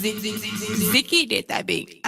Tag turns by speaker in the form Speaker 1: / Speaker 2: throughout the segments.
Speaker 1: Zeke did that beat.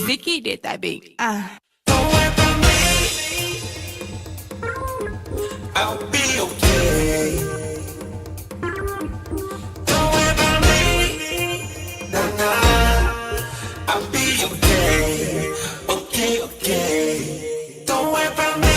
Speaker 1: Zeke did that beat.
Speaker 2: Don't worry about me. I'll be okay. Don't worry about me. Nah, nah. I'll be okay. Okay, okay. Don't worry about me.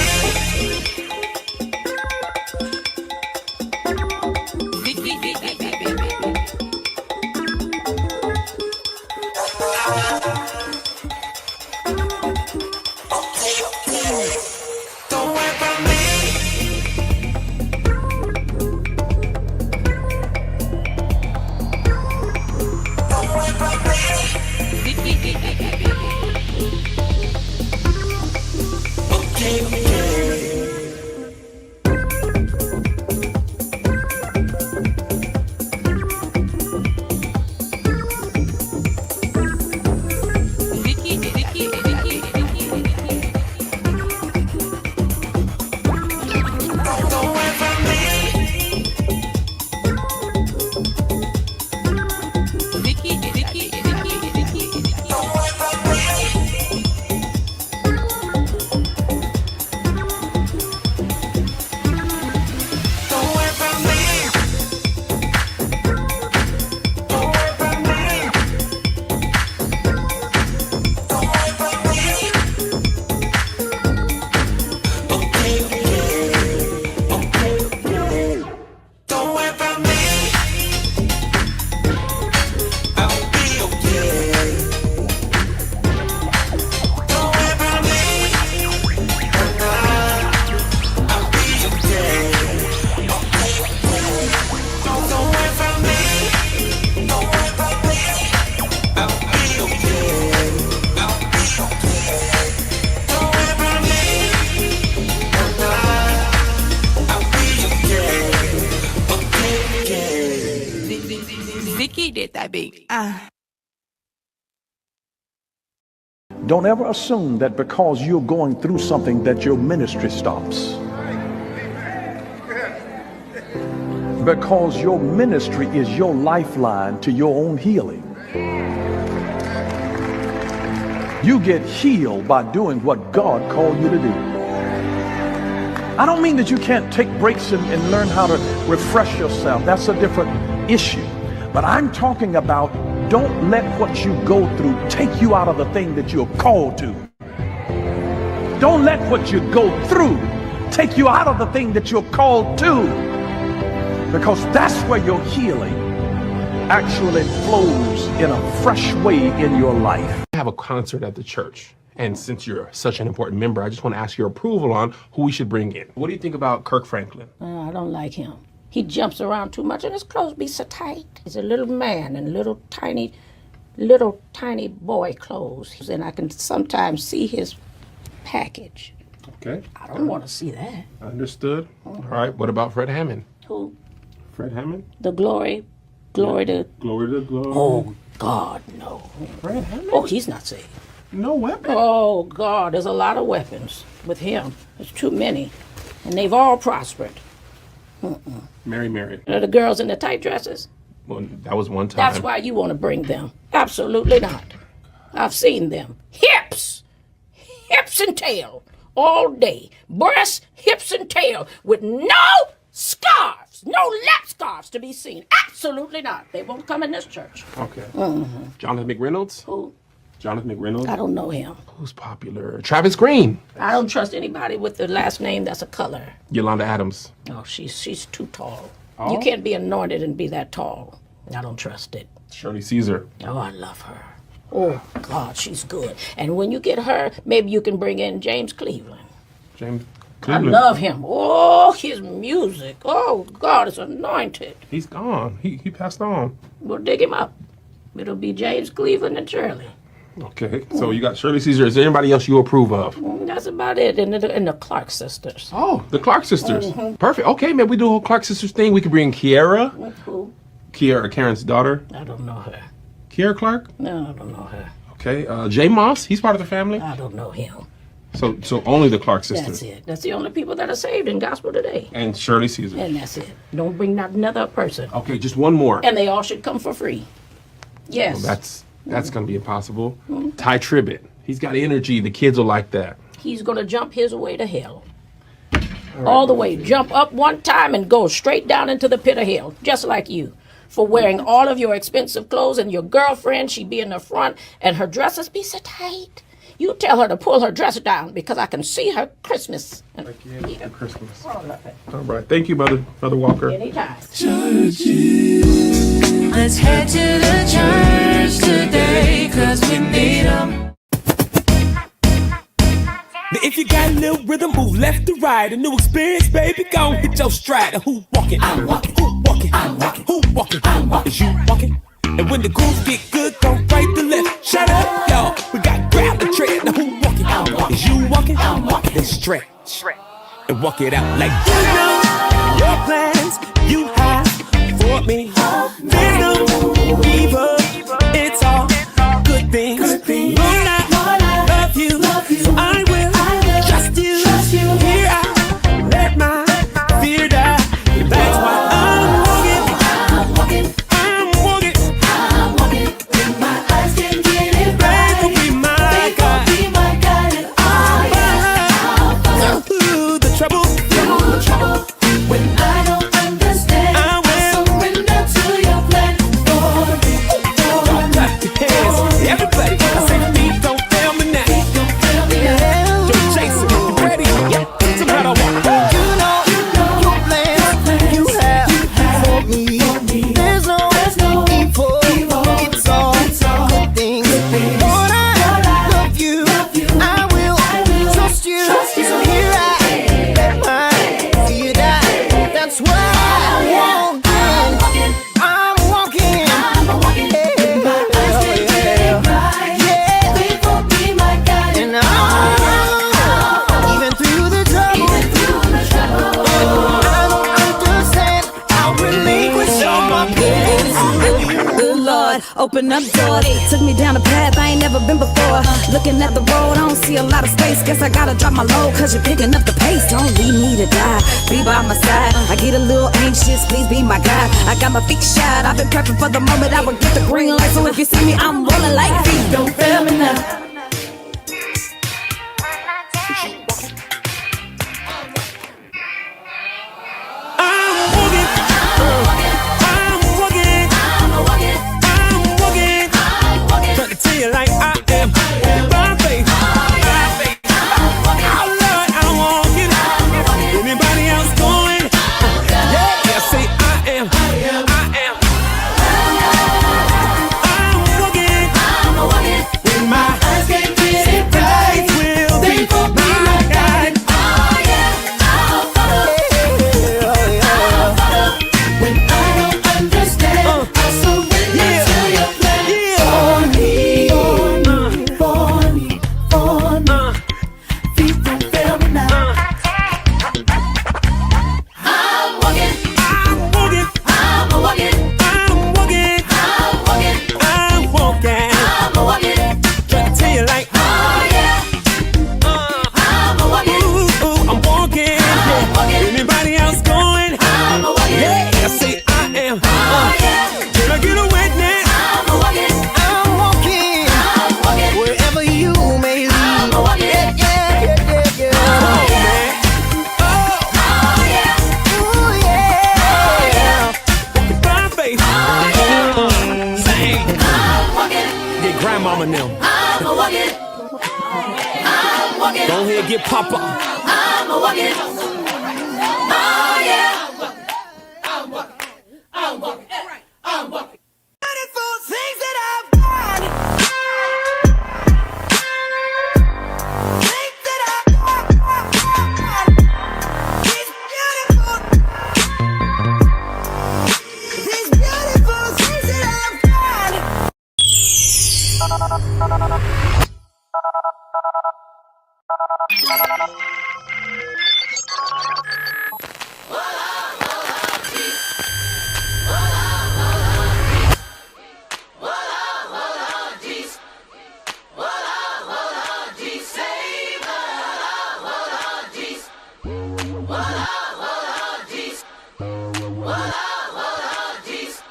Speaker 1: that beat.
Speaker 3: Don't ever assume that because you're going through something that your ministry stops. Because your ministry is your lifeline to your own healing. You get healed by doing what God called you to do. I don't mean that you can't take breaks and learn how to refresh yourself. That's a different issue. But I'm talking about don't let what you go through take you out of the thing that you're called to. Don't let what you go through take you out of the thing that you're called to. Because that's where your healing actually flows in a fresh way in your life.
Speaker 4: I have a concert at the church. And since you're such an important member, I just want to ask your approval on who we should bring in. What do you think about Kirk Franklin?
Speaker 5: I don't like him. He jumps around too much and his clothes be so tight. He's a little man in little tiny boy clothes. And I can sometimes see his package.
Speaker 4: Okay.
Speaker 5: I don't want to see that.
Speaker 4: Understood. All right. What about Fred Hammond?
Speaker 5: Who?
Speaker 4: Fred Hammond?
Speaker 5: The glory to...
Speaker 4: Glory to glory.
Speaker 5: Oh, God, no.
Speaker 4: Fred Hammond?
Speaker 5: Oh, he's not saved.
Speaker 4: No weapon?
Speaker 5: Oh, God, there's a lot of weapons with him. There's too many. And they've all prospered.
Speaker 4: Mary.
Speaker 5: The girls in the tight dresses?
Speaker 4: Well, that was one time.
Speaker 5: That's why you want to bring them. Absolutely not. I've seen them. Hips and tail, all day. Breasts, hips, and tail, with no scarves, no lap scarves to be seen. Absolutely not. They won't come in this church.
Speaker 4: Okay. Jonathan McReynolds?
Speaker 5: Who?
Speaker 4: Jonathan McReynolds?
Speaker 5: I don't know him.
Speaker 4: Who's popular? Travis Green?
Speaker 5: I don't trust anybody with the last name that's a color.
Speaker 4: Yolanda Adams?
Speaker 5: Oh, she's too tall.
Speaker 4: Oh?
Speaker 5: You can't be anointed and be that tall. I don't trust it.
Speaker 4: Shirley Caesar?
Speaker 5: Oh, I love her. Oh, God, she's good. And when you get her, maybe you can bring in James Cleveland.
Speaker 4: James
Speaker 5: I
Speaker 4: Cleveland?
Speaker 5: love him. Oh, his music. Oh, God, it's anointed.
Speaker 4: He's gone. He passed on.
Speaker 5: We'll dig him up. It'll be James Cleveland and Shirley.
Speaker 4: Okay. So you got Shirley Caesar. Is there anybody else you approve of?
Speaker 5: That's about it. And the Clark sisters.
Speaker 4: Oh, the Clark sisters. Perfect. Okay, man, we do a whole Clark sisters thing. We could bring Kiara.
Speaker 5: Who?
Speaker 4: Kiara, Karen's daughter.
Speaker 5: I don't know her.
Speaker 4: Kiara Clark?
Speaker 5: No, I don't know her.
Speaker 4: Okay. Jay Moss, he's part of the family.
Speaker 5: I don't know him.
Speaker 4: So only the Clark sisters.
Speaker 5: That's it. That's the only people that are saved in gospel today.
Speaker 4: And Shirley Caesar.
Speaker 5: And that's it. Don't bring not another person.
Speaker 4: Okay, just one more.
Speaker 5: And they all should come for free. Yes.
Speaker 4: Well, that's going to be impossible. Ty Tribbett. He's got energy. The kids will like that.
Speaker 5: He's going to jump his way to hell. All the way. Jump up one time and go straight down into the pit of hell. Just like you. For wearing all of your expensive clothes, and your girlfriend, she be in the front and her dresses be so tight. You tell her to pull her dress down because I can see her Christmas.
Speaker 4: For Christmas.
Speaker 5: Oh, love it.
Speaker 4: All right. Thank you, Brother Walker.
Speaker 5: Anytime.
Speaker 2: Let's head to the church today, 'cause we need 'em.
Speaker 6: Now if you got a little rhythm, move left to right. A new experience, baby, go and hit your stride. Who walking? I'm walking. Who walking? I'm walking. Who walking? I'm walking. Is you walking? And when the grooves get good, go right to left. Shut up, y'all. We got grab the tread. Now who walking? I'm walking. Is you walking? I'm walking. Then stretch and walk it out like you know your plans you have for me. There's no evil. It's all good things. Lord, I love you. So I will trust you. Here I let my fear die. That's why I'm walking.
Speaker 2: And my eyes can get it
Speaker 6: They
Speaker 2: right.
Speaker 6: gon' be my guide.
Speaker 2: And I'll follow
Speaker 6: Through the trouble.
Speaker 2: when I don't understand.
Speaker 6: I will
Speaker 2: surrender
Speaker 7: open up doors. Took me down a path I ain't never been before. Looking at the road, I don't see a lot of space. Guess I gotta drop my load, cause you're picking up the pace. Don't leave me to die, be by my side. I get a little anxious, please be my guide. I got my feet shot, I've been prepping for the moment I would get the green light. So if you see me, I'm rolling like feet. Don't fail me now.
Speaker 6: Like I am by faith. Oh Lord, I'm walking. Anybody else going? Yeah, say I am. I'm walking. When my eyes can't see it right, will be my guide. Oh yeah, I'll follow. When I don't understand, I surrender to your plan for me. Grandmama now. Go ahead, get Papa. I'm a walking. Oh yeah. I'm walking. Beautiful things that I've done. Things that I've done. These beautiful things that I've done.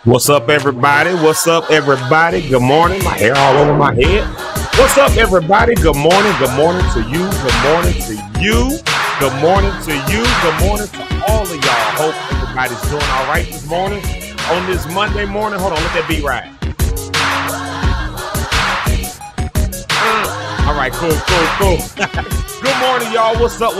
Speaker 8: What's up, everybody? What's up, everybody? Good morning. My hair all over my head. What's up, everybody? Good morning. Good morning to you. Good morning to you. Good morning to you. Good morning to all of y'all. Hope everybody's doing all right this morning. On this Monday morning. Hold on, let that beat ride. All right, cool. Good morning, y'all. What's up?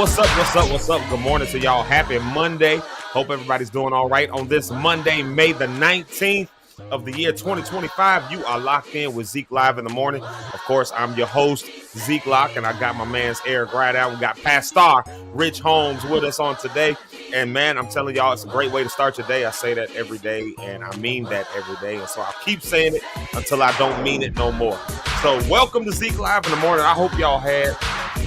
Speaker 8: Good morning to y'all. Happy Monday. Hope everybody's doing all right on this Monday, May the 19th of the year 2025. You are locked in with Zeke Live in the morning. Of course, I'm your host, Zeke Locke, and I got my man's Eric Rideout. We got Pastor Rich Holmes with us on today. And man, I'm telling y'all, it's a great way to start your day. I say that every day, and I mean that every day. And so I'll keep saying it until I don't mean it no more. So welcome to Zeke Live in the morning. I hope y'all had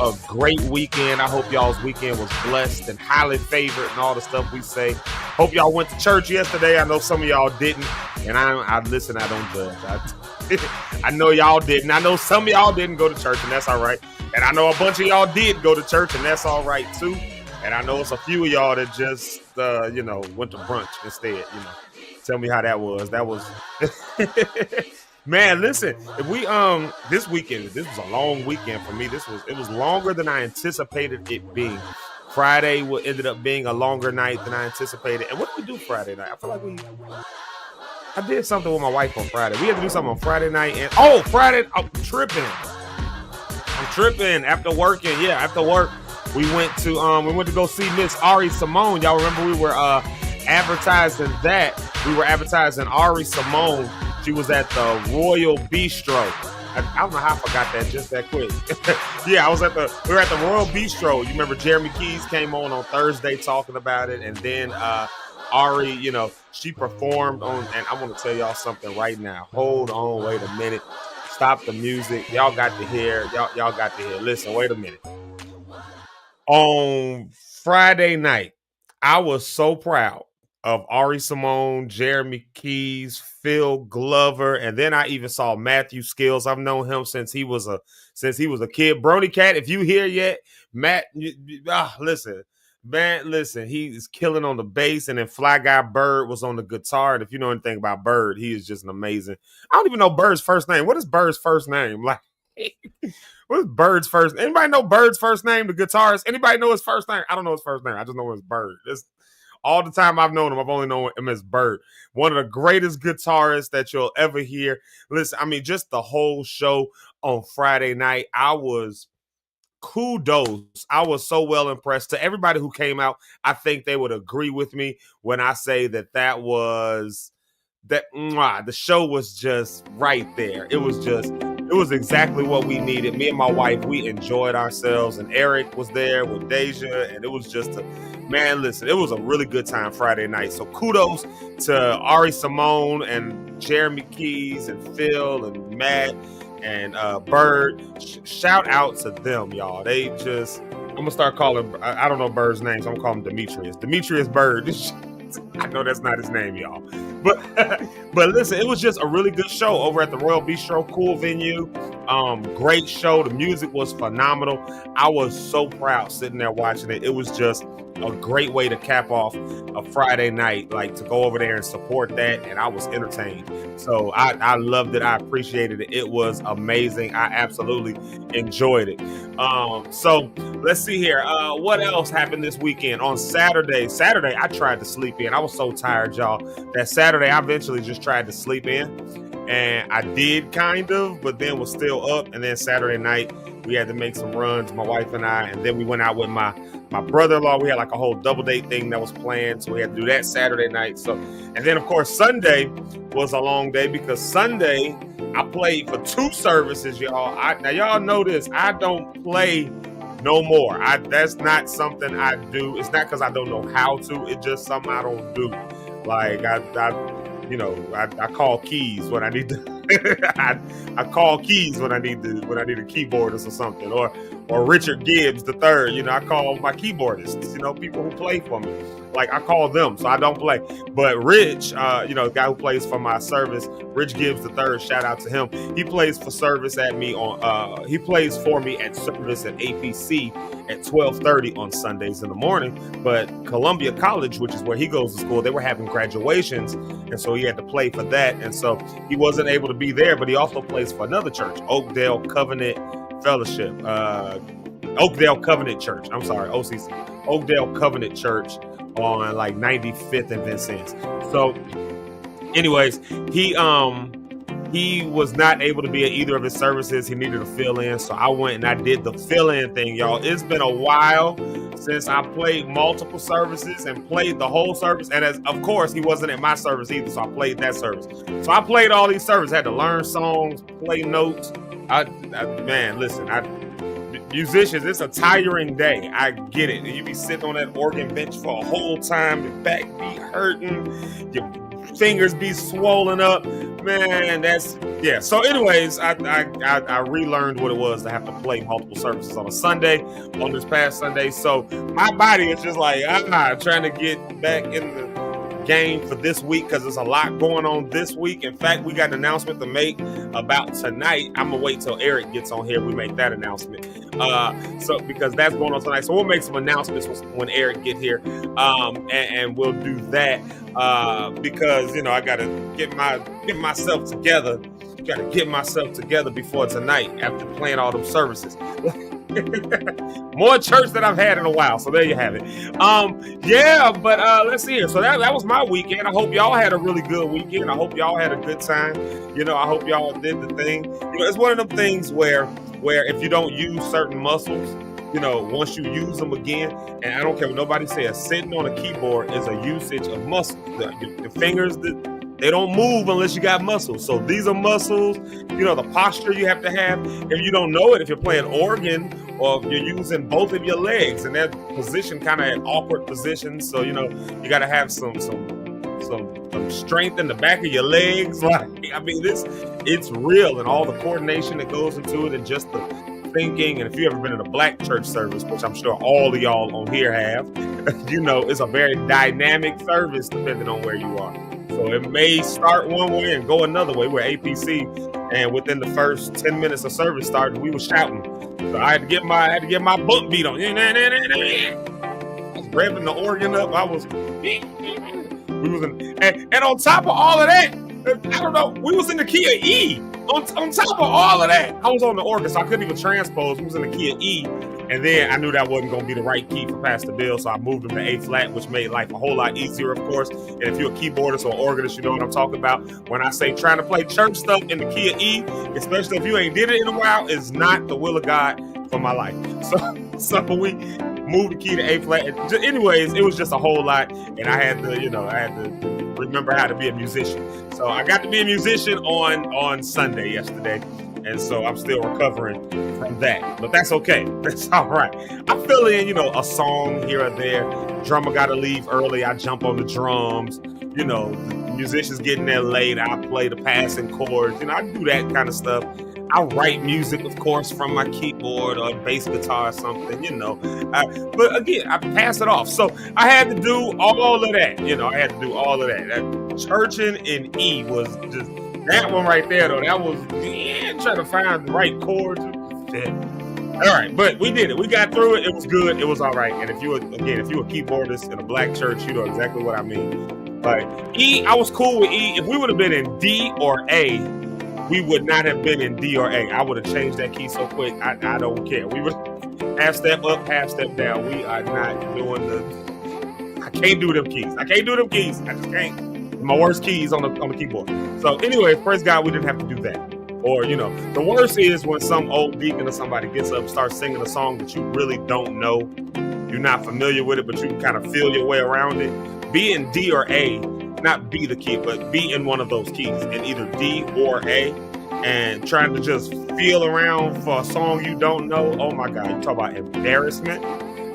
Speaker 8: a great weekend. I hope y'all's weekend was blessed and highly favored and all the stuff we say. Hope y'all went to church yesterday. I know some of y'all didn't. And I listen, I don't judge. I know y'all didn't. I know some of y'all didn't go to church, and that's all right. And I know a bunch of y'all did go to church, and that's all right too. And I know it's a few of y'all that just, went to brunch instead. Tell me how that was. That was, man. Listen, if we this weekend, this was a long weekend for me. It was longer than I anticipated it being. Friday ended up being a longer night than I anticipated. And what did we do Friday night? I feel like I did something with my wife on Friday. We had to do something on Friday night. And Friday, I'm tripping after working. Yeah, after work, we went to go see Miss Ari Simone. Y'all remember we were advertising that. We were advertising Ari Simone. She was at the Royal Bistro. I don't know how I forgot that just that quick. Yeah, we were at the Royal Bistro. You remember Jeremy Keys came on Thursday talking about it, and then Ari, she performed on, and I want to tell y'all something right now. Hold on, wait a minute. Stop the music. Y'all got to hear. Y'all got to hear. Listen, wait a minute. On Friday night, I was so proud of Ari Simone, Jeremy Keys, Phil Glover, and then I even saw Matthew Skills. I've known him since he was a kid. Brony Cat, if you here yet, Matt, listen, man, listen, he is killing on the bass, and then Fly Guy Bird was on the guitar. And if you know anything about Bird, he is just an amazing. I don't even know Bird's first name. What is Bird's first name? Like, what is Bird's first? Anybody know Bird's first name? The guitarist. Anybody know his first name? I don't know his first name. I just know it's Bird. All the time I've known him, I've only known him as Bird. One of the greatest guitarists that you'll ever hear. Listen, I mean, just the whole show on Friday night, kudos. I was so well impressed. To everybody who came out, I think they would agree with me when I say that the show was just right there. It was exactly what we needed. Me and my wife, we enjoyed ourselves, and Eric was there with Deja, and it was just listen, it was a really good time Friday night. So kudos to Ari Simone and Jeremy Keys and Phil and Matt and Bird. Shout out to them, y'all. I'm gonna start calling, I don't know Bird's name, so I'm gonna call him Demetrius Bird. I know that's not his name, y'all. But listen, it was just a really good show over at the Royal Bistro. Cool venue. Great show. The music was phenomenal. I was so proud sitting there watching it. It was just a great way to cap off a Friday night, like to go over there and support that. And I was entertained. So I loved it. I appreciated it. It was amazing. I absolutely enjoyed it. So let's see here. What else happened this weekend? On Saturday, I tried to sleep in. I was so tired, y'all. That Saturday, I eventually just tried to sleep in. And I did kind of, but then was still up. And then Saturday night, we had to make some runs, my wife and I. And then we went out with my brother-in-law. We had like a whole double date thing that was planned. So we had to do that Saturday night. So, and then of course, Sunday was a long day because Sunday I played for 2 services, y'all. Now y'all know this. I don't play no more. That's not something I do. It's not because I don't know how to. It's just something I don't do. Like I call keys when I need to. I call keys when I need a keyboardist or something, or Richard Gibbs III. I call my keyboardists. People who play for me. Like I call them, so I don't play. But Rich, the guy who plays for my service, Rich Gibbs III. Shout out to him. He plays for service at me on. He plays for me at service at APC at 12:30 on Sundays in the morning. But Columbia College, which is where he goes to school, they were having graduations, and so he had to play for that, and so he wasn't able to be there. But he also plays for another church, Oakdale Covenant Fellowship, Oakdale Covenant Church. I'm sorry, OCC, Oakdale Covenant Church on like 95th and Vincennes. So, anyways, he was not able to be at either of his services. He needed to fill in. So I went and I did the fill-in thing, y'all. It's been a while since I played multiple services and played the whole service. And of course, he wasn't at my service either. So I played that service. So I played all these services, had to learn songs, play notes. Musicians, it's a tiring day. I get it. You be sitting on that organ bench for a whole time. Your back be hurting. Your fingers be swollen up. Man, So anyways, I relearned what it was to have to play multiple services on a Sunday, on this past Sunday. So my body is just like, trying to get back in the game for this week because there's a lot going on this week. In fact, we got an announcement to make about tonight. I'm gonna wait till Eric gets on here. We make that announcement. So because that's going on tonight. So we'll make some announcements when Eric get here. And we'll do that because I gotta get myself together. Gotta get myself together before tonight after playing all them services. More church than I've had in a while. So there you have it. But let's see here. So that was my weekend. I hope y'all had a really good weekend. I hope y'all had a good time. I hope y'all did the thing. It's one of them things where if you don't use certain muscles, once you use them again, and I don't care what nobody says, sitting on a keyboard is a usage of muscles. The fingers, they don't move unless you got muscles. So these are muscles, the posture you have to have. If you don't know it, if you're playing organ or if you're using both of your legs, and that position kind of an awkward position. So, you got to have some strength in the back of your legs. It's real, and all the coordination that goes into it, and just the thinking. And if you ever been in a black church service, which I'm sure all of y'all on here have, it's a very dynamic service depending on where you are. So it may start one way and go another way. We're APC, and within the first 10 minutes of service started, we were shouting. So I had to get my bump beat on. I was revving the organ up. And on top of all of that, I don't know, we was in the key of E. On top of all of that, I was on the organ, so I couldn't even transpose. We was in the key of E. And then I knew that wasn't going to be the right key for Pastor Bill, so I moved him to A flat, which made life a whole lot easier, of course. And if you're a keyboardist or organist, you know what I'm talking about. When I say trying to play church stuff in the key of E, especially if you ain't did it in a while, is not the will of God for my life. So we moved the key to A flat. Anyways, it was just a whole lot, and I had to remember how to be a musician. So I got to be a musician on Sunday yesterday. And so I'm still recovering from that. But that's okay. That's all right. I fill in, a song here or there. Drummer got to leave early. I jump on the drums. The musicians getting there late. I play the passing chords. I do that kind of stuff. I write music, of course, from my keyboard or bass guitar or something, but again, I pass it off. So I had to do all of that. I had to do all of that. Churching in E was just... That one right there, though, that was trying to find the right chords. All right, but we did it. We got through it. It was good. It was all right. And if you were a keyboardist in a black church, you know exactly what I mean. Like E, I was cool with E. If we would have been in D or A, we would not have been in D or A. I would have changed that key so quick. I don't care. We would half step up, half step down. We are not doing I can't do them keys. I just can't. My worst keys on the keyboard. So anyway, praise God, we didn't have to do that. Or, the worst is when some old deacon or somebody gets up, starts singing a song that you really don't know. You're not familiar with it, but you can kind of feel your way around it. Be in D or A, not be the key, but be in one of those keys in either D or A, and trying to just feel around for a song you don't know. Oh my God, you talk about embarrassment.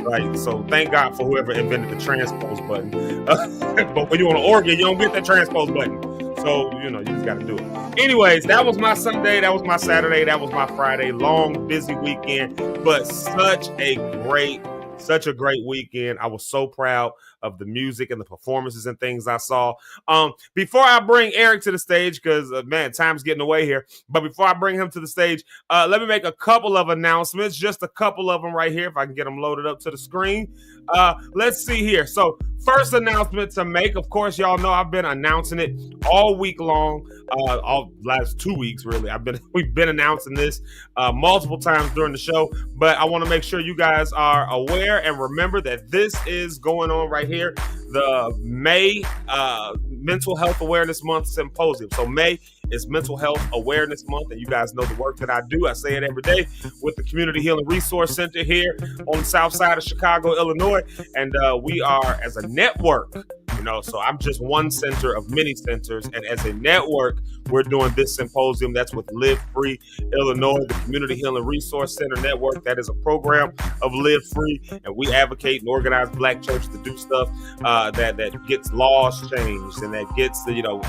Speaker 8: Right, so thank God for whoever invented the transpose button. But when you're on an organ, you don't get that transpose button. So, you just got to do it. Anyways, that was my Sunday. That was my Saturday. That was my Friday. Long, busy weekend, but such a great weekend. I was so proud of the music and the performances and things I saw. Before I bring Eric to the stage, because time's getting away here. But before I bring him to the stage, let me make a couple of announcements. Just a couple of them right here, if I can get them loaded up to the screen. Let's see here. So first announcement to make. Of course, y'all know I've been announcing it all week long. All last 2 weeks, really. We've been announcing this multiple times during the show. But I want to make sure you guys are aware and remember that this is going on right here. The May Mental Health Awareness Month Symposium. So May is Mental Health Awareness Month, and you guys know the work that I do. I say it every day with the Community Healing Resource Center here on the south side of Chicago, Illinois, and we are, as a network, so I'm just one center of many centers, and as a network, we're doing this symposium. That's with Live Free Illinois, the Community Healing Resource Center Network. That is a program of Live Free, and we advocate and organize Black churches to do stuff that gets laws changed and that gets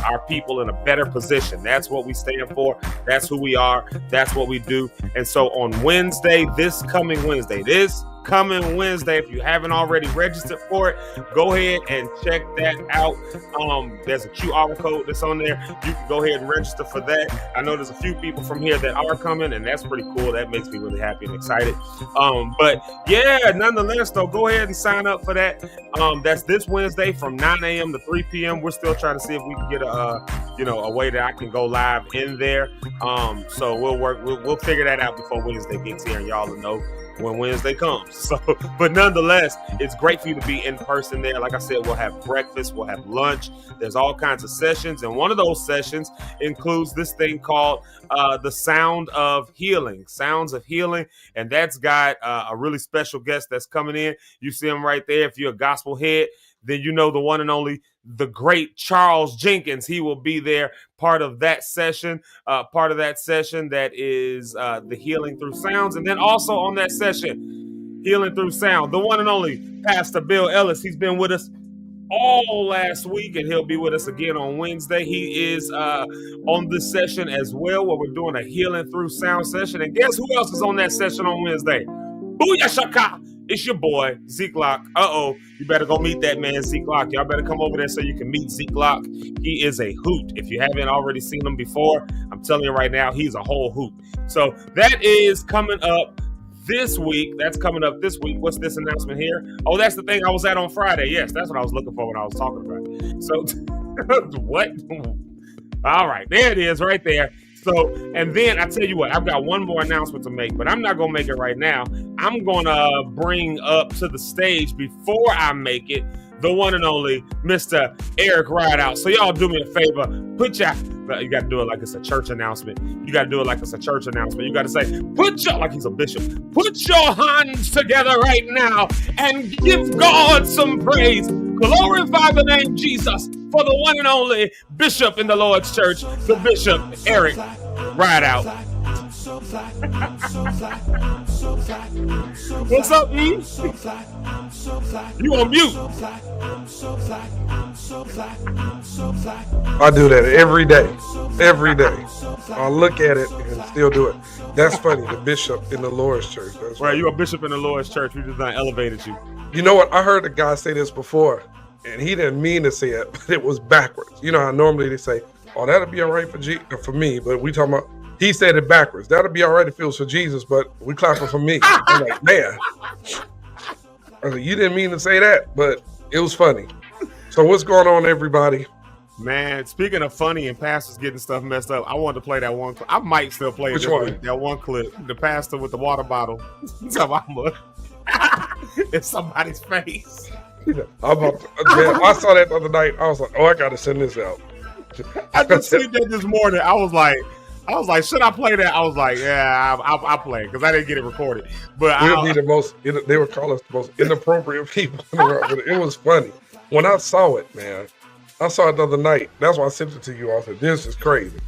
Speaker 8: our people in a better position. That's what we stand for. That's who we are. That's what we do. And so on Wednesday, this coming Wednesday, if you haven't already registered for it, go ahead and check that out. There's a QR code that's on there. You can go ahead and register for that. I know there's a few people from here that are coming, and that's pretty cool. That makes me really happy and excited. But yeah, nonetheless, though, go ahead and sign up for that. That's this Wednesday from 9 a.m. to 3 p.m. We're still trying to see if we can get a way that I can go live in there. So we'll figure that out before Wednesday gets here, and y'all will know when Wednesday comes. So, but nonetheless, it's great for you to be in person there. Like I said, we'll have breakfast, we'll have lunch. There's all kinds of sessions, and one of those sessions includes this thing called the Sounds of Healing, and that's got a really special guest that's coming in. You see him right there. If you're a gospel head, then you know the one and only, the great Charles Jenkins. He will be there, part of that session that is the Healing Through Sounds. And then also on that session, Healing Through Sound, the one and only Pastor Bill Ellis. He's been with us all last week, and he'll be with us again on Wednesday. He is on this session as well, where we're doing a Healing Through Sound session. And guess who else is on that session on Wednesday? Booyah Shaka! It's your boy, Zeke Locke. You better go meet that man, Zeke Locke. Y'all better come over there so you can meet Zeke Locke. He is a hoot. If you haven't already seen him before, I'm telling you right now, he's a whole hoot. So that is coming up this week. That's coming up this week. What's this announcement here? Oh, that's the thing I was at on Friday. Yes, that's what I was looking for when I was talking about it. So, what? All right, there it is right there. So, and then I tell you what, I've got one more announcement to make, but I'm not going to make it right now. I'm going to bring up to the stage before I make it the one and only Mr. Eric Rideout. So y'all do me a favor, you got to do it like it's a church announcement. You got to do it like it's a church announcement. You got to say, like he's a bishop, put your hands together right now and give God some praise. Glorify the name Jesus for the one and only bishop in the Lord's church, the Bishop Eric Rideout. What's up, E? You on mute?
Speaker 9: I do that every day. Every day. I'll look at it and still do it. That's funny. The bishop in the Lord's church. That's
Speaker 8: right. You're a bishop in the Lord's church. We just not elevated you.
Speaker 9: You know what? I heard a guy say this before, and he didn't mean to say it, but it was backwards. You know how normally they say, "Oh, that'll be all right for me," but we talking about. He said it backwards. That'll be all right if it was for Jesus, but we clapping for me. I'm like, man. I was like, you didn't mean to say that, but it was funny. So what's going on, everybody?
Speaker 8: Man, speaking of funny and pastors getting stuff messed up, I wanted to play that one. I might still play it.
Speaker 9: Which one?
Speaker 8: Week, that one clip. The pastor with the water bottle. It's somebody's face.
Speaker 9: I saw that the other night. I was like, oh, I got to send this out.
Speaker 8: I just seen that this morning. I was like, should I play that? I was like, yeah, I'll play it because I didn't get it recorded. But
Speaker 9: we'll be the most. They would call us the most inappropriate people in the world. But it was funny when I saw it, man. I saw it the other night. That's why I sent it to you. I said, "This is crazy."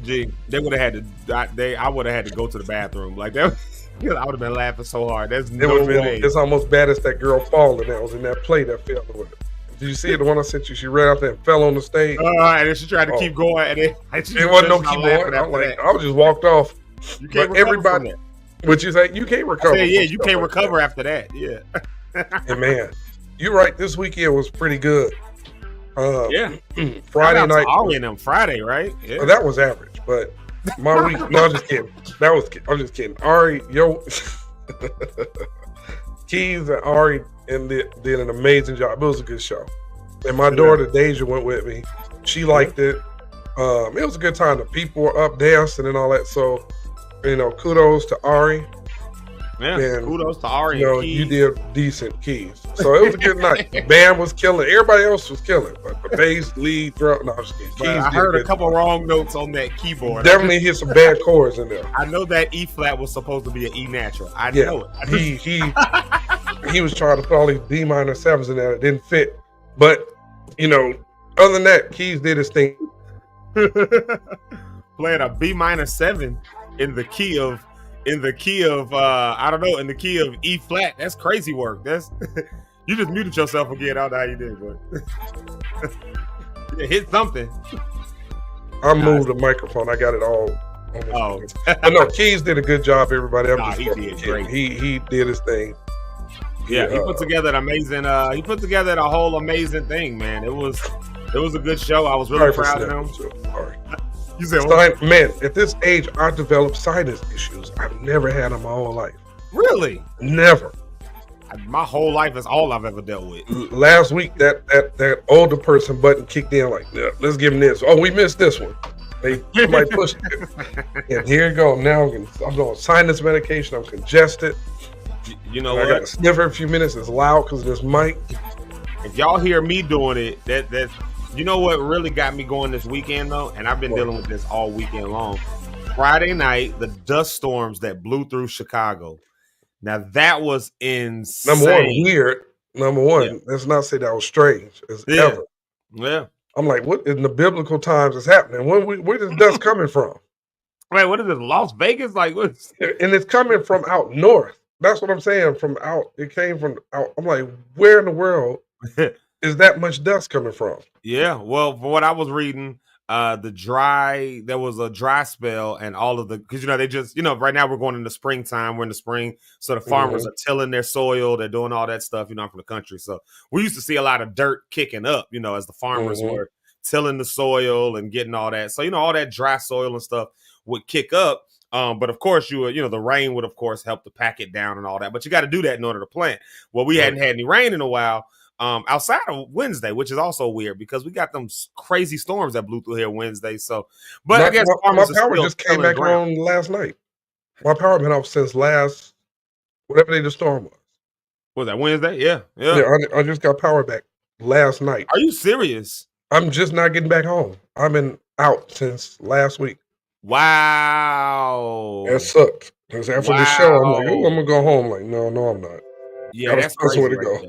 Speaker 8: Gee, they would have had to. I would have had to go to the bathroom like that. I would have been laughing so hard. There's no way.
Speaker 9: It's almost bad as that girl falling. That was in that play that fell with it. Did you see it? The one I sent you, she ran out there and fell on the stage.
Speaker 8: And then she tried to keep going, and it
Speaker 9: wasn't no keep going. I just walked off.
Speaker 8: You can't recover from that.
Speaker 9: What you say? You can't recover.
Speaker 8: Yeah, you can't recover after that. Yeah.
Speaker 9: And man, you're right. This weekend was pretty good. Friday night.
Speaker 8: Ari and them Friday, right? Yeah.
Speaker 9: Well, that was average, but my week. No, I'm just kidding. I'm just kidding. Ari, Keys and Ari did an amazing job. It was a good show. And my daughter Deja went with me. She liked it. It was a good time. The people were up dancing and all that. So, kudos to Ari.
Speaker 8: Yeah, and, kudos to Ari and Keys.
Speaker 9: You did decent, Keys. So it was a good night. The band was killing. Everybody else was killing. But the bass, lead, drum. No, I'm just kidding. Keys
Speaker 8: I heard a couple wrong notes on that keyboard.
Speaker 9: Definitely hit some bad chords in there.
Speaker 8: I know that E flat was supposed to be an E natural. I know it.
Speaker 9: He was trying to put all these D minor sevens in there. It didn't fit. But, other than that, Keys did his thing.
Speaker 8: Playing a B minor 7 in the key of I don't know, in the key of E flat. That's crazy work. That's you just muted yourself again. I don't know how you did, but you hit something.
Speaker 9: I moved the microphone. I got it all. But no, Keys did a good job. Everybody,
Speaker 8: he did great.
Speaker 9: He did his thing.
Speaker 8: Yeah, he put together an amazing. He put together a whole amazing thing, man. It was a good show. I was really proud of him.
Speaker 9: Sorry.
Speaker 8: You said,
Speaker 9: man, at this age, I developed sinus issues. I've never had them my whole life.
Speaker 8: Really?
Speaker 9: Never.
Speaker 8: My whole life is all I've ever dealt with.
Speaker 9: Last week, that older person button kicked in like, yeah, let's give them this. Oh, we missed this one. Somebody pushed it. And here you go. Now I'm doing sinus medication. I'm congested.
Speaker 8: You know
Speaker 9: what? I got to sniff every few minutes. It's loud because of this mic.
Speaker 8: If y'all hear me doing it, that's you know what really got me going this weekend though, and I've been dealing with this all weekend long. Friday night, the dust storms that blew through Chicago. Now that was insane.
Speaker 9: Number one, weird. Number one, let's not say that was strange as ever.
Speaker 8: Yeah.
Speaker 9: I'm like, what in the biblical times is happening? Where is dust coming from?
Speaker 8: Wait, what is it? Las Vegas? Like what?
Speaker 9: And it's coming from out north. That's what I'm saying. It came from out. I'm like, where in the world is that much dust coming from?
Speaker 8: Yeah, well, for what I was reading, there was a dry spell, and all of because they just right now we're going into springtime. We're in the spring, so the farmers are tilling their soil. They're doing all that stuff. I'm from the country, so we used to see a lot of dirt kicking up. As the farmers were tilling the soil and getting all that. So all that dry soil and stuff would kick up. But of course, the rain would of course help to pack it down and all that. But you got to do that in order to plant. Well, we hadn't had any rain in a while. Outside of Wednesday, which is also weird because we got them crazy storms that blew through here Wednesday. So, but I guess
Speaker 9: my power just came back on last night. My power been off since whatever day the storm was.
Speaker 8: Was that Wednesday? Yeah.
Speaker 9: I just got power back last night.
Speaker 8: Are you serious?
Speaker 9: I'm just not getting back home. I've been out since last week.
Speaker 8: Wow.
Speaker 9: That sucked. Because after the show, I'm like, I'm gonna go home. Like, no, I'm not.
Speaker 8: Yeah, that's crazy. Way to go.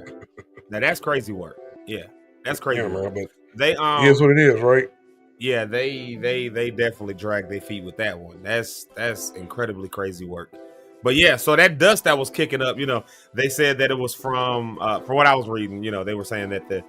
Speaker 8: Now that's crazy work. Yeah, that's crazy.
Speaker 9: Yeah, man, but
Speaker 8: they
Speaker 9: here's what it is, right?
Speaker 8: Yeah, they definitely dragged their feet with that one. That's incredibly crazy work. But yeah, so that dust that was kicking up, they said that it was from what I was reading. They were saying that the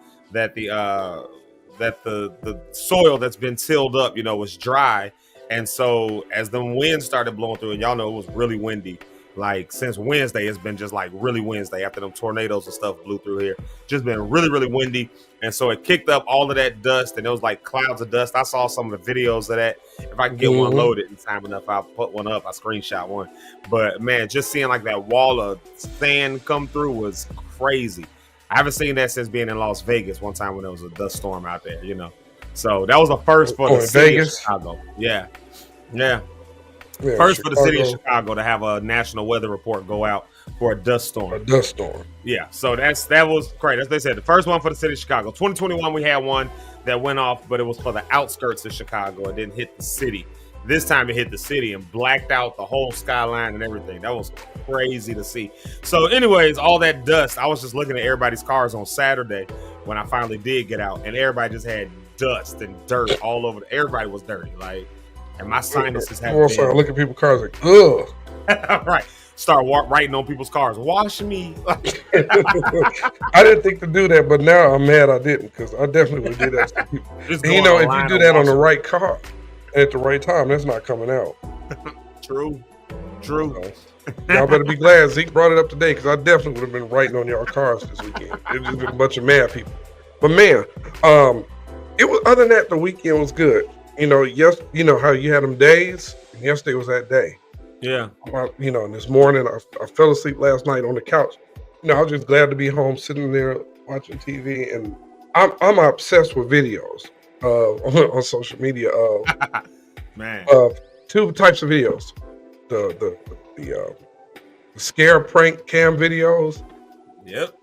Speaker 8: soil that's been tilled up, was dry, and so as the wind started blowing through, and y'all know it was really windy. Like since Wednesday, it's been just like really Wednesday after them tornadoes and stuff blew through here. Just been really, really windy. And so it kicked up all of that dust, and it was like clouds of dust. I saw some of the videos of that. If I can get one loaded in time enough, I'll put one up. I screenshot one. But man, just seeing like that wall of sand come through was crazy. I haven't seen that since being in Las Vegas one time when there was a dust storm out there, So that was a first for the city of Chicago. Yeah. First for the city of Chicago to have a national weather report go out for a dust storm. Yeah, so that was great. As they said, the first one for the city of Chicago. 2021, we had one that went off, but it was for the outskirts of Chicago. It didn't hit the city. This time it hit the city and blacked out the whole skyline and everything. That was crazy to see. So anyways, all that dust, I was just looking at everybody's cars on Saturday when I finally did get out, and everybody just had dust and dirt all over. Everybody was dirty, like. And my sinuses have been.
Speaker 9: I look at people's cars like, ugh.
Speaker 8: Right. Start writing on people's cars. Wash me.
Speaker 9: I didn't think to do that, but now I'm mad I didn't, because I definitely would do that to people. And if you do that on the right car at the right time, that's not coming out.
Speaker 8: True.
Speaker 9: Y'all better be glad Zeke brought it up today, because I definitely would have been writing on y'all cars this weekend. It's just been a bunch of mad people. But man, it was, other than that, the weekend was good. How you had them days, and yesterday was that day.
Speaker 8: Yeah.
Speaker 9: And this morning I fell asleep last night on the couch. I was just glad to be home, sitting there watching TV, and I'm obsessed with videos on social media.
Speaker 8: Man.
Speaker 9: Two types of videos: the scare prank cam videos.
Speaker 8: Yep.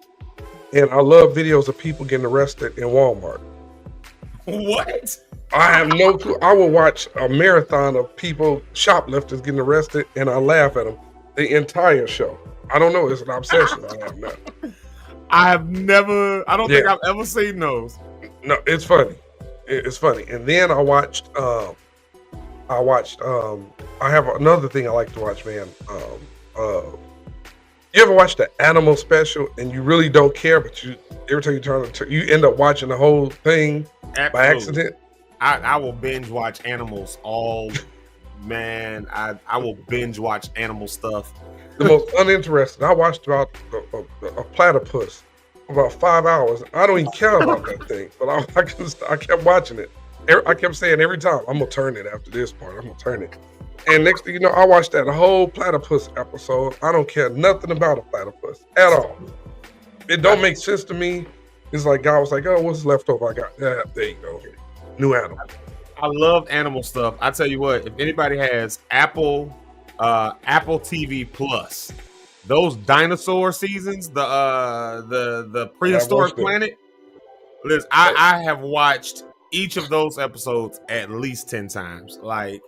Speaker 9: And I love videos of people getting arrested in Walmart.
Speaker 8: What?
Speaker 9: I have no clue. I will watch a marathon of people, shoplifters getting arrested, and I laugh at them the entire show. I don't know. It's an obsession I have now.
Speaker 8: I don't think I've ever seen those.
Speaker 9: No, it's funny. It's funny. And then I have another thing I like to watch, man. You ever watch the Animal special and you really don't care, but every time you turn you end up watching the whole thing by accident?
Speaker 8: I will binge watch animals man. I will binge watch animal stuff.
Speaker 9: The most uninteresting. I watched about a platypus for about 5 hours. I don't even care about that thing, but I kept watching it. I kept saying every time, I'm gonna turn it after this part. I'm gonna turn it. And next thing you know, I watched that whole platypus episode. I don't care nothing about a platypus at all. It don't make sense to me. It's like God was like, oh, what's left over? I got that. There you go. New animal.
Speaker 8: I love animal stuff. I tell you what, if anybody has Apple TV Plus, those dinosaur seasons, the prehistoric planet. Listen, I have watched each of those episodes at least 10 times. Like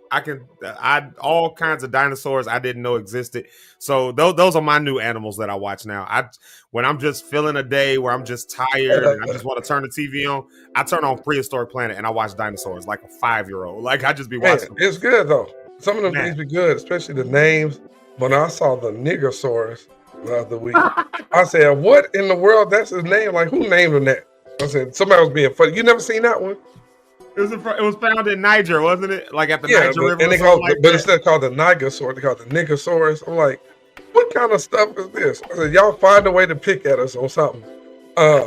Speaker 8: all kinds of dinosaurs I didn't know existed. So those are my new animals that I watch now. When I'm just feeling a day where I'm just tired and I just want to turn the TV on, I turn on Prehistoric Planet and I watch dinosaurs like a 5-year-old. Like I just be watching them.
Speaker 9: It's good though. Some of them things be good, especially the names. When I saw the Niggersaurus the other week, I said, what in the world? That's his name? Like, who named him that? I said, somebody was being funny. You never seen that one?
Speaker 8: It was found in Niger, wasn't it? Like at the
Speaker 9: Yeah,
Speaker 8: Niger River.
Speaker 9: and they call but instead of called the Nigosaurus, they call it the Nigosaurus. I'm like, what kind of stuff is this? I said, y'all find a way to pick at us on something. But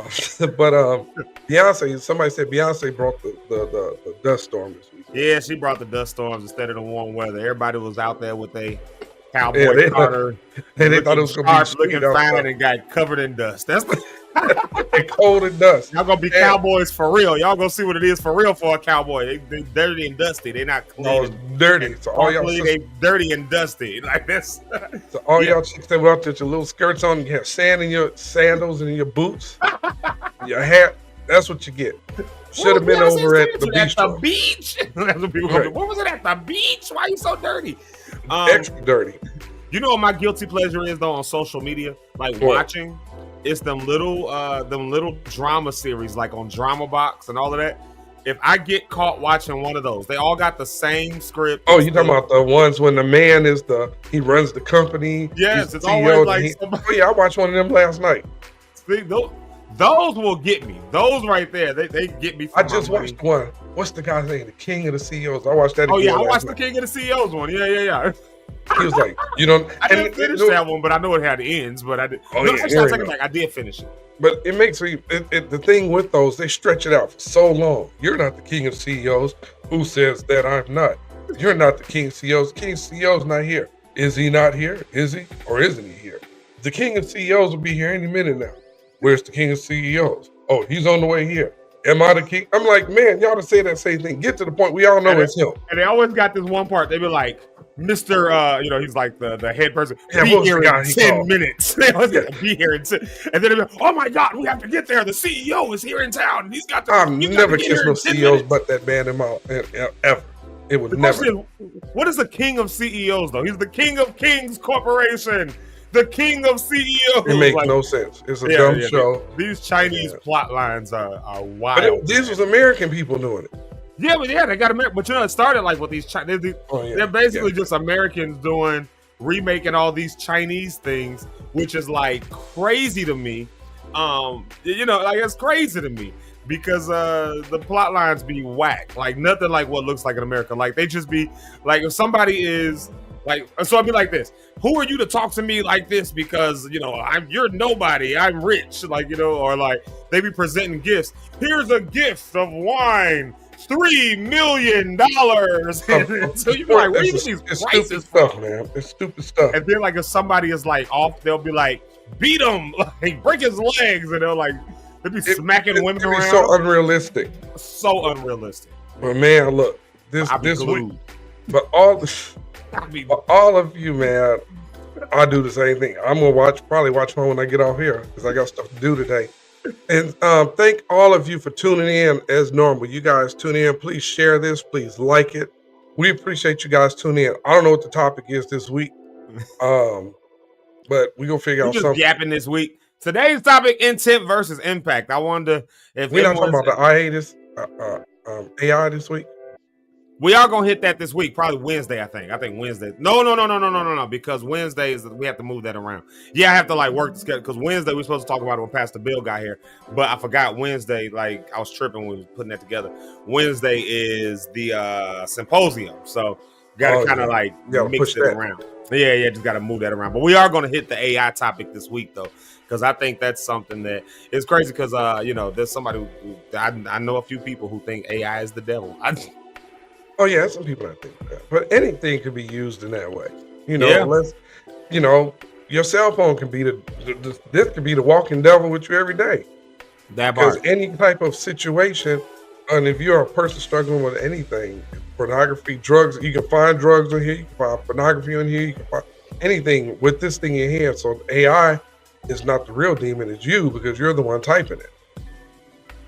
Speaker 9: Beyonce, somebody said Beyonce brought the dust storm this week.
Speaker 8: Yeah, she brought the dust storms instead of the warm weather. Everybody was out there with a cowboy Carter.
Speaker 9: And they thought it was going to be
Speaker 8: looking fine and got covered in dust. That's
Speaker 9: cold and dust.
Speaker 8: Y'all gonna be cowboys for real. Y'all gonna see what it is for real for a cowboy. They dirty and dusty. They not clean.
Speaker 9: No, it's dirty. So all y'all
Speaker 8: they dirty and dusty. Like this.
Speaker 9: So all y'all chicks that were out there with your little skirts on, you have sand in your sandals and in your boots, your hat. That's what you get. Should have been over at the beach.
Speaker 8: At the beach. That's what people go. What was it at the beach? Why are you so dirty?
Speaker 9: Extra dirty.
Speaker 8: You know what my guilty pleasure is though on social media, like watching. It's them little drama series like on Drama Box and all of that. If I get caught watching one of those, they all got the same script.
Speaker 9: Oh, you talking about the ones when the man is he runs the company?
Speaker 8: Yes, it's always like
Speaker 9: I watched one of them last night.
Speaker 8: See, those will get me. Those right there, they get me.
Speaker 9: I just watched one. What's the guy's name? The King of the CEOs. I watched that.
Speaker 8: Oh yeah, I watched the King of the CEOs one. Yeah.
Speaker 9: He was like, you know,
Speaker 8: I didn't finish that one, but I know it had ends. But I did. I did finish it.
Speaker 9: But it makes me the thing with those, they stretch it out for so long. You're not the king of CEOs. Who says that I'm not? You're not the king of CEOs. The king of CEOs not here. Is he not here? Is he or isn't he here? The king of CEOs will be here any minute now. Where's the king of CEOs? Oh, he's on the way here. Am I the king? I'm like, man, y'all to say that same thing. Get to the point. We all know it's him.
Speaker 8: And they always got this one part. They be like, Mr. He's like the head person.
Speaker 9: Yeah,
Speaker 8: be here in 10 minutes. They always got to be here in 10. And then they be like, oh my God, we have to get there. The CEO is here in town. He's got to.
Speaker 9: I've never kissed no CEOs but that man in my ever. It would never.
Speaker 8: What is the king of CEOs though? He's the king of Kings Corporation. The king of CEOs.
Speaker 9: It makes no sense. It's a dumb show.
Speaker 8: These Chinese plot lines are wild.
Speaker 9: But these was American people doing it.
Speaker 8: Yeah, they got American. But it started like with these Chinese. They're basically just Americans remaking all these Chinese things, which is like crazy to me. It's crazy to me because the plot lines be whack. Like nothing like what looks like in America. Like they just be like if somebody is. Like, so I'd be like this. Who are you to talk to me like this? Because, you're nobody. I'm rich. Or like they be presenting gifts. Here's a gift of wine. $3 million. So you be like, where do you get these prices
Speaker 9: stupid stuff, man. It's stupid stuff.
Speaker 8: And then like if somebody is like off, they'll be like, beat him, like break his legs, and they'll be smacking women around.
Speaker 9: It's so unrealistic.
Speaker 8: So unrealistic.
Speaker 9: But man, look, this week, but all of you, man, I do the same thing. I'm gonna probably watch home when I get off here because I got stuff to do today. And thank all of you for tuning in as normal. You guys tune in. Please share this. Please like it. We appreciate you guys tuning in. I don't know what the topic is this week, but we gonna figure out something.
Speaker 8: Just yapping this week. Today's topic: intent versus impact. I wonder if
Speaker 9: we're not talking about the AI this week.
Speaker 8: We are gonna hit that this week, probably Wednesday. I think Wednesday. No. Because Wednesday we have to move that around. Yeah, I have to work the schedule because Wednesday we're supposed to talk about it when Pastor Bill got here, but I forgot Wednesday. Like I was tripping when we were putting that together. Wednesday is the symposium, so got to mix it around. Yeah, just got to move that around. But we are gonna hit the AI topic this week though, because I think that's something that is crazy. Because there's somebody who I know a few people who think AI is the devil.
Speaker 9: Oh yeah, some people I think that, but anything can be used in that way. Your cell phone can be this could be the walking devil with you every day. Because any type of situation, and if you're a person struggling with anything, pornography, drugs, you can find drugs in here, you can find pornography in here, you can find anything with this thing in here. So AI is not the real demon, it's you because you're the one typing it.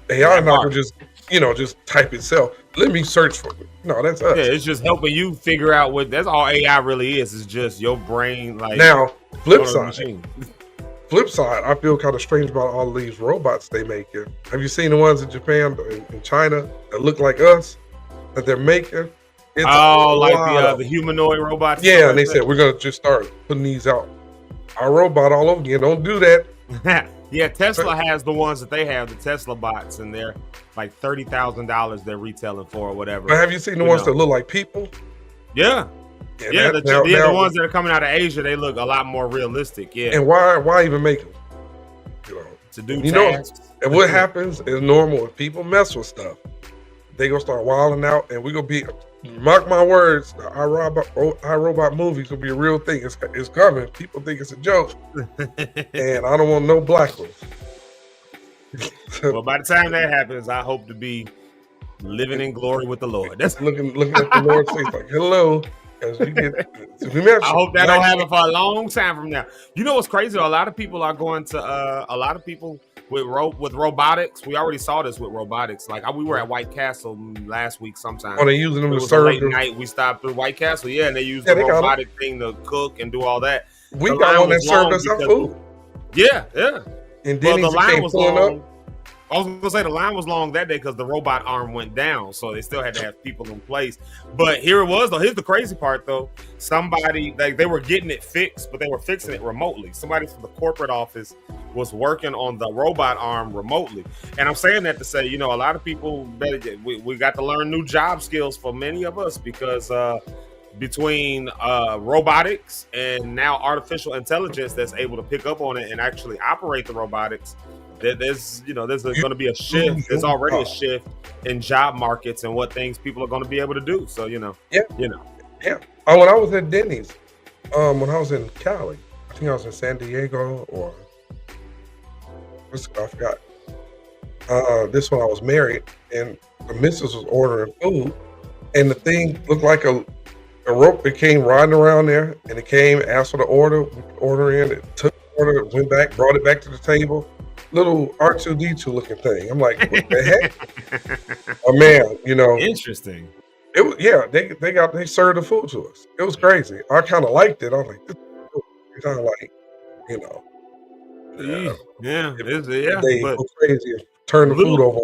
Speaker 9: AI not gonna just type itself. Let me search for it. No, that's us.
Speaker 8: Yeah, it's just helping you figure out that's all AI really is. It's just your brain.
Speaker 9: Now, flip side, I feel kind of strange about all of these robots they make here. Have you seen the ones in Japan and China that look like us that they're making?
Speaker 8: It's the humanoid robots.
Speaker 9: Yeah, and they said we're gonna just start putting these out. Our robot all over again. Don't do that.
Speaker 8: Yeah, Tesla has the ones that they have, the Tesla bots, and they're like $30,000 they're retailing for or whatever.
Speaker 9: But have you seen the ones that look like people?
Speaker 8: Yeah. Yeah, the ones that are coming out of Asia, they look a lot more realistic. Yeah.
Speaker 9: And why even make them?
Speaker 8: To do
Speaker 9: tasks. And what happens is normal. If people mess with stuff, they gonna start wilding out, and we gonna be. Mark my words, the iRobot movies will be a real thing. It's coming. People think it's a joke, and I don't want no black ones.
Speaker 8: Well, by the time that happens, I hope to be living in glory with the Lord. That's
Speaker 9: looking at the Lord's face like, hello. As we get,
Speaker 8: I hope that don't happen for a long time from now. You know what's crazy? A lot of people are going to a lot of people with robotics. We already saw this with robotics. Like we were at White Castle last week sometime.
Speaker 9: Oh, they using them to
Speaker 8: serve late
Speaker 9: them.
Speaker 8: night. We stopped through White Castle, and they used the robotic thing to cook and do all that.
Speaker 9: We got one that served us our food.
Speaker 8: Yeah.
Speaker 9: And then
Speaker 8: the line was long. I was gonna say the line was long that day because the robot arm went down, so they still had to have people in place. But here it was though. Here's the crazy part though. Somebody they were getting it fixed, but they were fixing it remotely. Somebody from the corporate office was working on the robot arm remotely. And I'm saying that to say, a lot of people we got to learn new job skills for many of us because between robotics and now artificial intelligence that's able to pick up on it and actually operate the robotics. There's going to be a shift. There's already a shift in job markets and what things people are going to be able to do. So,
Speaker 9: Yeah.
Speaker 8: Oh,
Speaker 9: when I was at Denny's, when I was in Cali, I think I was in San Diego or I forgot. This one I was married and the missus was ordering food and the thing looked like a rope that came riding around there and it came, asked for the order in, it took the order, went back, brought it back to the table. Little R2D2 looking thing. I'm like, what the heck? Oh man,
Speaker 8: Interesting.
Speaker 9: It was they served the food to us. It was crazy. I kind of liked it. I was like, this is kind of like,
Speaker 8: They
Speaker 9: go crazy and turn the food over.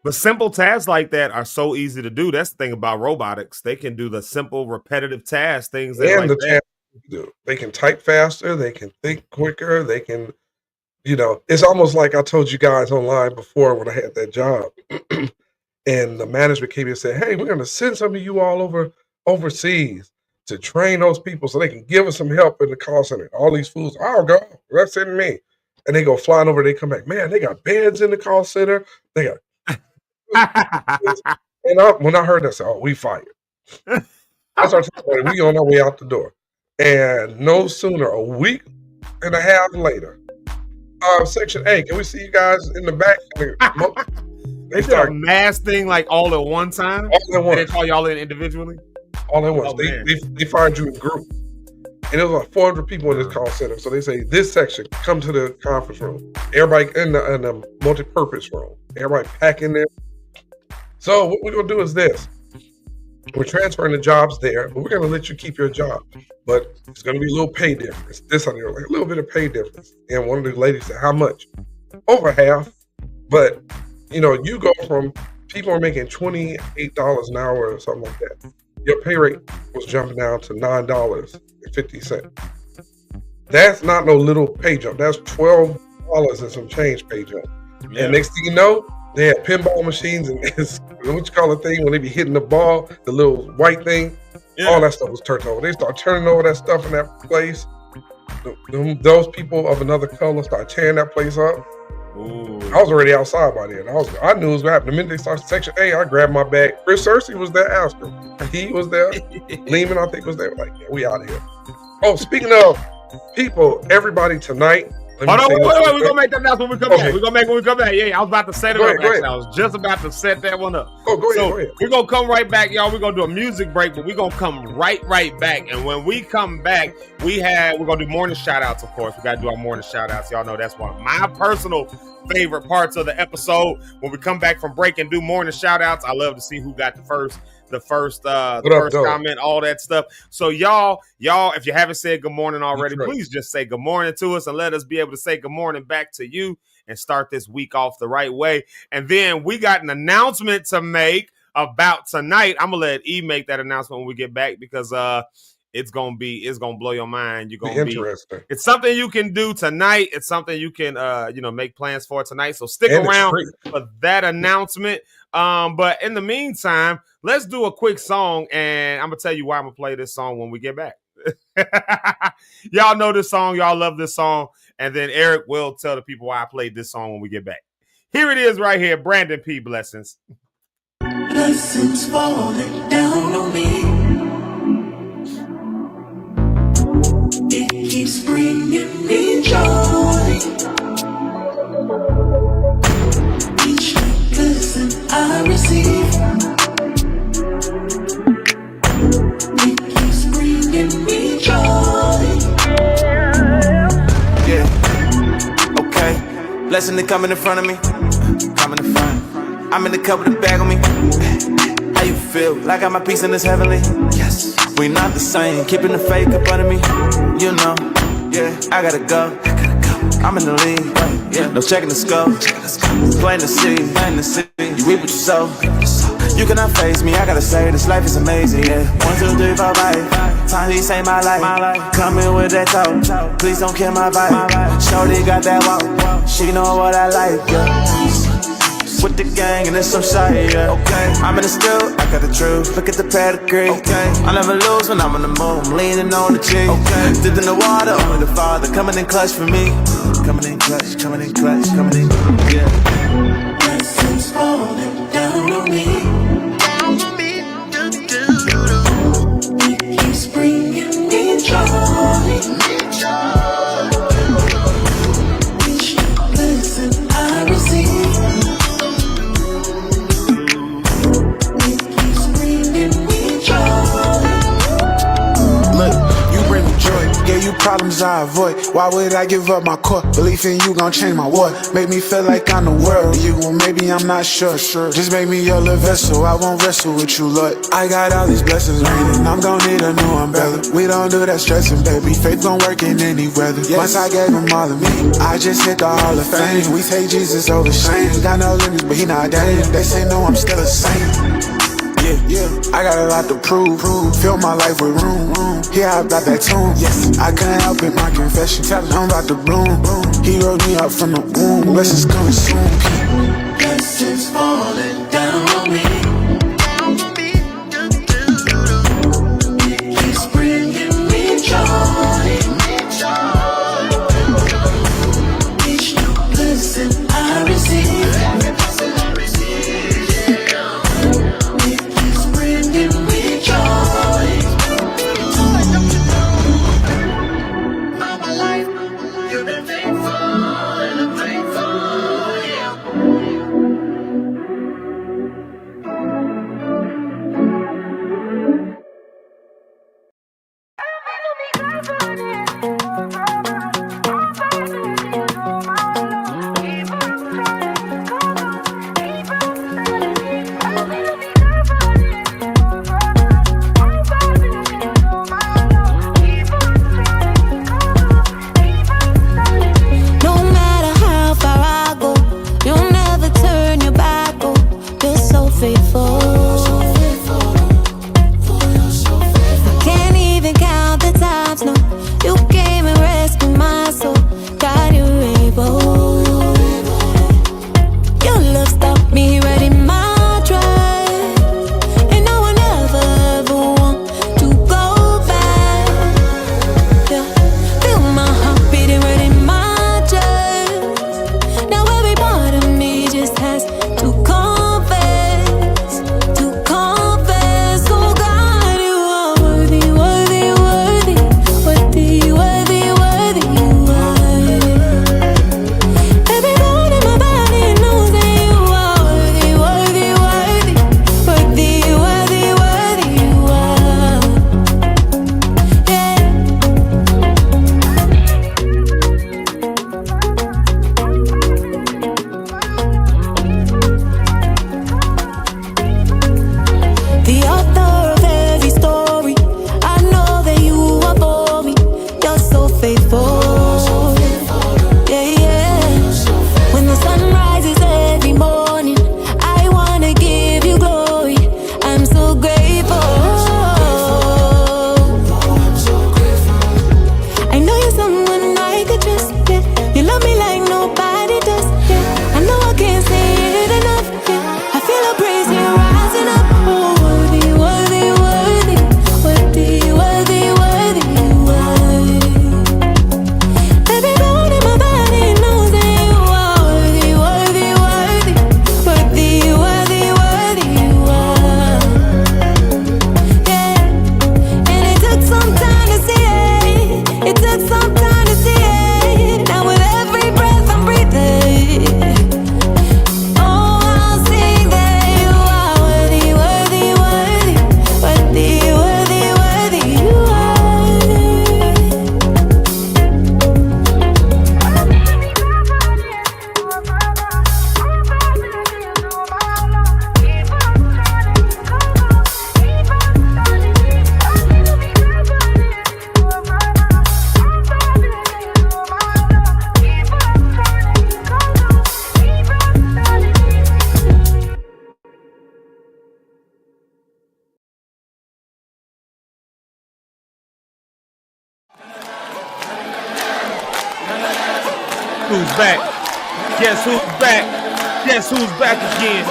Speaker 8: But simple tasks like that are so easy to do. That's the thing about robotics. They can do the simple, repetitive tasks, things that
Speaker 9: they can type faster, they can think quicker, they can. It's almost like I told you guys online before when I had that job, and the management came and said, "Hey, we're going to send some of you all overseas to train those people so they can give us some help in the call center. All these fools, I'll go. That's in me." And they go flying over. They come back, man. They got beds in the call center. They got. And when I heard that, I said, "Oh, we fired." I started telling we on our way out the door, and no sooner a week and a half later. Section A, can we see you guys in the back?
Speaker 8: They did a mass thing like all at one time.
Speaker 9: All at once.
Speaker 8: They call y'all in individually.
Speaker 9: All at once. They fired you in group, and there was like 400 people in this call center. So they say this section, come to the conference room. Everybody in the multi-purpose room. Everybody pack in there. So what we're gonna do is this. We're transferring the jobs there, but we're going to let you keep your job. But it's going to be a little pay difference. This on there, like a little bit of pay difference. And one of the ladies said, how much? Over half. But, you go from people are making $28 an hour or something like that. Your pay rate was jumping down to $9.50. That's not no little pay jump. That's $12 and some change pay jump. Yeah. And next thing you know, they had pinball machines and it's what you call the thing when they be hitting the ball, the little white thing. Yeah. All that stuff was turned over. They start turning over that stuff in that place. Those people of another color start tearing that place up. Ooh. I was already outside by then. I knew it was going to happen. The minute they started Section A, I grabbed my bag. Chris Cersei was there, Oscar. He was there. Lehman, I think, was there. Like, yeah, we out of here. Oh, speaking of people, everybody tonight.
Speaker 8: Wait. We're going to make that announcement when we come back. We're going to make it when we come back. Yeah, I was about to set it up. Actually, I was just about to set that one up.
Speaker 9: Oh, go ahead.
Speaker 8: We're going to come right back, y'all. We're going to do a music break, but we're going to come right back. And when we come back, we're going to do morning shout-outs, of course. We got to do our morning shout-outs. Y'all know that's one of my personal favorite parts of the episode. When we come back from break and do morning shout-outs, I love to see who got the first comment, all that stuff. So y'all, if you haven't said good morning already, please just say good morning to us and let us be able to say good morning back to you and start this week off the right way. And then we got an announcement to make about tonight. I'm gonna let E make that announcement when we get back because it's gonna blow your mind. You're gonna be
Speaker 9: interesting.
Speaker 8: It's something you can do tonight. It's something you can make plans for tonight. So stick
Speaker 9: And
Speaker 8: around for that announcement. But in the meantime, let's do a quick song, and I'm gonna tell you why I'm gonna play this song when we get back. Y'all know this song, y'all love this song, and then Eric will tell the people why I played this song when we get back. Here it is right here, Brandon P. Blessings.
Speaker 2: Blessings falling down on me. It keeps bringing me joy. Each blessing I receive, it keeps bringing me joy.
Speaker 10: Yeah, okay. Blessing to coming in front of me. Coming in front. I'm in the cup with a bag on me. How you feel? Like I got my piece in this heavenly? Yes. We not the same. Keeping the fake up under me. You know. Yeah. I gotta go. I'm in the league. Yeah. No checking the scope. Plain to see. You reap what you sow. You cannot face me. I gotta say this life is amazing. Yeah. 1, 2, 3, 4, 5. Time he saved my life. Come in with that talk. Please don't kill my vibe. Shorty got that walk. She know what I like. Yeah. With the gang and it's some shit, yeah. Okay. I'm in the still, I got the truth. Look at the pedigree. Okay. I never lose when I'm on the move. I'm leaning on the G. Okay. Dipped in the water, only the Father coming in clutch for me. Coming in clutch, coming in clutch, coming in, yeah.
Speaker 2: Blessings falling down on me. It keeps bringing me joy. Each blessing I receive,
Speaker 11: gave you problems I avoid. Why would I give up my core? Belief in you gon' change my world. Make me feel like I'm the world. You gon' maybe I'm not sure. Just make me your little vessel. I won't wrestle with you, Lord. I got all these blessings raining. I'm gon' need a new umbrella. We don't do that stressing, baby. Faith gon' work in any weather. Once I gave him all of me, I just hit the Hall of Fame. We take Jesus over shame. Got no limits, but he not game. They say no, I'm still a saint. Yeah, I got a lot to prove. Fill my life with room. Yeah, I got that tune. Yes, I couldn't help it, my confession. Tell him I'm about to bloom. He wrote me up from the womb. Blessings coming soon.
Speaker 2: Blessings falling down on me. It keeps bringing me joy. Each new blessing I receive,
Speaker 8: back? Guess who's back? Guess who's back again?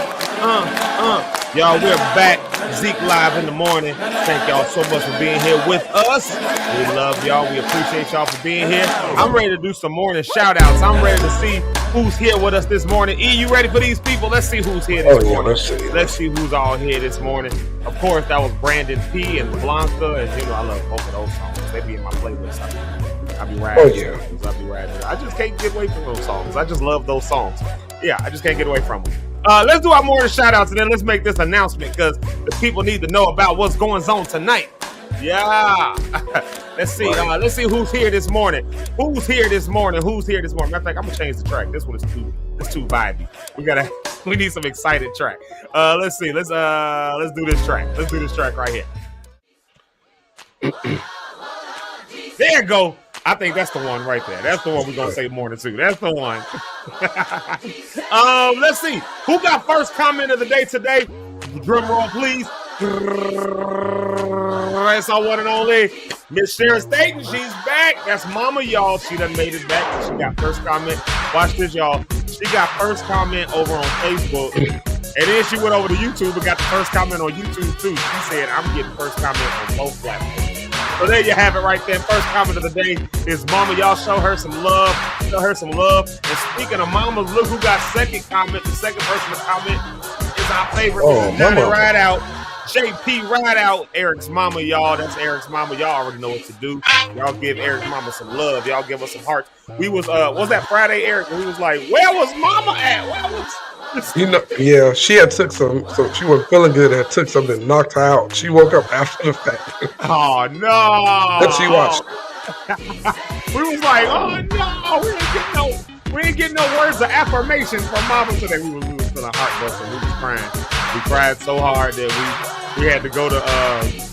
Speaker 8: Y'all, we're back. Zeke Live in the morning. Thank y'all so much for being here with us. We love y'all. We appreciate y'all for being here. I'm ready to do some morning shout outs. I'm ready to see who's here with us this morning. E, you ready for these people? Let's see who's here this morning. Let's see who's all here this morning. Of course, that was Brandon P. and Blanca. And you know, I love both of those songs. They be in my playlist. I'll be riding.
Speaker 9: Oh, yeah.
Speaker 8: I'll be riding. I just can't get away from those songs. I just love those songs. Yeah, I just can't get away from them. Let's do our morning shout outs and then let's make this announcement because the people need to know about what's going on tonight. Yeah. Let's see. Let's see who's here this morning. Who's here this morning? Matter of fact, I'm gonna change the track. This one is too vibey. We need some excited track. Let's see. Let's do this track. Let's do this track right here. There you go. I think that's the one right there. That's the one we're going to say morning to. That's the one. Let's see. Who got first comment of the day today? Drum roll, please. That's our one and only Miss Sharon Staten. She's back. That's Mama, y'all. She done made it back. She got first comment. Watch this, y'all. She got first comment over on Facebook. And then she went over to YouTube and got the first comment on YouTube, too. She said, I'm getting first comment on both platforms. So there you have it right there. First comment of the day is Mama. Y'all show her some love. Show her some love. And speaking of mamas, look who got second comment. The second person to comment is our favorite. Johnny Rideout. JP Rideout. Eric's mama, y'all. That's Eric's mama. Y'all already know what to do. Y'all give Eric's mama some love. Y'all give us some hearts. We was that Friday, Eric? And we was like, where was mama at? Where was...
Speaker 9: You know, yeah, she had took some, so she wasn't feeling good. Had took something and knocked her out. She woke up after the fact.
Speaker 8: Oh no!
Speaker 9: Then she watched.
Speaker 8: We was like, oh no, we didn't get no words of affirmation from Mama today. We was feeling heartbroken. We was crying. We cried so hard that we had to go to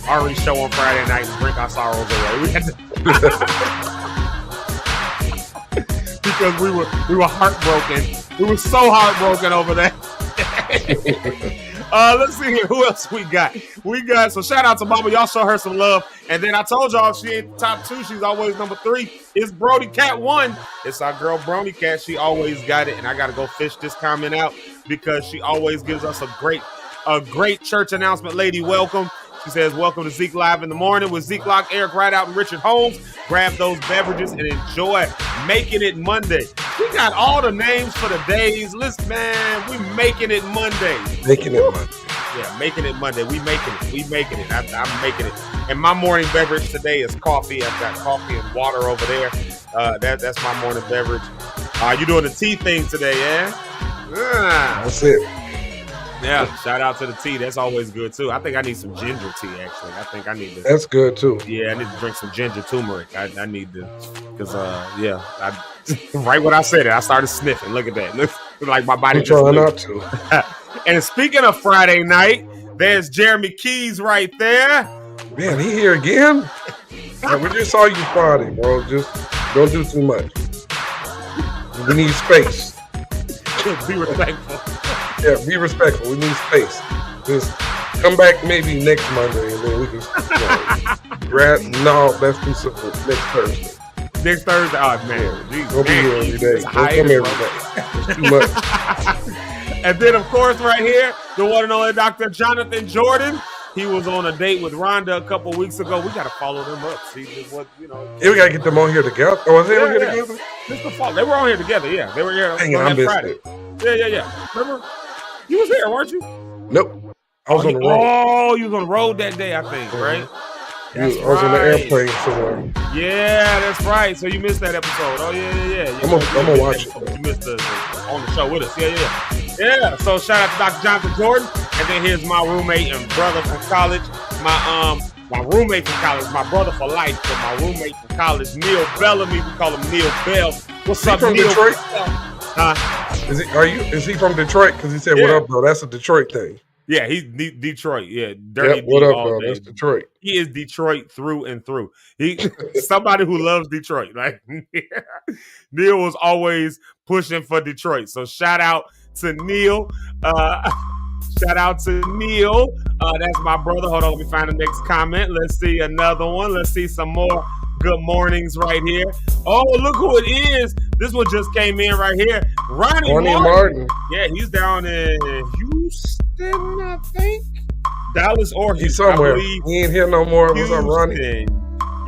Speaker 8: Ari's show on Friday night and drink our sorrows away. We had to. Because we were heartbroken. We were so heartbroken over that. Let's see here. Who else we got? So shout out to Mama. Y'all show her some love. And then I told y'all she ain't top 2. She's always number 3. It's Brody Cat 1. It's our girl Brony Cat. She always got it. And I got to go fish this comment out because she always gives us a great church announcement. Lady, welcome. She says, welcome to Zeke Live in the morning with Zeke Locke, Eric Rideout, and Richard Holmes. Grab those beverages and enjoy Making It Monday. We got all the names for the days. Listen, man, we making it Monday.
Speaker 9: Making it Monday.
Speaker 8: Yeah, making it Monday. We making it. I'm making it. And my morning beverage today is coffee. I've got coffee and water over there. That's my morning beverage. You doing the tea thing today, yeah?
Speaker 9: That's it.
Speaker 8: Yeah, shout out to the tea. That's always good too. I think I need some ginger tea. Actually, I think I need to.
Speaker 9: That's good too.
Speaker 8: Yeah, I need to drink some ginger turmeric. I need to, because right when I said it, I started sniffing. Look at that. Look like my body.
Speaker 9: I'm trying not to.
Speaker 8: And speaking of Friday night, there's Jeremy Keys right there.
Speaker 9: Man, he here again. We just saw you Friday, bro. Just don't do too much. We need space.
Speaker 8: Be respectful.
Speaker 9: Yeah, be respectful. We need space. Just come back maybe next Monday and then we can let's do something next Thursday.
Speaker 8: Next Thursday? Oh, man.
Speaker 9: Don't be here every day. Don't come every day. It's too much.
Speaker 8: And then, of course, right here, the one and only Dr. Jonathan Jordan. He was on a date with Rhonda a couple weeks ago. We got to follow them up. See what,
Speaker 9: Yeah, we got to get them on here together. Oh, is they on here together?
Speaker 8: They were on here together, yeah. They were here on Friday. Yeah. Remember? You was there, weren't you?
Speaker 9: Nope. I was on the road.
Speaker 8: Oh, you was on the road that day, I think, right?
Speaker 9: I was on the airplane somewhere.
Speaker 8: Yeah, that's right. So you missed that episode. Oh, yeah.
Speaker 9: I'm gonna watch it.
Speaker 8: You missed on the show with us. Yeah. So shout out to Dr. Jonathan Jordan. And then here's my roommate and brother from college. My roommate from college, my brother for life, but my roommate from college, Neil Bellamy. We call him Neil Bell. What's up,
Speaker 9: from
Speaker 8: Neil?
Speaker 9: Detroit?
Speaker 8: Huh?
Speaker 9: Is he from Detroit? Because he said, "What up, bro?" That's a Detroit thing.
Speaker 8: Yeah, he's Detroit. Yeah, dirty.
Speaker 9: What up, bro? That's Detroit.
Speaker 8: He is Detroit through and through. He somebody who loves Detroit. Like Neil was always pushing for Detroit. So shout out to Neil. Shout out to Neil. That's my brother. Hold on, let me find the next comment. Let's see another one. Let's see some more good mornings right here. Oh, look who it is. This one just came in right here. Ronnie
Speaker 9: Mornin
Speaker 8: Martin. Yeah, he's down in Houston, I think. Dallas or Houston.
Speaker 9: He's somewhere.
Speaker 8: I believe.
Speaker 9: He ain't here no more. What's up, Ronnie?
Speaker 8: Houston.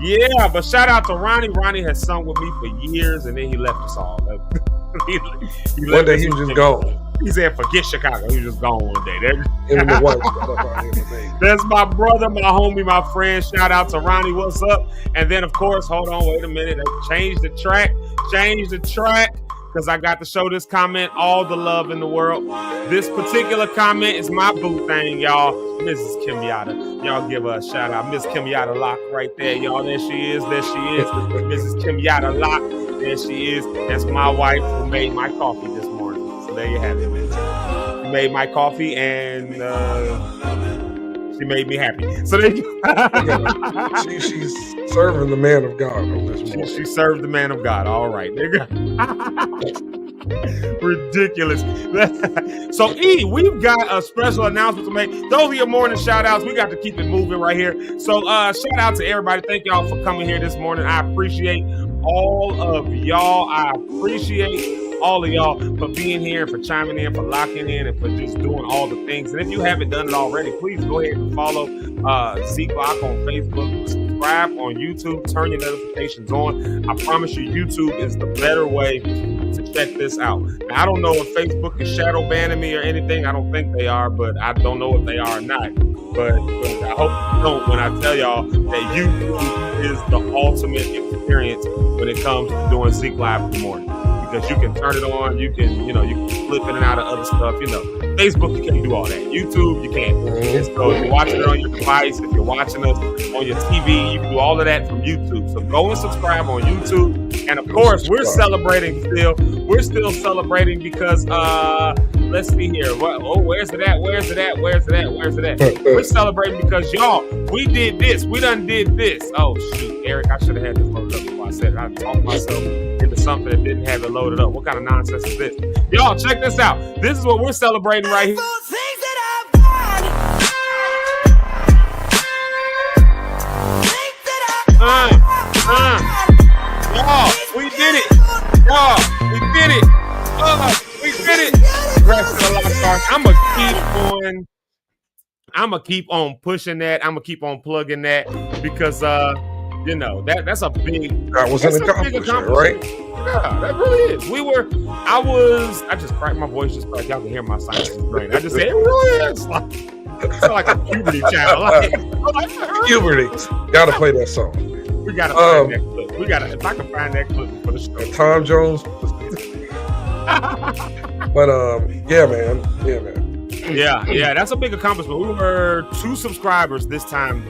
Speaker 8: Yeah, but shout out to Ronnie. Ronnie has sung with me for years, and then he left us all.
Speaker 9: One day he was just gone.
Speaker 8: He said, "Forget Chicago." He was just gone one day.
Speaker 9: Him and the wife got up out here today.
Speaker 8: That's my brother, my homie, my friend. Shout out to Ronnie. What's up? And then, of course, hold on, wait a minute. They changed the track. Because I got to show this comment all the love in the world. This particular comment is my boo thing, y'all. Mrs. Kim Yada. Y'all give her a shout out. Miss Kim Yada Locke right there, y'all. There she is. Mrs. Kim Yada Locke. There she is. That's my wife who made my coffee this morning. So there you have it. She made my coffee and she made me happy. So there you
Speaker 9: She's serving the man of God on this morning.
Speaker 8: She served the man of God. All right, nigga. Ridiculous. So E, we've got a special announcement to make. Those are your morning shout outs. We got to keep it moving right here. So shout out to everybody. Thank y'all for coming here this morning. I appreciate all of y'all. I appreciate all of y'all for being here, for chiming in, for locking in, and for just doing all the things. And if you haven't done it already, please go ahead and follow Zeke Locke on Facebook, subscribe on YouTube, turn your notifications on. I promise you, YouTube is the better way to check this out. Now, I don't know if Facebook is shadow banning me or anything. I don't think they are, but I don't know if they are or not. But I hope you don't when I tell y'all that YouTube is the ultimate experience when it comes to doing Zeke Live in the morning. Because you can turn it on, you can flip in and out of other stuff. Facebook, you can't do all that. YouTube, you can't. And so if you're watching it on your device, if you're watching us on your TV, you can do all of that from YouTube. So go and subscribe on YouTube. And of course, we're celebrating still. We're still celebrating because let's see here. Where's it at? We're celebrating because y'all, we did this. We done did this. Oh shoot, Eric, I should have had this loaded up before I said it. I talked myself into something that didn't have it loaded up. What kind of nonsense is this? Y'all, check this out. This is what we're celebrating right here. Y'all, we did it. We did it. Congrats to the Lock Stars. I'm gonna keep on pushing that. I'm gonna keep on plugging that because that's a big.
Speaker 9: That was an accomplishment, right?
Speaker 8: Yeah, that really is. I just cracked my voice just like y'all can hear my sinuses brain. I just said it really is. It's like a puberty child.
Speaker 9: Puberty. Gotta play that song.
Speaker 8: We gotta find that clip. If I can find that clip for the show.
Speaker 9: Tom Jones. But yeah, man.
Speaker 8: Yeah, that's a big accomplishment. We were 2 subscribers this time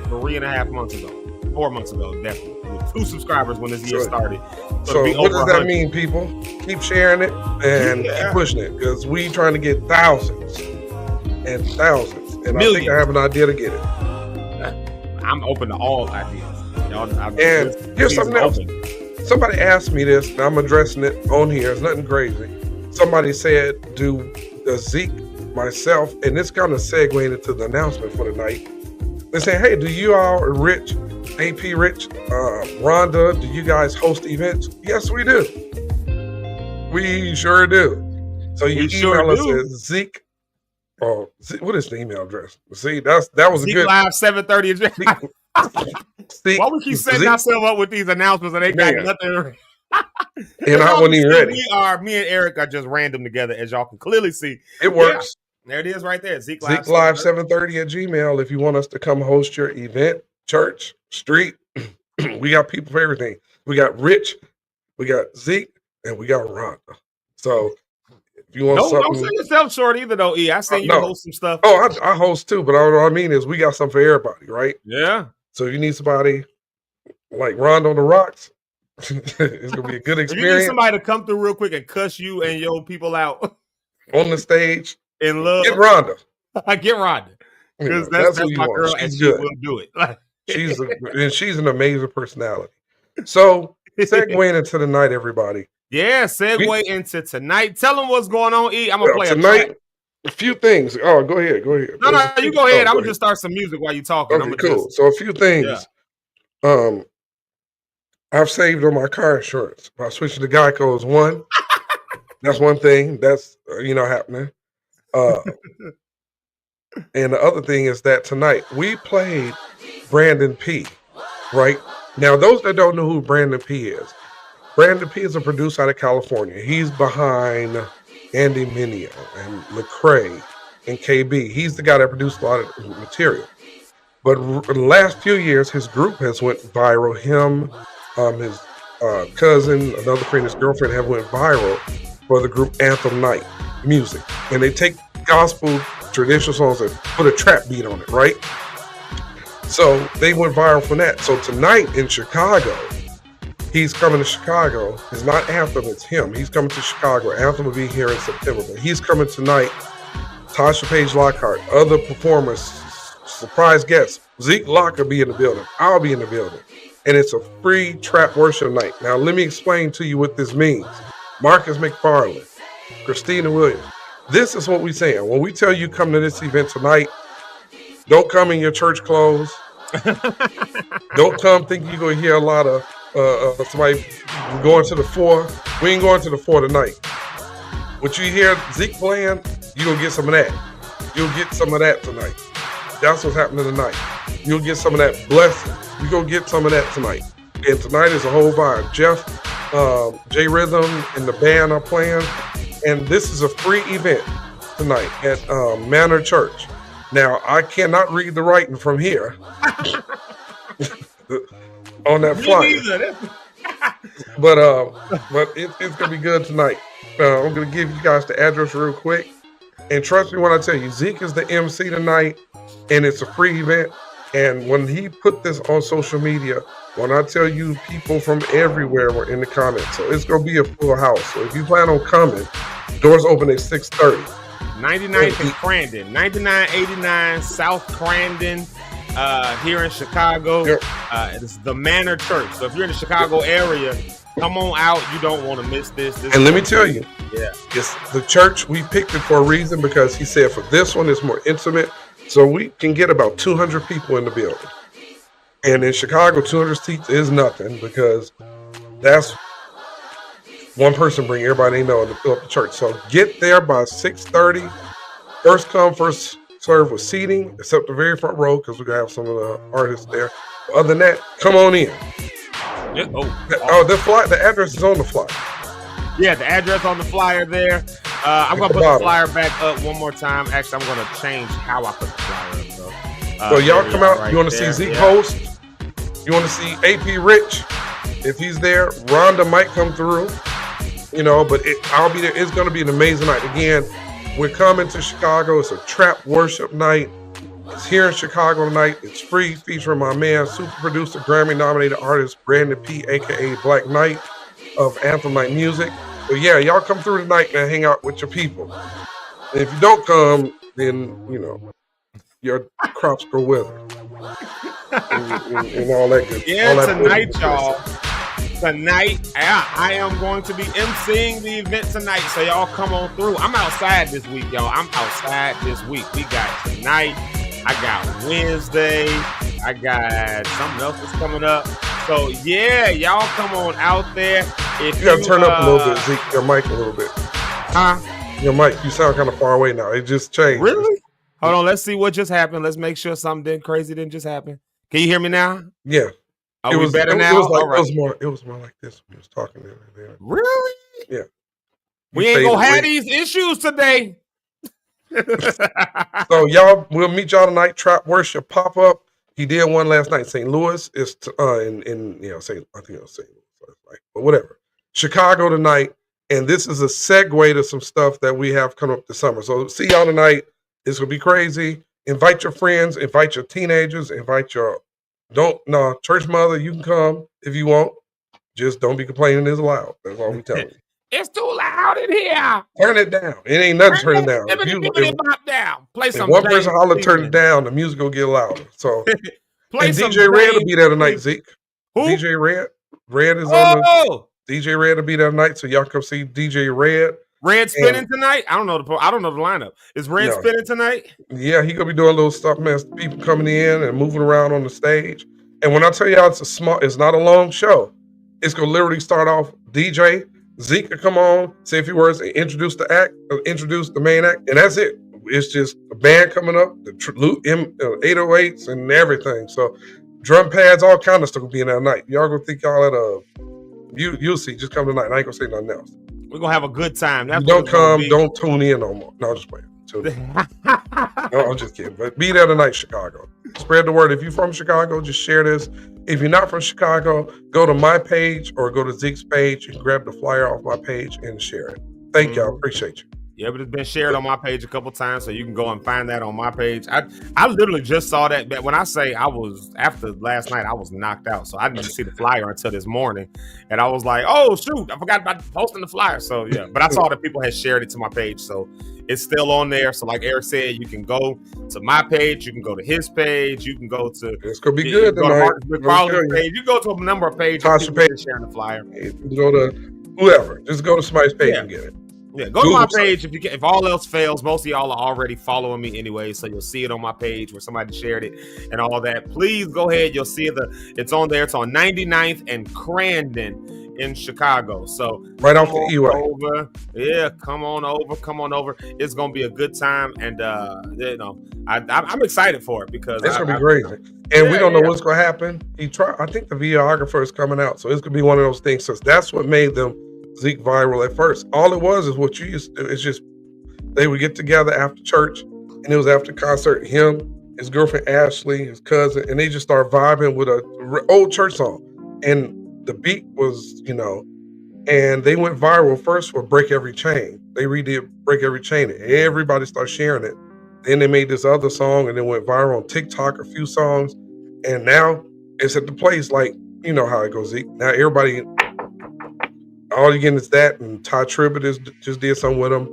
Speaker 8: 3.5 months ago. 4 months ago, definitely. We were 2 subscribers when this year started.
Speaker 9: So what does that mean, people? Keep sharing it and keep pushing it because we trying to get thousands and thousands. And millions. I think I have an idea to get it.
Speaker 8: I'm open to all ideas.
Speaker 9: And here's something else. Somebody asked me this, and I'm addressing it on here. It's nothing crazy. Somebody said, do Zeke, myself, and this kind of segued into the announcement for the night. They say, hey, do you all, Rich, AP Rich, Rhonda, do you guys host events? Yes, we do. We sure do. So you email us at Zeke. Oh, what is the email address? See, that was
Speaker 8: Zeke
Speaker 9: a good
Speaker 8: Live 7:30. Why we keep setting ourselves up with these announcements and they got nothing?
Speaker 9: And I wasn't even ready.
Speaker 8: Me and Eric are just random together, as y'all can clearly see.
Speaker 9: It works.
Speaker 8: Yeah, there it is right there. Zeke
Speaker 9: Live 7:30 at Gmail. If you want us to come host your event, church, street, we got people for everything. We got Rich, we got Zeke, and we got Rhonda. So if you want something,
Speaker 8: don't sell yourself short either, though. E, I seen you host some stuff.
Speaker 9: Oh, I host too, but all I mean is we got something for everybody, right?
Speaker 8: Yeah.
Speaker 9: So if you need somebody like Rhonda on the rocks, it's gonna be a good experience.
Speaker 8: If you need somebody to come through real quick and cuss you and your people out
Speaker 9: on the stage
Speaker 8: in love,
Speaker 9: get Rhonda.
Speaker 8: Get Rhonda, because that's my girl, and she will do it.
Speaker 9: She's an amazing personality. So segueing into the night, everybody.
Speaker 8: Yeah, segue into tonight. Tell them what's going on. E, I'm gonna play
Speaker 9: tonight. A few things. Oh, go ahead. No,
Speaker 8: you go ahead. I'm gonna just start some music while you're talking.
Speaker 9: Okay, cool. So a few things. I've saved on my car insurance by switching to Geico is one. That's one thing that's happening. And the other thing is that tonight we played Brandon P. Right now, those that don't know who Brandon P is, Brandon P is a producer out of California. He's behind Andy Mineo and Lecrae and KB. He's the guy that produced a lot of material. But in the last few years, his group has went viral. Him, his cousin, another friend, his girlfriend have went viral for the group Anthem Night Music. And they take gospel traditional songs and put a trap beat on it, right? So they went viral from that. So tonight in Chicago, he's coming to Chicago. It's not Anthem, it's him. He's coming to Chicago. Anthem will be here in September, but he's coming tonight. Tasha Page Lockhart, other performers, surprise guests. Zeke Locke will be in the building. I'll be in the building. And it's a free trap worship night. Now, let me explain to you what this means. Marcus McFarland, Christina Williams. This is what we're saying. When we tell you come to this event tonight, don't come in your church clothes. Don't come thinking you're going to hear a lot of somebody going to the floor. We ain't going to the floor tonight. What you hear Zeke playing, you're going to get some of that. You'll get some of that tonight. That's what's happening tonight. You'll get some of that blessing. You're going to get some of that tonight. And tonight is a whole vibe. Jeff, J Rhythm, and the band are playing. And this is a free event tonight at Manor Church. Now, I cannot read the writing from here on that flyer. But it's going to be good tonight. I'm going to give you guys the address real quick. And trust me when I tell you, Zeke is the MC tonight, and it's a free event. And when he put this on social media, when I tell you people from everywhere were in the comments, so it's going to be a full house. So if you plan on coming, doors open at 6:30.
Speaker 8: 99th in Crandon, 9989 South Crandon, here in Chicago. It's the Manor Church. So if you're in the Chicago area, come on out. You don't want to miss this.
Speaker 9: And let me tell you,
Speaker 8: yeah,
Speaker 9: it's the church. We picked it for a reason because he said for this one it's more intimate. So we can get about 200 people in the building. And in Chicago, 200 seats is nothing because that's one person bring everybody they know to fill up the church. So get there by 6:30. First come, first serve with seating, except the very front row because we're going to have some of the artists there. Other than that, come on in.
Speaker 8: Yeah.
Speaker 9: The address is on the flyer.
Speaker 8: Yeah, the address on the flyer there. I'm going to put the flyer back up one more time. Actually, I'm going to change how I put the flyer up.
Speaker 9: So y'all come out. Right, you want to see Zeke host? You want to see AP Rich? If he's there, Rhonda might come through. But I'll be there. It's going to be an amazing night. Again, we're coming to Chicago. It's a trap worship night. It's here in Chicago tonight. It's free, featuring my man, super producer, Grammy-nominated artist, Brandon P., a.k.a. Black Knight of Anthem Night Music. So, yeah, y'all come through tonight and hang out with your people. And if you don't come, then, your crops go wither. and all that good.
Speaker 8: Yeah, all that tonight, y'all. Tonight, I am going to be emceeing the event tonight, so y'all come on through. I'm outside this week, y'all. I'm outside this week. We got tonight. I got Wednesday. I got something else that's coming up. So, yeah, y'all come on out there. If
Speaker 9: you got to turn up a little bit, Zeke, your mic a little bit.
Speaker 8: Huh?
Speaker 9: Your mic, you sound kind of far away now. It just changed.
Speaker 8: Really? Hold on. Let's see what just happened. Let's make sure something crazy didn't just happen. Can you hear me now?
Speaker 9: Yeah.
Speaker 8: Are we better now?
Speaker 9: It was more like this when he was talking there.
Speaker 8: Really?
Speaker 9: Yeah.
Speaker 8: We ain't gonna have these issues today.
Speaker 9: So we'll meet y'all tonight. Trap Worship pop up. He did one last night. St. Louis is I think it was St. Louis, but whatever. Chicago tonight, and this is a segue to some stuff that we have coming up this summer. So see y'all tonight. It's gonna be crazy. Invite your friends. Invite your teenagers. Invite your church mother, you can come if you want. Just don't be complaining it's loud. That's all we tell you.
Speaker 8: It's too loud in here.
Speaker 9: Turn it down. It ain't nothing turning down.
Speaker 8: Play some.
Speaker 9: One person holler, turn it down. The music will get louder. So, and DJ Red will be there tonight. Zeke.
Speaker 8: Who?
Speaker 9: DJ Red. Red is on the. DJ Red will be there tonight. So y'all come see DJ Red.
Speaker 8: Red spinning tonight? I don't know the lineup. Is Red spinning tonight?
Speaker 9: Yeah, he gonna be doing a little stuff, man. People coming in and moving around on the stage. And when I tell y'all it's not a long show, It's gonna literally start off DJ Zeke will come on, say a few words, and introduce the act, introduce the main act, and that's it. It's just a band coming up, the 808s and everything. So drum pads, all kind of stuff will be in that night. Y'all gonna think y'all at you'll see. Just come tonight. I ain't gonna say nothing else.
Speaker 8: We're gonna have a good time. That's
Speaker 9: you don't come, don't tune in no more. No, I'm just playing. No, I'm just kidding. But be there tonight, Chicago. Spread the word. If you're from Chicago, just share this. If you're not from Chicago, go to my page or go to Zeke's page. You can grab the flyer off my page and share it. Thank y'all. Appreciate you.
Speaker 8: Yeah, but it's been shared on my page a couple times, so you can go and find that on my page. I literally just saw that. But when I say after last night, I was knocked out, so I didn't see the flyer until this morning, and I was like, "Oh shoot, I forgot about posting the flyer." So yeah, but I saw that people had shared it to my page, so it's still on there. So like Eric said, you can go to my page, you can go to his page, you can go to
Speaker 9: it's gonna be good tonight.
Speaker 8: Page. You go to a number of pages.
Speaker 9: Tasha page
Speaker 8: sharing the flyer.
Speaker 9: You go to whoever. Just go to somebody's page and get it.
Speaker 8: Yeah, go to my page if all else fails. Most of y'all are already following me anyway, so you'll see it on my page where somebody shared it and all that. Please go ahead. You'll see it's on there. It's on 99th and Crandon in Chicago. So
Speaker 9: right off the E-way.
Speaker 8: Yeah, come on over. It's gonna be a good time, and I'm excited for it because
Speaker 9: it's gonna be crazy. And we don't know what's gonna happen. I think the videographer is coming out, so it's gonna be one of those things. So that's what made them Zeke viral at first. All it was is what you used to do. It's just they would get together after church, and it was after concert. Him, his girlfriend Ashley, his cousin, and they just started vibing with a old church song. And the beat was, and they went viral first for "Break Every Chain." They redid "Break Every Chain," and everybody started sharing it. Then they made this other song, and it went viral on TikTok. A few songs, and now it's at the place like you know how it goes. Zeke. Now everybody. All you getting is that, and Ty Tribbett just did something with him.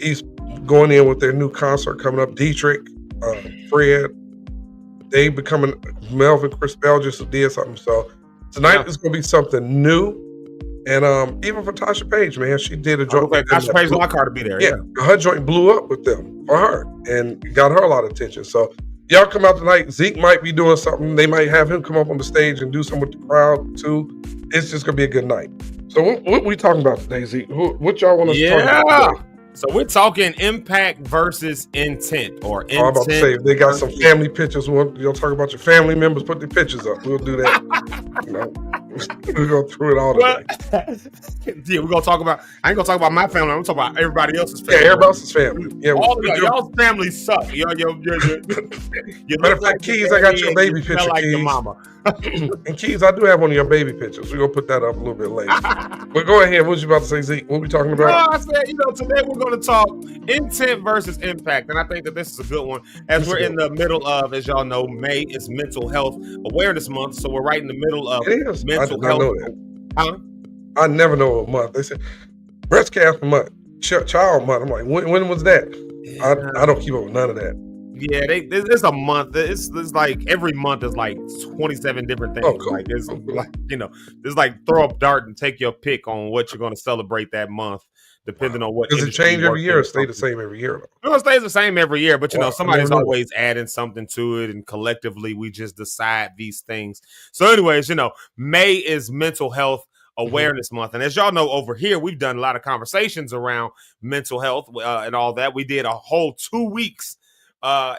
Speaker 9: He's going in with their new concert coming up. Dietrich, Fred, they becoming Melvin Crispell just did something. So tonight is going to be something new, and even for Tasha Page, man, she did a joint.
Speaker 8: Tasha Page Locke'd to be there.
Speaker 9: Yeah, her joint blew up with them for her, and got her a lot of attention. So y'all come out tonight. Zeke might be doing something. They might have him come up on the stage and do something with the crowd too. It's just going to be a good night. So what we talking about today, Zeke? What y'all want us to talk about today?
Speaker 8: So we're talking impact versus intent, or intent.
Speaker 9: I'm about to say, if they got some family pictures, you'll talk about your family members, put their pictures up. We'll do that. We're going to throw it all today.
Speaker 8: Yeah, we're going to talk about, I ain't going to talk about my family. I'm going to talk about everybody else's family.
Speaker 9: Yeah, everybody else's family. Yeah,
Speaker 8: all y'all's families suck.
Speaker 9: Matter of fact, Keys, I got your baby picture,
Speaker 8: like
Speaker 9: Keys.
Speaker 8: your mama.
Speaker 9: And Keys, I do have one of your baby pictures. We're going to put that up a little bit later. But go ahead. What was you about to say, Zeke? What we talking about?
Speaker 8: I said, today we're going to talk intent versus impact. And I think that this is a good one. As we're in the middle of, as y'all know, May is Mental Health Awareness Month. So we're right in the middle of mental health.
Speaker 9: Know that. I never know a month. They said breast cancer month, child month. I'm like, when was that? I don't keep up with none of that.
Speaker 8: Yeah, it's a month. It's like every month is like 27 different things.
Speaker 9: Oh, cool.
Speaker 8: Like it's like it's like throw up dart and take your pick on what you're going to celebrate that month, depending on what.
Speaker 9: Does it change every year or stay the same every year?
Speaker 8: No, it stays the same every year, but somebody's always adding something to it, and collectively we just decide these things. So, anyways, May is Mental Health Awareness Month, and as y'all know, over here we've done a lot of conversations around mental health and all that. We did a whole 2 weeks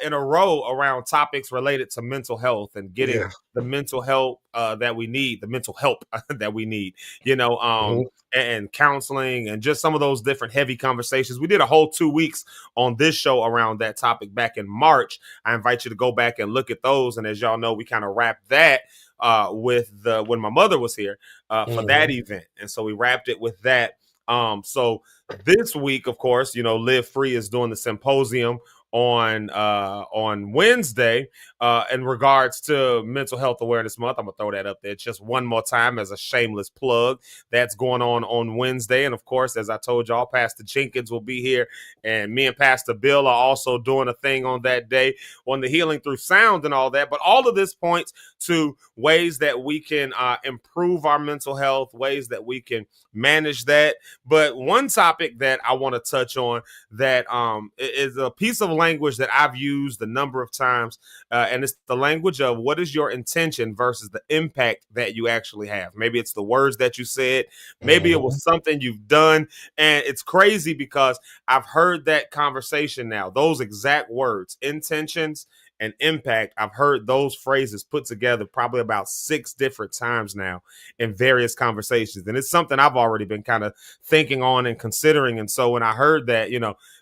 Speaker 8: in a row around topics related to mental health and getting the mental health that we need, the mental help that we need, and counseling and just some of those different heavy conversations. We did a whole 2 weeks on this show around that topic back in March. I invite you to go back and look at those. And as y'all know, we kind of wrapped that with when my mother was here for that event. And so we wrapped it with that. So this week, of course, Live Free is doing the symposium on Wednesday in regards to Mental Health Awareness Month. I'm gonna throw that up there just one more time as a shameless plug. That's going on Wednesday, and of course, as I told y'all, Pastor Jenkins will be here, and me and Pastor Bill are also doing a thing on that day on the healing through sound and all that. But all of this points to ways that we can improve our mental health, ways that we can manage that. But one topic that I want to touch on that is a piece of language that I've used a number of times, and it's the language of what is your intention versus the impact that you actually have. Maybe it's the words that you said, maybe it was something you've done, and it's crazy because I've heard that conversation now, those exact words, intentions and impact. I've heard those phrases put together probably about 6 different times now in various conversations. And it's something I've already been kind of thinking on and considering. And so when I heard that,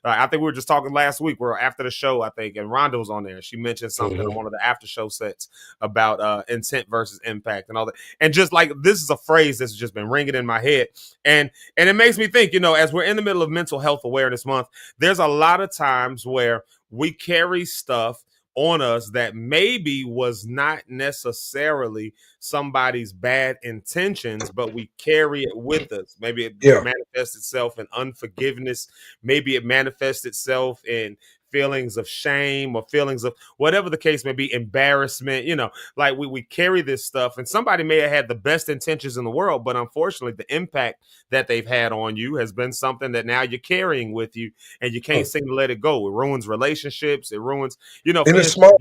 Speaker 8: I think we were just talking last week, where after the show, I think, and Rhonda was on there, she mentioned something on one of the after show sets about intent versus impact and all that. And just like, this is a phrase that's just been ringing in my head. And it makes me think, as we're in the middle of Mental Health Awareness Month, there's a lot of times where we carry stuff on us that maybe was not necessarily somebody's bad intentions, but we carry it with us. Maybe it manifests itself in unforgiveness. Maybe it manifests itself in feelings of shame or feelings of whatever the case may be, embarrassment, like we carry this stuff, and somebody may have had the best intentions in the world, but unfortunately the impact that they've had on you has been something that now you're carrying with you, and you can't seem to let it go. It ruins relationships. It ruins,
Speaker 9: and it's small,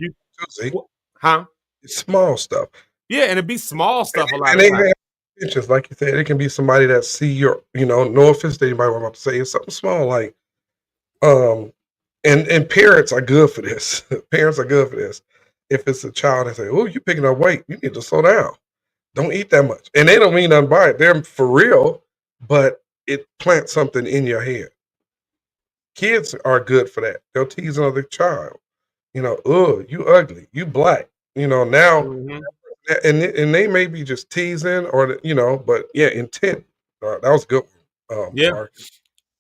Speaker 8: huh?
Speaker 9: It's small stuff.
Speaker 8: Yeah, and it'd be small stuff a lot
Speaker 9: and
Speaker 8: of times.
Speaker 9: It's just like you said, it can be somebody that see your, no offense to anybody what I'm about to say, it's something small like, and parents are good for this. Parents are good for this. If it's a child, they say, "Oh, you're picking up weight. You need to slow down. Don't eat that much." And they don't mean nothing by it. They're for real, but it plants something in your head. Kids are good for that. They'll tease another child. Oh, you ugly. You black. Now, and they may be just teasing or, but yeah, intent. That was a good one.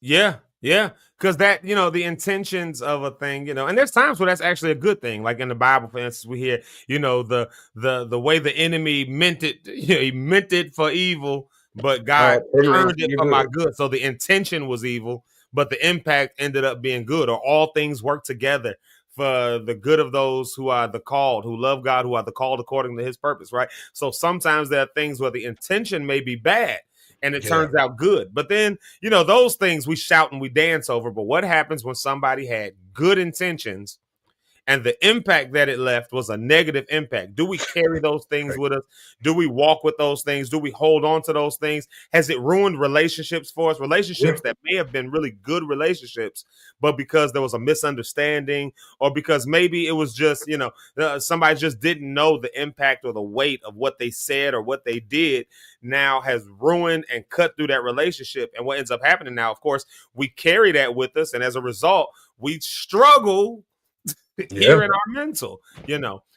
Speaker 8: Yeah. Because that, the intentions of a thing, and there's times where that's actually a good thing. Like in the Bible, for instance, we hear, the way the enemy meant it, he meant it for evil, but God turned it for my good. So the intention was evil, but the impact ended up being good, or all things work together for the good of those who are the called, who love God, who are the called according to his purpose, right? So sometimes there are things where the intention may be bad, and it turns out good. But then, those things we shout and we dance over. But what happens when somebody had good intentions and the impact that it left was a negative impact? Do we carry those things with us? Do we walk with those things? Do we hold on to those things? Has it ruined relationships for us? Relationships that may have been really good relationships, but because there was a misunderstanding, or because maybe it was just, somebody just didn't know the impact or the weight of what they said or what they did, now has ruined and cut through that relationship. And what ends up happening now, of course, we carry that with us. And as a result, we struggle here in our mental,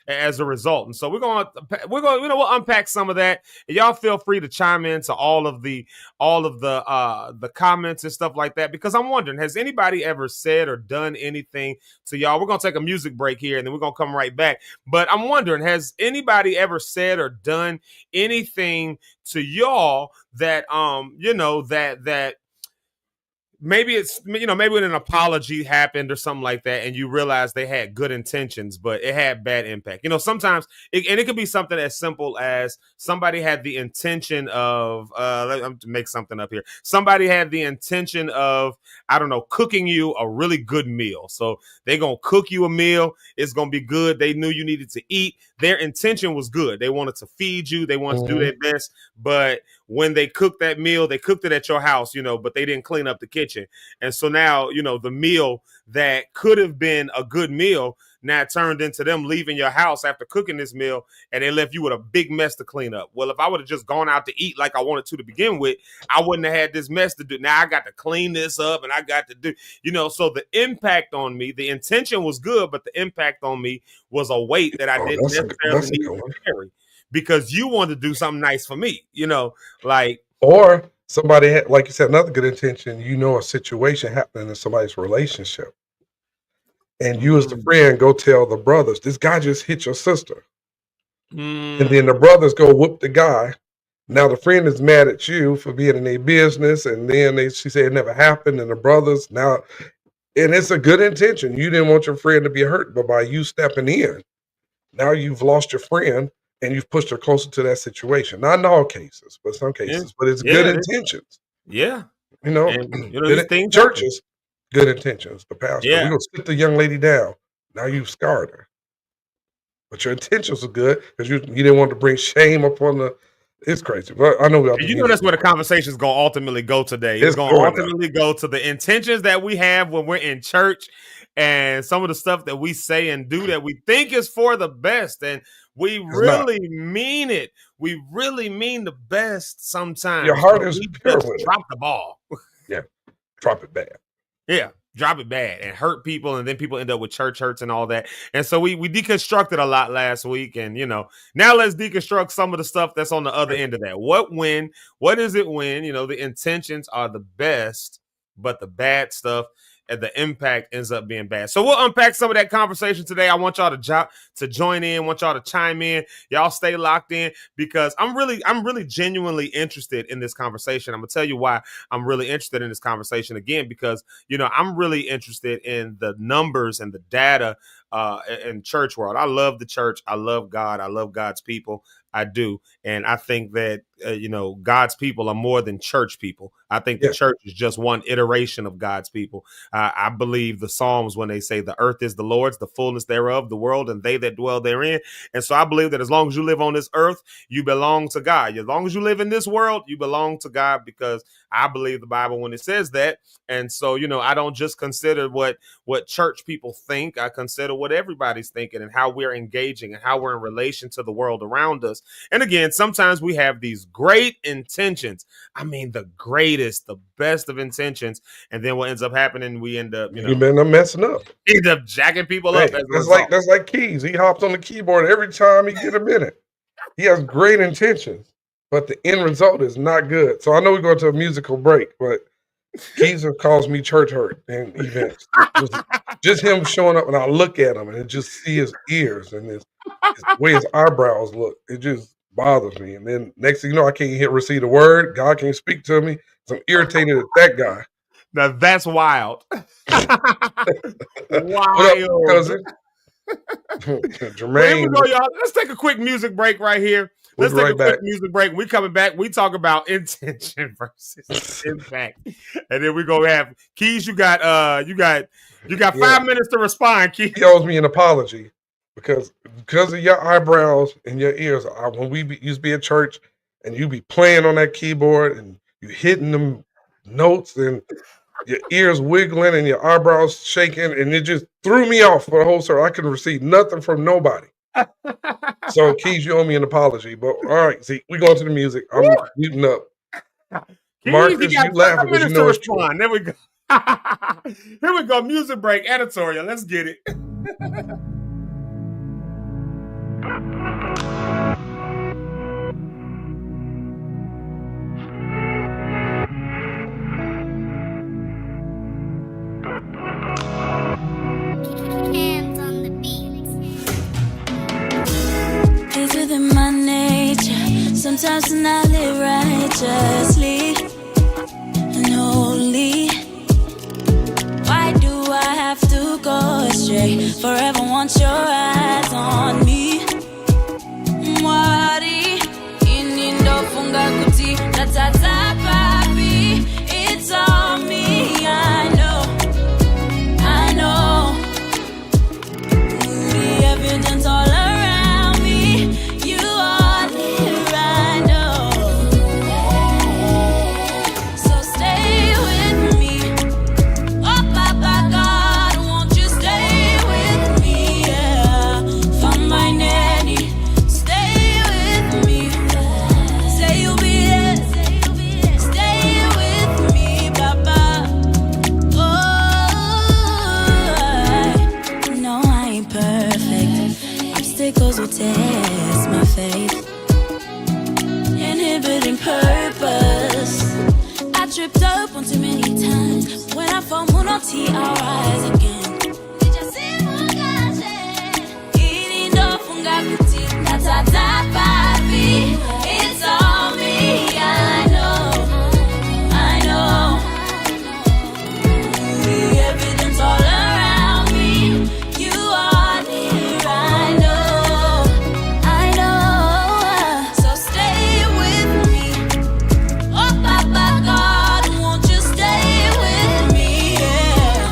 Speaker 8: as a result. And so we're going, we'll unpack some of that. And y'all feel free to chime into all of the comments and stuff like that, because I'm wondering, has anybody ever said or done anything to y'all? We're going to take a music break here and then we're going to come right back. But I'm wondering, has anybody ever said or done anything to y'all that, that maybe it's, maybe when an apology happened or something like that, and you realize they had good intentions, but it had bad impact. Sometimes it could be something as simple as somebody had the intention of, I'm to make something up here. Somebody had the intention of, I don't know, cooking you a really good meal. So they're going to cook you a meal. It's going to be good. They knew you needed to eat. Their intention was good. They wanted to feed you. They wanted to do their best. But when they cooked that meal, they cooked it at your house, but they didn't clean up the kitchen. And so now, the meal that could have been a good meal now turned into them leaving your house after cooking this meal, and they left you with a big mess to clean up. Well, if I would have just gone out to eat like I wanted to begin with, I wouldn't have had this mess to do. Now I got to clean this up, and I got to do, so the impact on me, the intention was good, but the impact on me was a weight that I didn't necessarily need to carry, because you wanted to do something nice for me,
Speaker 9: or somebody had, like you said, another good intention, a situation happening in somebody's relationship. And you as the friend go tell the brothers, this guy just hit your sister. And then the brothers go whoop the guy. Now the friend is mad at you for being in their business. And then she said it never happened. And the brothers now, and it's a good intention. You didn't want your friend to be hurt, but by you stepping in, now you've lost your friend and you've pushed her closer to that situation. Not in all cases, but some cases. But it's good intentions.
Speaker 8: Yeah.
Speaker 9: And,
Speaker 8: these things
Speaker 9: churches. good intentions. The pastor,
Speaker 8: Yeah.
Speaker 9: we're gonna sit the young lady down. Now you've scarred her. But your intentions are good because you didn't want to bring shame upon the. It's crazy, but I know we.
Speaker 8: You know that's where the conversation is going to ultimately go today. It's going to ultimately go to the intentions that we have when we're in church, and some of the stuff that we say and do that we think is for the best, and we really mean it. We really mean the best sometimes.
Speaker 9: Your heart is pure with it.
Speaker 8: Drop the ball.
Speaker 9: Yeah, drop it bad.
Speaker 8: Yeah. Drop it bad and hurt people, and then people end up with church hurts and all that. And so we deconstructed a lot last week, and now let's deconstruct some of the stuff that's on the other end of that. What is it when the intentions are the best, but the bad stuff and the impact ends up being bad? So we'll unpack some of that conversation today. I want y'all to join in, want y'all to chime in. Y'all stay locked in because I'm really genuinely interested in this conversation. I'm gonna tell you why I'm really interested in this conversation again, because I'm really interested in the numbers and the data in church world. I love the church. I love God. I love God's people. I do. And I think that, God's people are more than church people. I think the church is just one iteration of God's people. I believe the Psalms when they say the earth is the Lord's, the fullness thereof, the world, and they that dwell therein. And so I believe that as long as you live on this earth, you belong to God. As long as you live in this world, you belong to God, because I believe the Bible when it says that. And so, I don't just consider what church people think. I consider what everybody's thinking and how we're engaging and how we're in relation to the world around us. And again, sometimes we have these great intentions. I mean, the greatest, the best of intentions. And then what ends up happening, we end up,
Speaker 9: you end up messing up.
Speaker 8: End up jacking people up.
Speaker 9: That's like Keys. He hops on the keyboard every time he get a minute. He has great intentions, but the end result is not good. So I know we're going to a musical break, but Keys have caused me church hurt in events. Just him showing up, and I look at him and just see his ears and his way his eyebrows look. It just bothers me. And then next thing you know, I can't receive a word. God can't speak to me. So I'm irritated at that guy.
Speaker 8: Now that's wild. Wild.
Speaker 9: What up, cousin? Jermaine.
Speaker 8: Here we go, y'all. Let's take a quick music break right here. Let's take a quick music break. We coming back. We talk about intention versus impact, and then we go have Keys. You got 5 minutes to respond. Keys.
Speaker 9: He owes me an apology because of your eyebrows and your ears. When we used to be at church, and you be playing on that keyboard and you hitting them notes and your ears wiggling and your eyebrows shaking, and it just threw me off for the whole service. I couldn't receive nothing from nobody. So, Keys, you owe me an apology. But all right, see, we going to the music. I'm muting up.
Speaker 8: Keys,
Speaker 9: Marcus, you laughing because you know it's true.
Speaker 8: There we go. Here we go. Music break, editorial. Let's get it.
Speaker 2: It's within my nature sometimes to not live righteously and holy. Why do I have to go astray? Forever want your eyes on me. Mwari inindo funga kuti tatata papi. It's all me, I know. The evidence all around me. You are here, I know. So stay with me. Oh, Papa God, won't you stay with me? Yeah. From my nanny, stay with me. Say you'll be here. Stay with me, Papa. Oh, no, I ain't perfect. Obstacles will test my faith, inhibiting purpose. I tripped up one too many times. When I fall, Munoti, I'll rise again. Irindo funga kuti tatata papi. It's all me, I know. The evidence all around me. You are near, I know. So stay with me. Oh, Papa God, won't you stay with me? Yeah.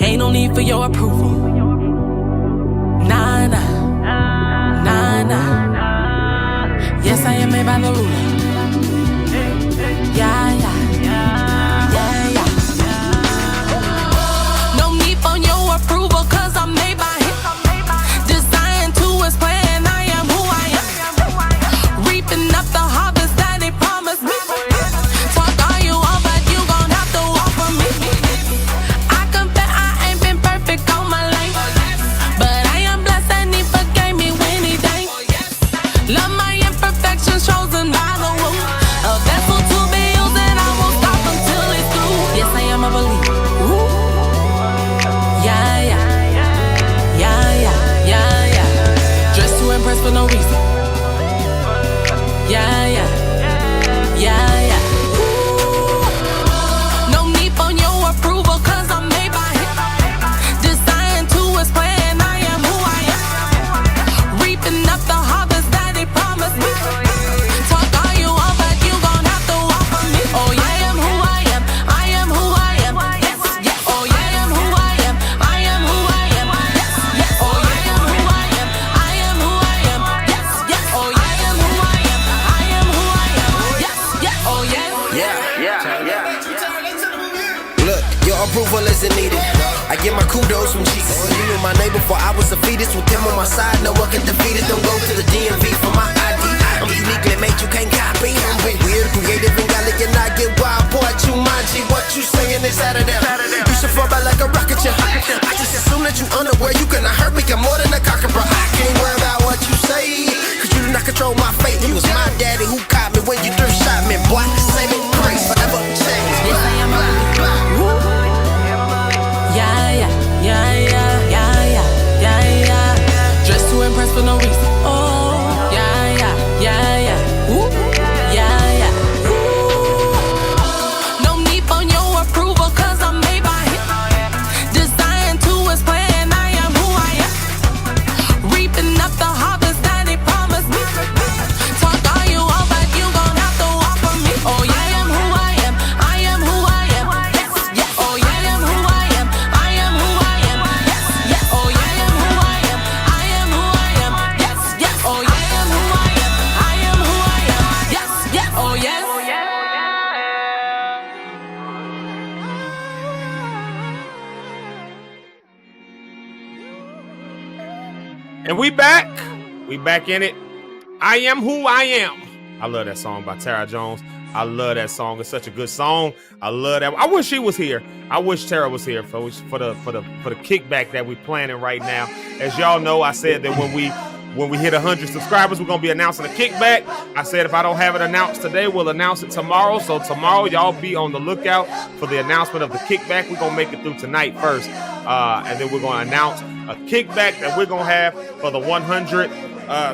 Speaker 2: Ain't no need for your approval. Nah, nah, nah, nah. Yes, I am made by the ruler. Yeah, yeah, yeah, yeah. No need for your approval, cause I'm made by him. Designed to his plan, I am who I am. Reaping up the harvest that he promised me. Talk all you want, but you gon' have to walk for me. I confess I ain't been perfect all my life, but I am blessed and he forgave me when he died. Love my imperfections, chosen by the womb. A vessel to be used and I won't stop until it's through. Yes, I am a believer. Ooh. Yeah, yeah. Yeah, yeah, yeah, yeah. Dressed to impress for no reason. Yeah, yeah. Yeah, yeah. Ooh. No need for your approval, cause I'm made by him. Designed to his plan, I am who I am. Reaping up the harvest that he promised me. Talk all you want, but you gon' have to walk for me. Oh yeah, I am who I am. I am who I am. Yes, yes. Oh yeah, I am who I am. I am who I am. Yes, yes. Oh yeah, I am who I am. I am who I am. Yes, yes. Oh yeah, I am who I am. I am who I am. Yes, yes. Oh yeah.
Speaker 12: Look, your approval isn't needed. I get my kudos from Jesus. You knew my name before I was a fetus. With them on my side, no one can defeat it. Don't go to the DMV for my ID. I'm uniquely made, you can't copy. I'm big, weird, creative, and godly, and I get wild. Boy, Jumanji, what you saying is out of there. You should fall back like a rocket, yeah. I just assume that you unaware. You cannot hurt me, I'm more than a cocker, bro. I can't worry about what you say, cause you do not control my fate. It was my daddy who caught me when you thrift shot me, boy. Saving grace, forever changed.
Speaker 2: Yes, I am a believer. Yeah, yeah, yeah, yeah, yeah, yeah, yeah, yeah. Dressed to impress for no reason. Oh, yeah, yeah, yeah, yeah. Ooh, yeah, yeah. Ooh. No need for your approval, cause I'm made by him. Designed to his plan, I am who I am. Reaping up the harvest that he promised me. Talk all you want, but you gon' have to walk for me. Oh yeah, I am who I am. I am who I am. Yes, yes. Oh yeah, I am who I am. I am who I am. Yes, yes. Oh yeah, I am who I am. I am who I am. Yes, yes. Oh yeah, I am who I am. I am who I am. Yes, yes. Oh yes.
Speaker 8: And we back. We back in it. I am who I am. I love that song by Tara Jones. I love that song. It's such a good song. I love that. I wish she was here. I wish Tara was here for the kickback that we're planning right now. As y'all know, I said that when we hit 100 subscribers, we're gonna be announcing a kickback. I said if I don't have it announced today, we'll announce it tomorrow. So tomorrow, y'all be on the lookout for the announcement of the kickback. We're gonna make it through tonight first, and then we're gonna announce a kickback that we're gonna have for the 100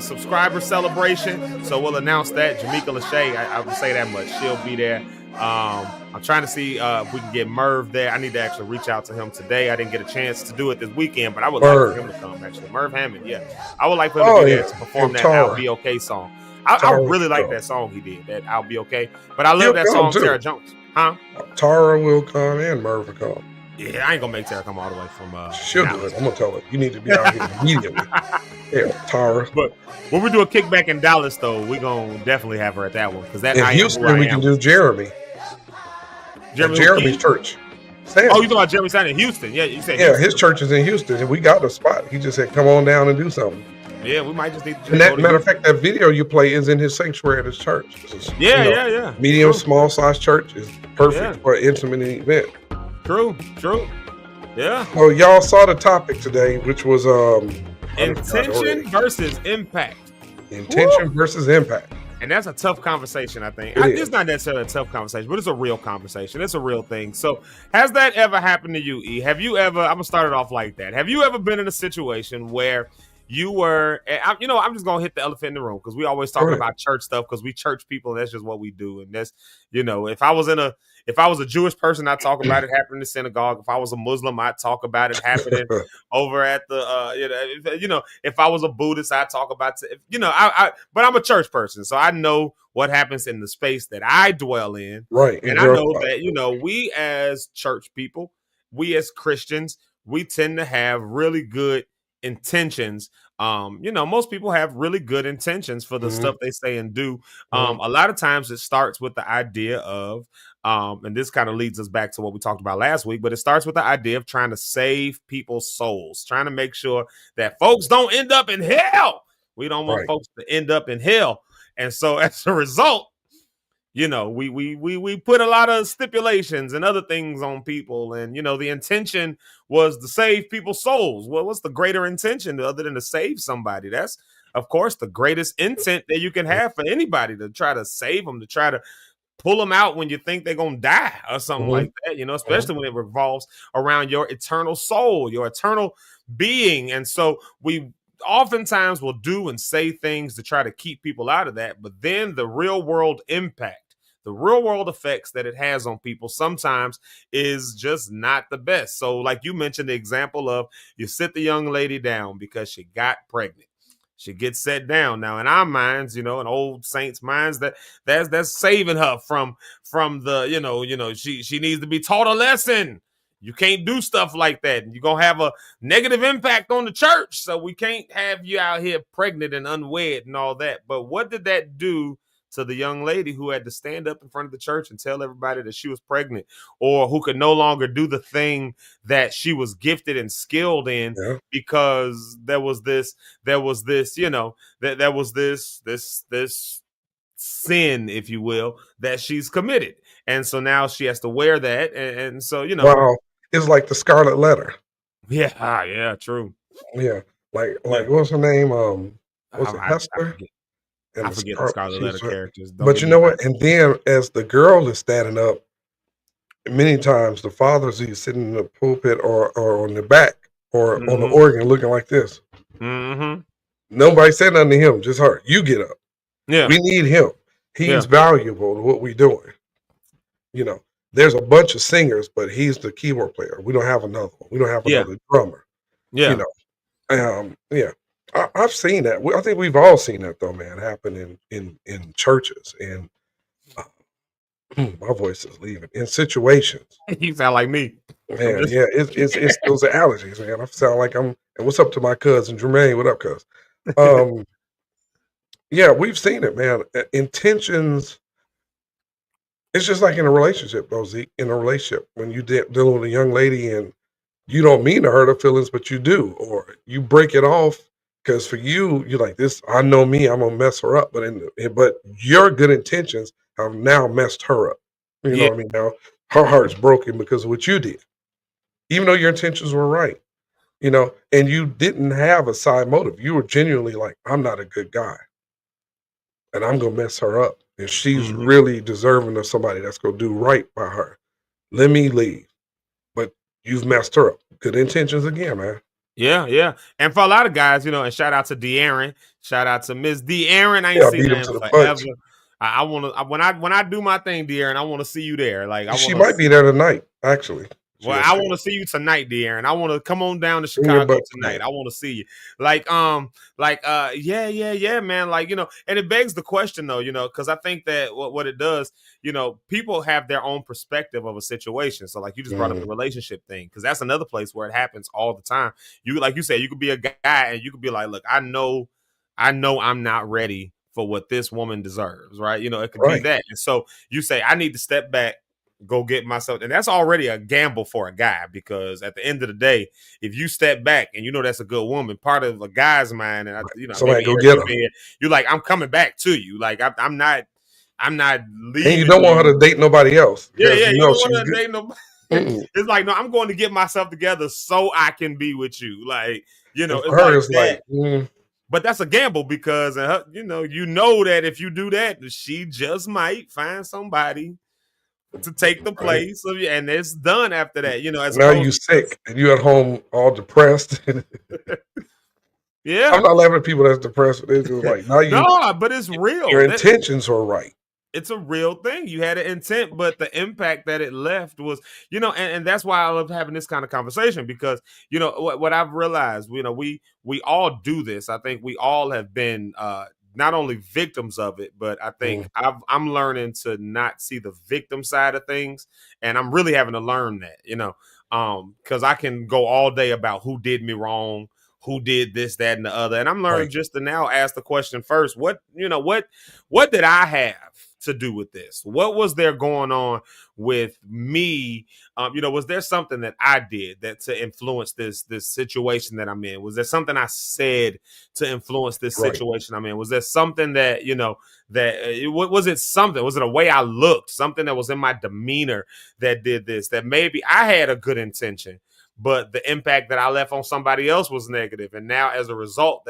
Speaker 8: subscriber celebration. So we'll announce that. Jamaica Lachey, I will say that much. She'll be there. I'm trying to see if we can get Merv there. I need to actually reach out to him today. I didn't get a chance to do it this weekend, but I would like for him to come, actually. Merv Hammond, yeah. I would like for him to be there to perform that I'll Be Okay song. I really like that song he did, that I'll Be Okay. But I love that song, Tara Jones. Huh?
Speaker 9: Tara will come and Merv will come.
Speaker 8: Yeah, I ain't gonna make Tara come all the way from
Speaker 9: she'll do it. I'm gonna tell her you need to be out here immediately. Yeah, Tara.
Speaker 8: But when we do a kickback in Dallas, though, we're gonna definitely have her at that one. Because that
Speaker 9: in Houston, we can do Jeremy. Jeremy's church.
Speaker 8: Oh, you talking about Jeremy Stein in Houston? Yeah, you said
Speaker 9: Houston. His church is in Houston, and we got the spot. He just said, "Come on down and do something."
Speaker 8: Yeah, we might just need to.
Speaker 9: And that matter of fact, that video you play is in his sanctuary at his church.
Speaker 8: Yeah.
Speaker 9: Medium, small size church is perfect for an intimate event.
Speaker 8: True. Yeah.
Speaker 9: So y'all saw the topic today, which was
Speaker 8: intention versus impact.
Speaker 9: Intention versus impact.
Speaker 8: And that's a tough conversation, I think. It's not necessarily a tough conversation, but it's a real conversation. It's a real thing. So has that ever happened to you, E? Have you ever, I'm going to start it off like that. Have you ever been in a situation where you were, I'm just going to hit the elephant in the room because we always talk about church stuff because we church people and that's just what we do. And that's, if I was a Jewish person, I'd talk about it happening in the synagogue. If I was a Muslim, I'd talk about it happening over at the, if I was a Buddhist, I'd talk about, but I'm a church person. So I know what happens in the space that I dwell in.
Speaker 9: Right.
Speaker 8: And I know that, we as church people, we as Christians, we tend to have really good intentions. Most people have really good intentions for the stuff they say and do. A lot of times it starts with the idea of, and this kind of leads us back to what we talked about last week, but it starts with the idea of trying to save people's souls, trying to make sure that folks don't end up in hell. We don't want folks to end up in hell. And so as a result, we put a lot of stipulations and other things on people. And, the intention was to save people's souls. Well, what's the greater intention other than to save somebody? That's, of course, the greatest intent that you can have for anybody, to try to save them, to try to pull them out when you think they're going to die or something like that, especially when it revolves around your eternal soul, your eternal being. And so we oftentimes will do and say things to try to keep people out of that. But then the real world impact, the real world effects that it has on people sometimes is just not the best. So like you mentioned, the example of you sit the young lady down because she got pregnant. She gets set down. Now, in our minds, in old saints' minds, that's saving her from the, she needs to be taught a lesson. You can't do stuff like that. And you're going to have a negative impact on the church. So we can't have you out here pregnant and unwed and all that. But what did that do to the young lady who had to stand up in front of the church and tell everybody that she was pregnant, or who could no longer do the thing that she was gifted and skilled in because there was this sin, if you will, that she's committed. And so now she has to wear that. And so,
Speaker 9: Wow. It's like the Scarlet Letter.
Speaker 8: Yeah. Yeah. True.
Speaker 9: Yeah. Like what's her name? Was it Hester?
Speaker 8: I forget the Scarlet Letter characters.
Speaker 9: But you know what? And then as the girl is standing up, many times the father's either sitting in the pulpit or on the back or on the organ looking like this. Nobody said nothing to him, just her. You get up.
Speaker 8: Yeah.
Speaker 9: We need him. He's valuable to what we're doing. There's a bunch of singers, but he's the keyboard player. We don't have another one. We don't have another drummer.
Speaker 8: Yeah.
Speaker 9: I've seen that. I think we've all seen that though, man, happen in churches, and my voice is leaving, in situations.
Speaker 8: You sound like me.
Speaker 9: Man, yeah, it's those are allergies, man. I sound like I'm. And what's up to my cousin Jermaine? What up, cuz? Yeah, we've seen it, man. Intentions. It's just like in a relationship, though, Zeke. In a relationship, when you deal with a young lady and you don't mean to hurt her feelings, but you do, or you break it off because for you, you're like this. I know me. I'm gonna mess her up, but your good intentions have now messed her up. You know what I mean? Now her heart's broken because of what you did, even though your intentions were right. And you didn't have a side motive. You were genuinely like, I'm not a good guy, and I'm gonna mess her up. And she's really deserving of somebody that's going to do right by her. Let me leave. But you've messed her up. Good intentions again, man.
Speaker 8: Yeah, yeah. And for a lot of guys, and shout out to De'Aaron. Shout out to Miss De'Aaron. I ain't seen her in forever. I want to, when I do my thing, De'Aaron, I want to see you there.
Speaker 9: She might be there tonight, actually.
Speaker 8: Well, I want to see you tonight, De'Aaron. I want to come on down to Chicago tonight. I want to see you. Yeah, man. And it begs the question though, because I think that what it does, people have their own perspective of a situation. So like you just brought up the relationship thing, because that's another place where it happens all the time. Like you said, you could be a guy and you could be like, look, I know I'm not ready for what this woman deserves, right? It could be that. And so you say, I need to step back, go get myself, and that's already a gamble for a guy, because at the end of the day, if you step back and that's a good woman, part of a guy's mind, and
Speaker 9: somebody go get her.
Speaker 8: You're like, I'm coming back to you. Like I'm not leaving.
Speaker 9: And you don't want her to date nobody else.
Speaker 8: Yeah, you don't want her to date nobody. It's like, no, I'm going to get myself together so I can be with you. Like, it's like that. But that's a gamble, because you know that if you do that, she just might find somebody to take the place of you, and it's done after that.
Speaker 9: Now you sick and you at home all depressed.
Speaker 8: Yeah,
Speaker 9: I'm not laughing at people that's depressed. It's just like now you.
Speaker 8: No, but it's real.
Speaker 9: Your intentions are right.
Speaker 8: It's a real thing. You had an intent, but the impact that it left was, and that's why I love having this kind of conversation, because what I've realized, we all do this. I think we all have been not only victims of it, but I think I'm learning to not see the victim side of things, and I'm really having to learn that. Because I can go all day about who did me wrong, who did this, that, and the other. And I'm learning just to now ask the question first, what did I have to do with this? What was there going on with me? Was there something that I did that to influence this situation that I'm in? Was there something I said to influence this situation I'm in? Was there something that, was it something? Was it a way I looked? Something that was in my demeanor that did this? That maybe I had a good intention, but the impact that I left on somebody else was negative. And now as a result,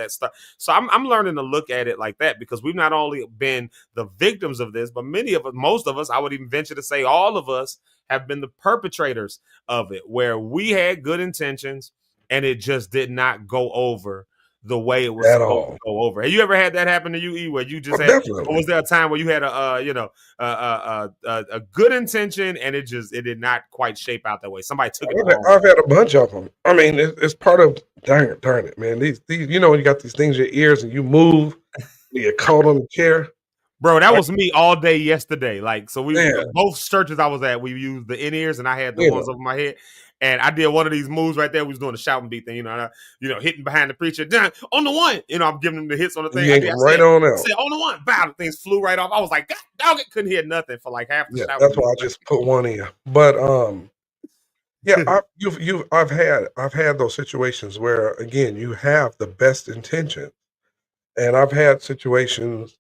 Speaker 8: so I'm learning to look at it like that, because we've not only been the victims of this, but most of us, I would even venture to say all of us, have been the perpetrators of it, where we had good intentions and it just did not go over the way it was supposed to go over. Have you ever had that happen to you, E, where you just or was there a time where you had a good intention and it did not quite shape out that way? Somebody took it wrong.
Speaker 9: I've had a bunch of them. I mean, it's part of darn it, man. These you got these things in your ears and you move, you get caught on the chair.
Speaker 8: Bro, that was me all day yesterday. Like, so both churches I was at, we used the in-ears and I had the ones over my head. And I did one of these moves right there. We was doing the shouting beat thing, hitting behind the preacher. Down on the one, I'm giving them the hits on the thing.
Speaker 9: I said, on
Speaker 8: the one, bow, the things flew right off. I was like, God dog, it couldn't hear nothing for like half the shout.
Speaker 9: That's why I just put one in. But I've had those situations where, again, you have the best intention, and I've had situations.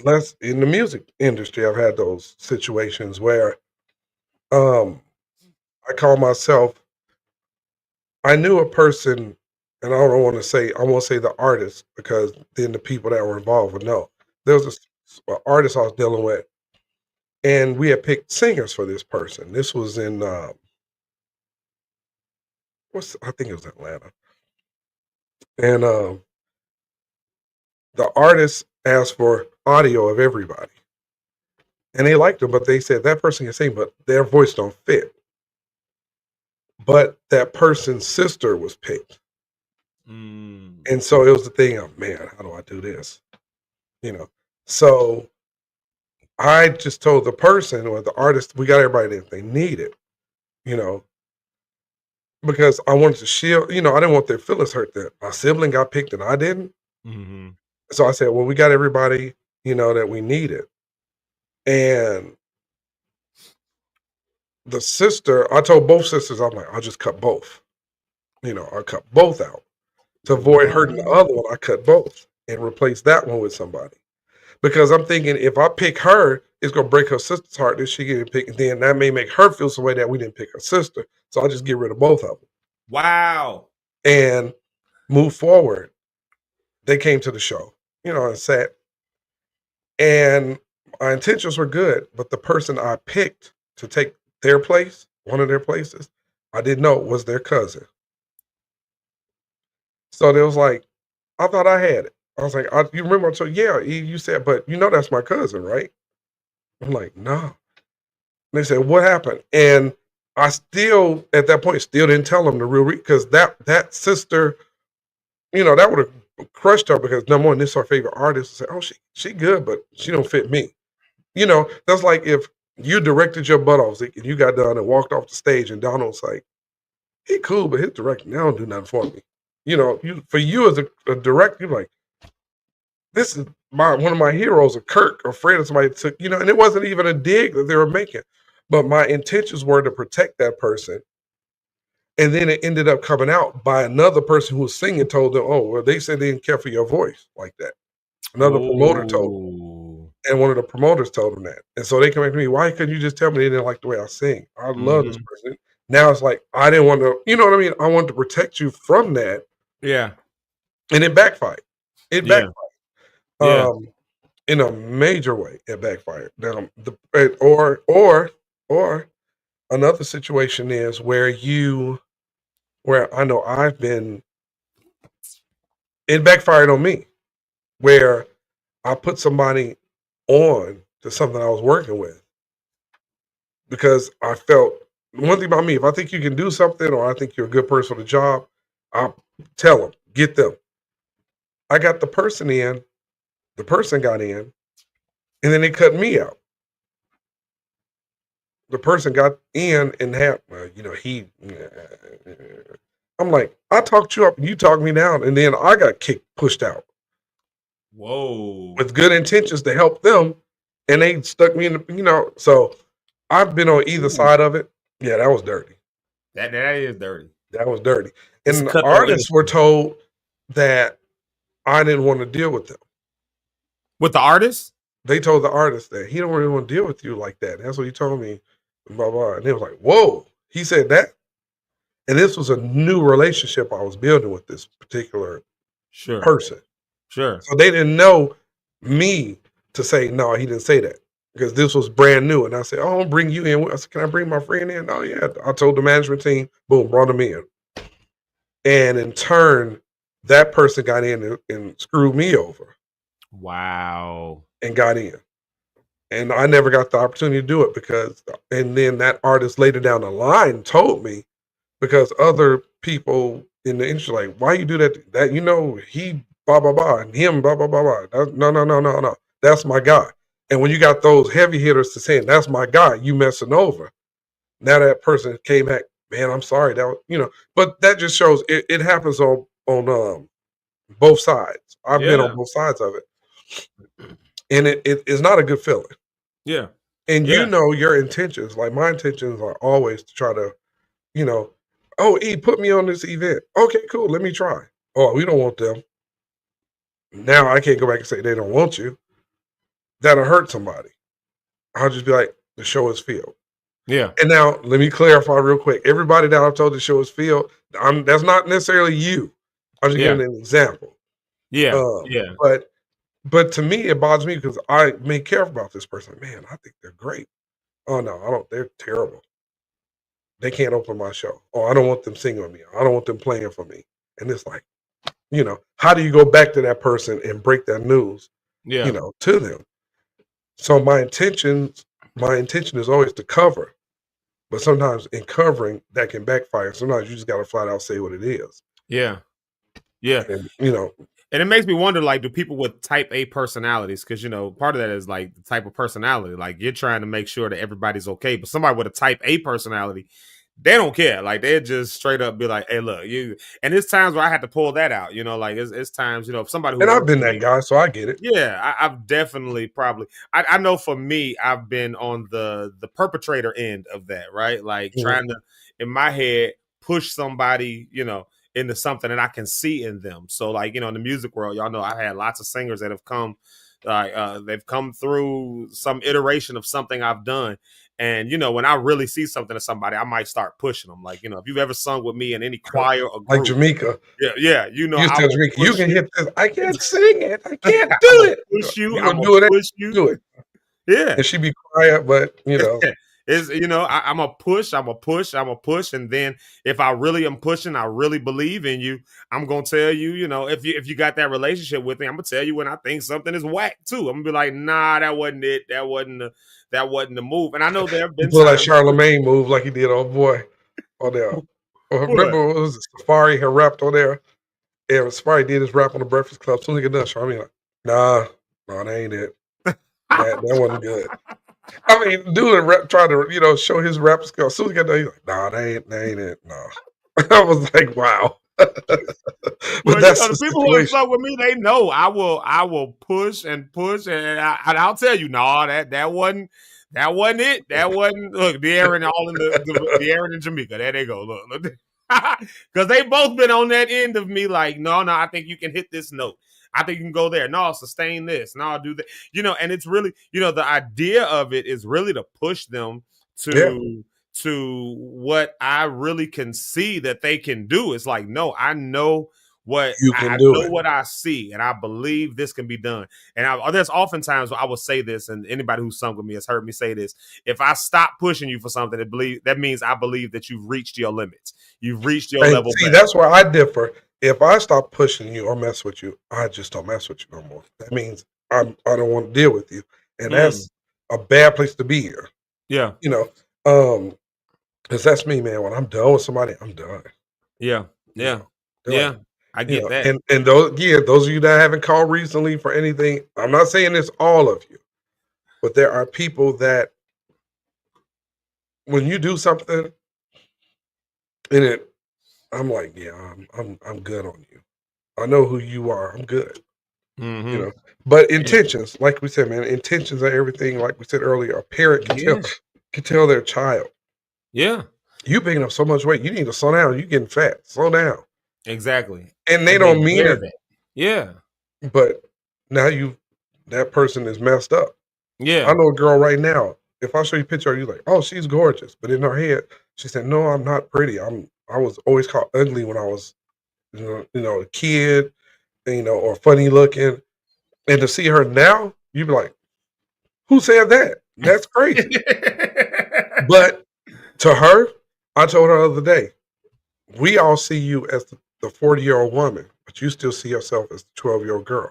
Speaker 9: Less in the music industry, I've had those situations where I call myself, I knew a person, and I won't say the artist, because then the people that were involved would know. There was an artist I was dealing with, and we had picked singers for this person. This was in I think it was Atlanta. And the artist asked for audio of everybody. And they liked them, but they said that person can sing, but their voice don't fit. But that person's sister was picked. And so it was the thing of, man, how do I do this? So I just told the person or the artist, we got everybody if they need it, because I wanted to shield, I didn't want their feelings hurt that my sibling got picked and I didn't. So I said, well, we got everybody, that we needed. And the sister, I told both sisters, I'm like, I'll just cut both. I'll cut both out. To avoid hurting the other one, I cut both and replace that one with somebody. Because I'm thinking if I pick her, it's going to break her sister's heart that she getting picked. And then that may make her feel some way that we didn't pick her sister. So I'll just get rid of both of them.
Speaker 8: Wow.
Speaker 9: And move forward. They came to the show, and sat. And my intentions were good, but the person I picked to take their place, one of their places, I didn't know was their cousin. So they was like, I thought I had it. I was like, you remember? I told you, you said, but that's my cousin, right? I'm like, no. And they said, what happened? And I still, at that point, didn't tell them the real reason, because that sister, that would have crushed her, because number one, this is her favorite artist. Say, oh, she good, but she don't fit me. That's like if you directed your butt off, Zeke, and you got done and walked off the stage, and Donald's like, he cool, but his directing now don't do nothing for me. For you as a director, you're like, this is one of my heroes, a Kirk, or Fred, or somebody took, and it wasn't even a dig that they were making, but my intentions were to protect that person. And then it ended up coming out by another person who was singing, told them, oh, well, they said they didn't care for your voice like that. Another promoter told them. And one of the promoters told them that. And so they come back to me, why couldn't you just tell me they didn't like the way I sing? I love this person. Now it's like, I didn't want to, you know what I mean? I wanted to protect you from that.
Speaker 8: Yeah.
Speaker 9: And it backfired. It backfired.
Speaker 8: Yeah.
Speaker 9: In a major way, it backfired. Now, or another situation is where I know I've been, it backfired on me, where I put somebody on to something I was working with, because I felt, one thing about me, if I think you can do something, or I think you're a good person for the job, I'll tell them, get them. I got the person in, the person got in, and then they cut me out. the person got in and had, I'm like, I talked you up and you talked me down, and then I got pushed out.
Speaker 8: Whoa.
Speaker 9: With good intentions to help them, and they stuck me in the, so I've been on either side of it. Yeah, that was dirty.
Speaker 8: That is dirty.
Speaker 9: That was dirty.
Speaker 8: It's
Speaker 9: And the
Speaker 8: cutthroat
Speaker 9: artists
Speaker 8: industry.
Speaker 9: were told that I didn't want to deal with them.
Speaker 8: With the artists?
Speaker 9: They told the artist that he don't really want to deal with you like that. That's what he told me. Blah, blah. And they was like, whoa, he said that. And this was a new relationship I was building with this particular person.
Speaker 8: Sure.
Speaker 9: So they didn't know me to say, no, he didn't say that. Because this was brand new. And I said, oh, I'll bring you in. I said, can I bring my friend in? Oh, yeah. I told the management team, boom, brought him in. And in turn, that person got in and screwed me over.
Speaker 8: Wow.
Speaker 9: And got in. And I never got the opportunity to do it because, and then that artist later down the line told me, because other people in the industry like, why you do that? That, he blah, blah, blah, and him, blah, blah, blah, blah. No. That's my guy. And when you got those heavy hitters to saying, that's my guy, you messing over. Now that person came back, man, I'm sorry. That, but that just shows it happens on both sides. I've been on both sides of it. And it is not a good feeling.
Speaker 8: Yeah.
Speaker 9: And your intentions, like my intentions are always to try to, oh, E, put me on this event. Okay, cool. Let me try. Oh, we don't want them. Now I can't go back and say they don't want you. That'll hurt somebody. I'll just be like, the show is filled.
Speaker 8: Yeah.
Speaker 9: And now let me clarify real quick. Everybody that I've told the show is filled, that's not necessarily you. I'm just giving an example.
Speaker 8: Yeah.
Speaker 9: But to me, it bothers me because I may care about this person. Man, I think they're great. Oh no, I don't. They're terrible. They can't open my show. Oh, I don't want them singing with me. I don't want them playing for me. And it's like, how do you go back to that person and break that news, to them? So my intention is always to cover, but sometimes in covering that can backfire. Sometimes you just got to flat out say what it is.
Speaker 8: Yeah.
Speaker 9: And,
Speaker 8: and it makes me wonder, like, do people with type A personalities, because, part of that is like the type of personality, like you're trying to make sure that everybody's okay. But somebody with a type A personality, they don't care. Like, they just straight up be like, hey, look, you. And there's times where I had to pull that out, like it's times, if somebody who.
Speaker 9: And I've been that guy, so I get it.
Speaker 8: Yeah, I've definitely probably. I know for me, I've been on the perpetrator end of that, right? Like trying to, in my head, push somebody, into something that I can see in them. So like, in the music world, y'all know I've had lots of singers that have come, they've come through some iteration of something I've done. And, when I really see something in somebody, I might start pushing them. Like, if you've ever sung with me in any choir or group.
Speaker 9: Like Jamaica.
Speaker 8: Yeah.
Speaker 9: You tell Jamaica, you can hit this. I can't sing it. I can't do it.
Speaker 8: Push you.
Speaker 9: I'm going to push you. Do it.
Speaker 8: Yeah.
Speaker 9: And she be quiet, but,
Speaker 8: Is I'm a push. And then if I really am pushing, I really believe in you, I'm gonna tell you, if you got that relationship with me, I'm gonna tell you when I think something is whack too. I'm gonna be like, nah, that wasn't it. That wasn't the move. And I know there have been
Speaker 9: times like Charlemagne move like he did old boy on there. Remember it was Safari had rapped on there. Yeah, Safari did his rap on the Breakfast Club. Soon as he get done, Charlemagne like, nah, that ain't it. That wasn't good. I mean, dude tried to, show his rap skill. As soon as he got done, he's like, nah, that ain't it. No. I was like, wow. But that's
Speaker 8: the people who have with me, they know I will push and I'll tell you, no, that wasn't it. That wasn't. Look, the Aaron all in the Aaron and Jamaica. There they go. Look. Because they both been on that end of me, like, no, I think you can hit this note. I think you can go there. No, sustain this. No, I'll do that. And it's really, the idea of it is really to push them to what I really can see that they can do. It's like, no, I know what I know what I see, and I believe this can be done. And there's oftentimes I will say this, and anybody who's sung with me has heard me say this: if I stop pushing you for something, that means I believe that you've reached your limits. You've reached your level.
Speaker 9: See, that's where I differ. If I stop pushing you or mess with you, I just don't mess with you no more. That means I don't want to deal with you, and that's a bad place to be here.
Speaker 8: Yeah,
Speaker 9: because that's me, man. When I'm done with somebody, I'm done.
Speaker 8: Yeah. I get that.
Speaker 9: And those of you that haven't called recently for anything, I'm not saying it's all of you, but there are people that when you do something and I'm like, yeah, I'm good on you. I know who you are. I'm good.
Speaker 8: Mhm.
Speaker 9: You know, but intentions, like we said, man, intentions are everything. Like we said earlier, a parent can tell their child,
Speaker 8: Yeah.
Speaker 9: you picking up so much weight, you need to slow down. You getting fat. Slow down.
Speaker 8: Exactly.
Speaker 9: And they don't mean
Speaker 8: hear
Speaker 9: it.
Speaker 8: that. Yeah.
Speaker 9: But now that person is messed up.
Speaker 8: Yeah.
Speaker 9: I know a girl right now. If I show you a picture, you're like, oh, she's gorgeous. But in her head, she said, no, I'm not pretty. I was always called ugly when I was, a kid, or funny looking. And to see her now, you'd be like, who said that? That's crazy. But to her, I told her the other day, we all see you as the 40-year-old woman, but you still see yourself as the 12-year-old girl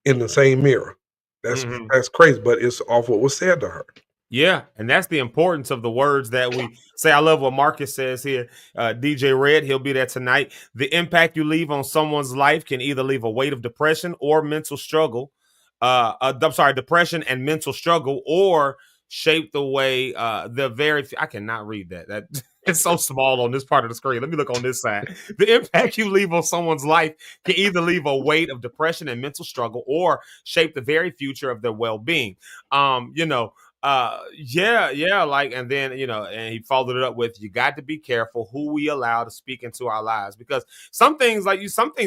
Speaker 9: in the same mirror. That's crazy, but it's off what was said to her.
Speaker 8: Yeah, and that's the importance of the words that we say. I love what Marcus says here. DJ Red, he'll be there tonight. The impact you leave on someone's life can either leave a weight of depression or mental struggle. Depression and mental struggle, or shape the way I cannot read that. That it's so small on this part of the screen. Let me look on this side. The impact you leave on someone's life can either leave a weight of depression and mental struggle or shape the very future of their well-being. And then and he followed it up with, you got to be careful who we allow to speak into our lives, because some things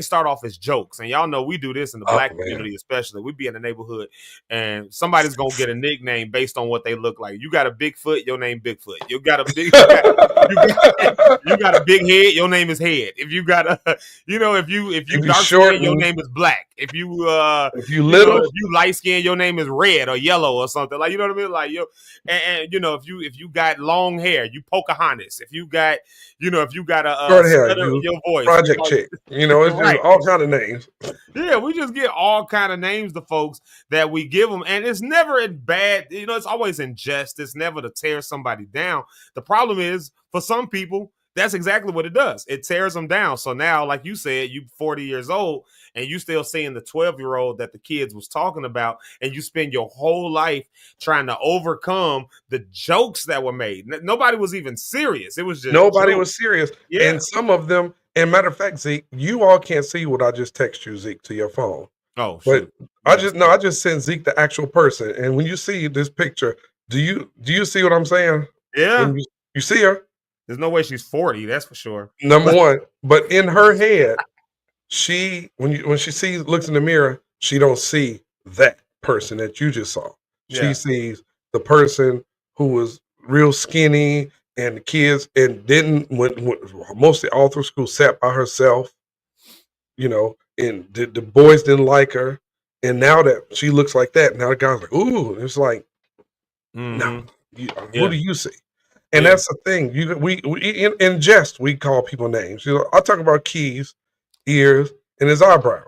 Speaker 8: start off as jokes, and y'all know we do this in the black community, especially. We be in the neighborhood and somebody's gonna get a nickname based on what they look like. You got a big foot, your name Bigfoot. You got a big you got a big head, your name is Head. If you got a if you dark skin, your name is Black. If you little, if you light skin, your name is Red or Yellow or something, like, you know what I mean? Like, if you got long hair, you Pocahontas. If you got a
Speaker 9: short hair,
Speaker 8: your voice,
Speaker 9: Project Chick. It's just all kind of names.
Speaker 8: Yeah, we just get all kind of names to folks that we give them, and it's never in bad. It's always in jest. It's never to tear somebody down. The problem is, for some people, that's exactly what it does. It tears them down. So now, like you said, you 40 years old and you still seeing the 12-year-old that the kids was talking about, and you spend your whole life trying to overcome the jokes that were made. Nobody was even serious. It was just
Speaker 9: nobody was serious. Yeah. And some of them, and matter of fact, Zeke, you all can't see what I just text you, Zeke, to your phone.
Speaker 8: Oh,
Speaker 9: but I just sent Zeke the actual person. And when you see this picture, do you see what I'm saying?
Speaker 8: Yeah.
Speaker 9: You see her?
Speaker 8: There's no way she's 40, that's for sure.
Speaker 9: Number one, but in her head, when she looks in the mirror, she don't see that person that you just saw.
Speaker 8: Yeah.
Speaker 9: She sees the person who was real skinny, and the kids, and didn't went mostly all through school, sat by herself, and the boys didn't like her. And now that she looks like that, now the guy's like, ooh, it's like, no, who do you see? And that's the thing. We in jest, we call people names. I talk about Keys, ears, and his eyebrows.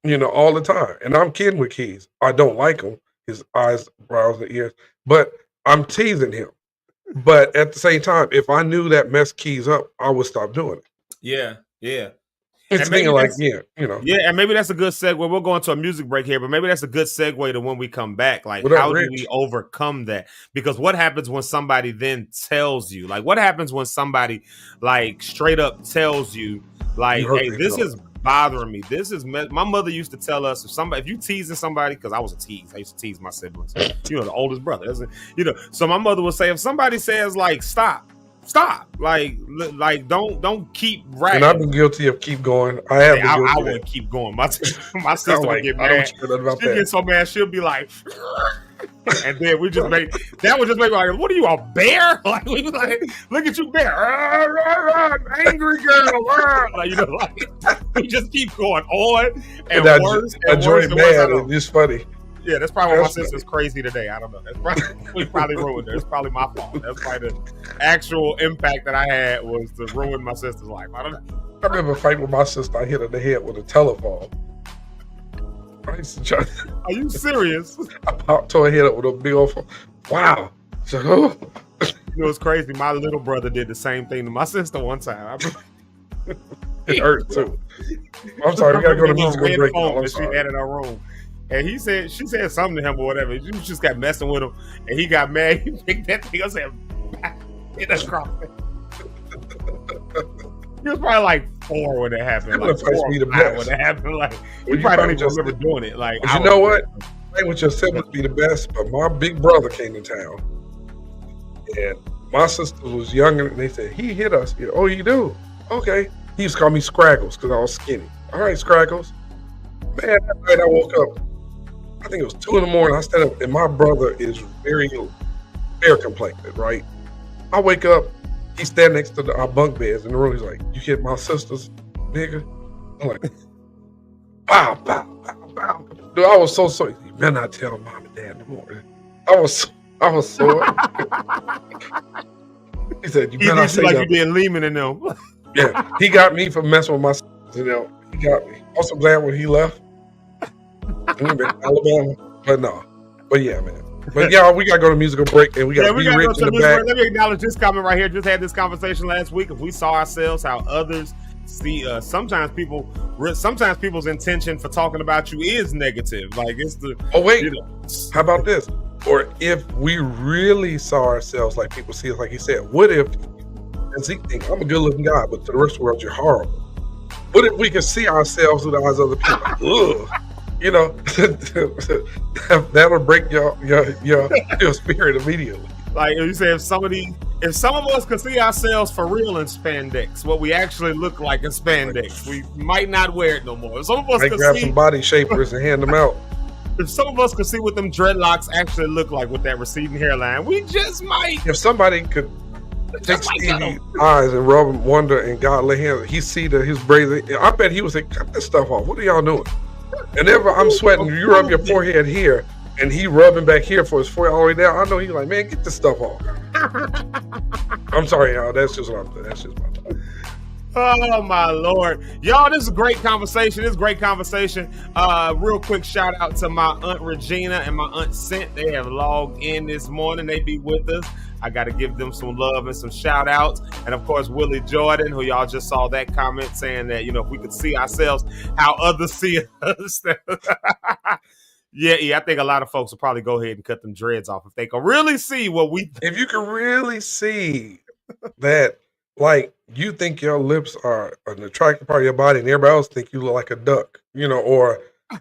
Speaker 9: All the time. And I'm kidding with Keys. I don't like him, his eyes, brows, and ears. But I'm teasing him. But at the same time, if I knew that messed Keys up, I would stop doing it.
Speaker 8: Yeah, yeah.
Speaker 9: It's being like,
Speaker 8: Yeah, and maybe that's a good segue. We'll go into a music break here, but maybe that's a good segue to when we come back. Like, how do we overcome that? Because what happens when somebody then tells you? Like, what happens when somebody, like, straight up tells you, like, hey, this is bothering me. This is my mother used to tell us, if you teasing somebody, because I was a tease. I used to tease my siblings. The oldest brother. So my mother would say, if somebody says, like, stop, like don't keep rapping.
Speaker 9: And I've been guilty of keep going. I
Speaker 8: would keep going. My sister would get mad. She'd get so mad, she'll be like, and then we just make me like, what are you, a bear? Like, we was like, look at you, bear, angry girl, like, we just keep going on and worse and worse.
Speaker 9: It's just funny.
Speaker 8: Yeah, that's probably why my sister's crazy today. I don't know. We probably ruined her. It's probably my fault. That's probably the actual impact that I had, was to ruin my sister's life. I don't know.
Speaker 9: I remember fighting with my sister. I hit her in the head with a telephone. I used to try.
Speaker 8: Are you serious?
Speaker 9: I popped her head up with a big old phone. Wow. So,
Speaker 8: it was crazy. My little brother did the same thing to my sister one time.
Speaker 9: It hurt too. I'm sorry. We gotta go to musical break.
Speaker 8: She had in her room. And she said something to him or whatever. She just got messing with him, and he got mad. He picked that thing up and hit us across. He was probably like 4 when it happened. Like 4 or 5 when it happened. Like you probably don't even remember doing it. Like
Speaker 9: you know what? Playing with your siblings be the best. But my big brother came to town, and my sister was younger, and they said he hit us. Oh, you do? Okay. He used to call me Scraggles because I was skinny. All right, Scraggles. Man, that night I woke up. I think it was 2 a.m. I stand up, and my brother is very fair complected, right? I wake up. He stand next to our bunk beds in the room. He's like, "You hit my sisters, nigga?" I'm like, "Bow, bow, bow, bow." Dude, I was so sorry. You better not tell mom and dad in the morning. I was so. He said, "You better not say
Speaker 8: like
Speaker 9: nothing."
Speaker 8: You being Lehman and them.
Speaker 9: Yeah, he got me for messing with my sisters. He got me. I was so glad when he left. He been in Alabama, but no. But yeah, man. But yeah, we gotta go to musical break, and we gotta be rich in the back.
Speaker 8: Let me acknowledge this comment right here. Just had this conversation last week. If we saw ourselves how others see us, sometimes people's intention for talking about you is negative. Like it's the
Speaker 9: How about this? Or if we really saw ourselves like people see us, like he said, what if and Zeke think I'm a good looking guy, but to the rest of the world you're horrible? What if we could see ourselves through the eyes of other people? Ugh. You know, that'll break your spirit immediately.
Speaker 8: Like you say, if some of us could see ourselves for real in spandex, what we actually look like in spandex, we might not wear it no more. If some of us could
Speaker 9: grab
Speaker 8: see
Speaker 9: some body shapers and hand them out.
Speaker 8: If some of us could see what them dreadlocks actually look like with that receding hairline, we just might.
Speaker 9: If somebody could take Stevie's eyes and rub him, wonder, and God lay hands, he see that his braids. I bet he would say, "Cut this stuff off. What are y'all doing?" And ever I'm sweating, you rub your forehead here, and he rubbing back here for his forehead all the way down. I know he's like, "Man, get this stuff off." I'm sorry, y'all. That's just what I'm saying. That's just my thought.
Speaker 8: Oh my Lord. Y'all, this is a great conversation. Real quick shout out to my Aunt Regina and my Aunt Cent. They have logged in this morning. They be with us. I got to give them some love and some shout outs. And of course, Willie Jordan, who y'all just saw that comment saying that, if we could see ourselves how others see us. Yeah, I think a lot of folks will probably go ahead and cut them dreads off if they can really see what we.
Speaker 9: If you can really see that, like, you think your lips are an attractive part of your body, and everybody else think you look like a duck, or,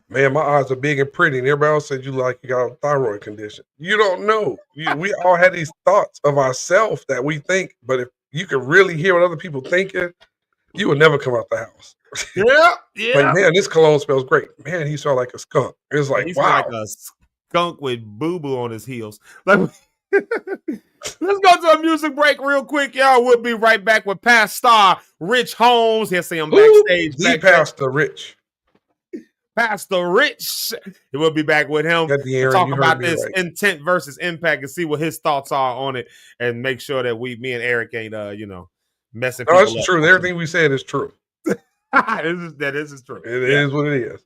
Speaker 9: man, my eyes are big and pretty, and everybody else said you like you got a thyroid condition. You don't know. We all had these thoughts of ourselves that we think, but if you could really hear what other people thinking, you would never come out the house.
Speaker 8: Yeah.
Speaker 9: Like, man, this cologne smells great. Man, he smelled like a skunk. It's like,
Speaker 8: He's
Speaker 9: wow.
Speaker 8: like a skunk with boo-boo on his heels. Let's go to a music break real quick, y'all. We'll be right back with Pastor Rich Holmes. He'll see him backstage.
Speaker 9: Pastor Rich.
Speaker 8: Pastor Rich. We'll be back with him to talk about this intent versus impact and see what his thoughts are on it, and make sure that me and Eric ain't messing people up.
Speaker 9: That's true. Everything we said is true.
Speaker 8: That is true.
Speaker 9: It is what it is.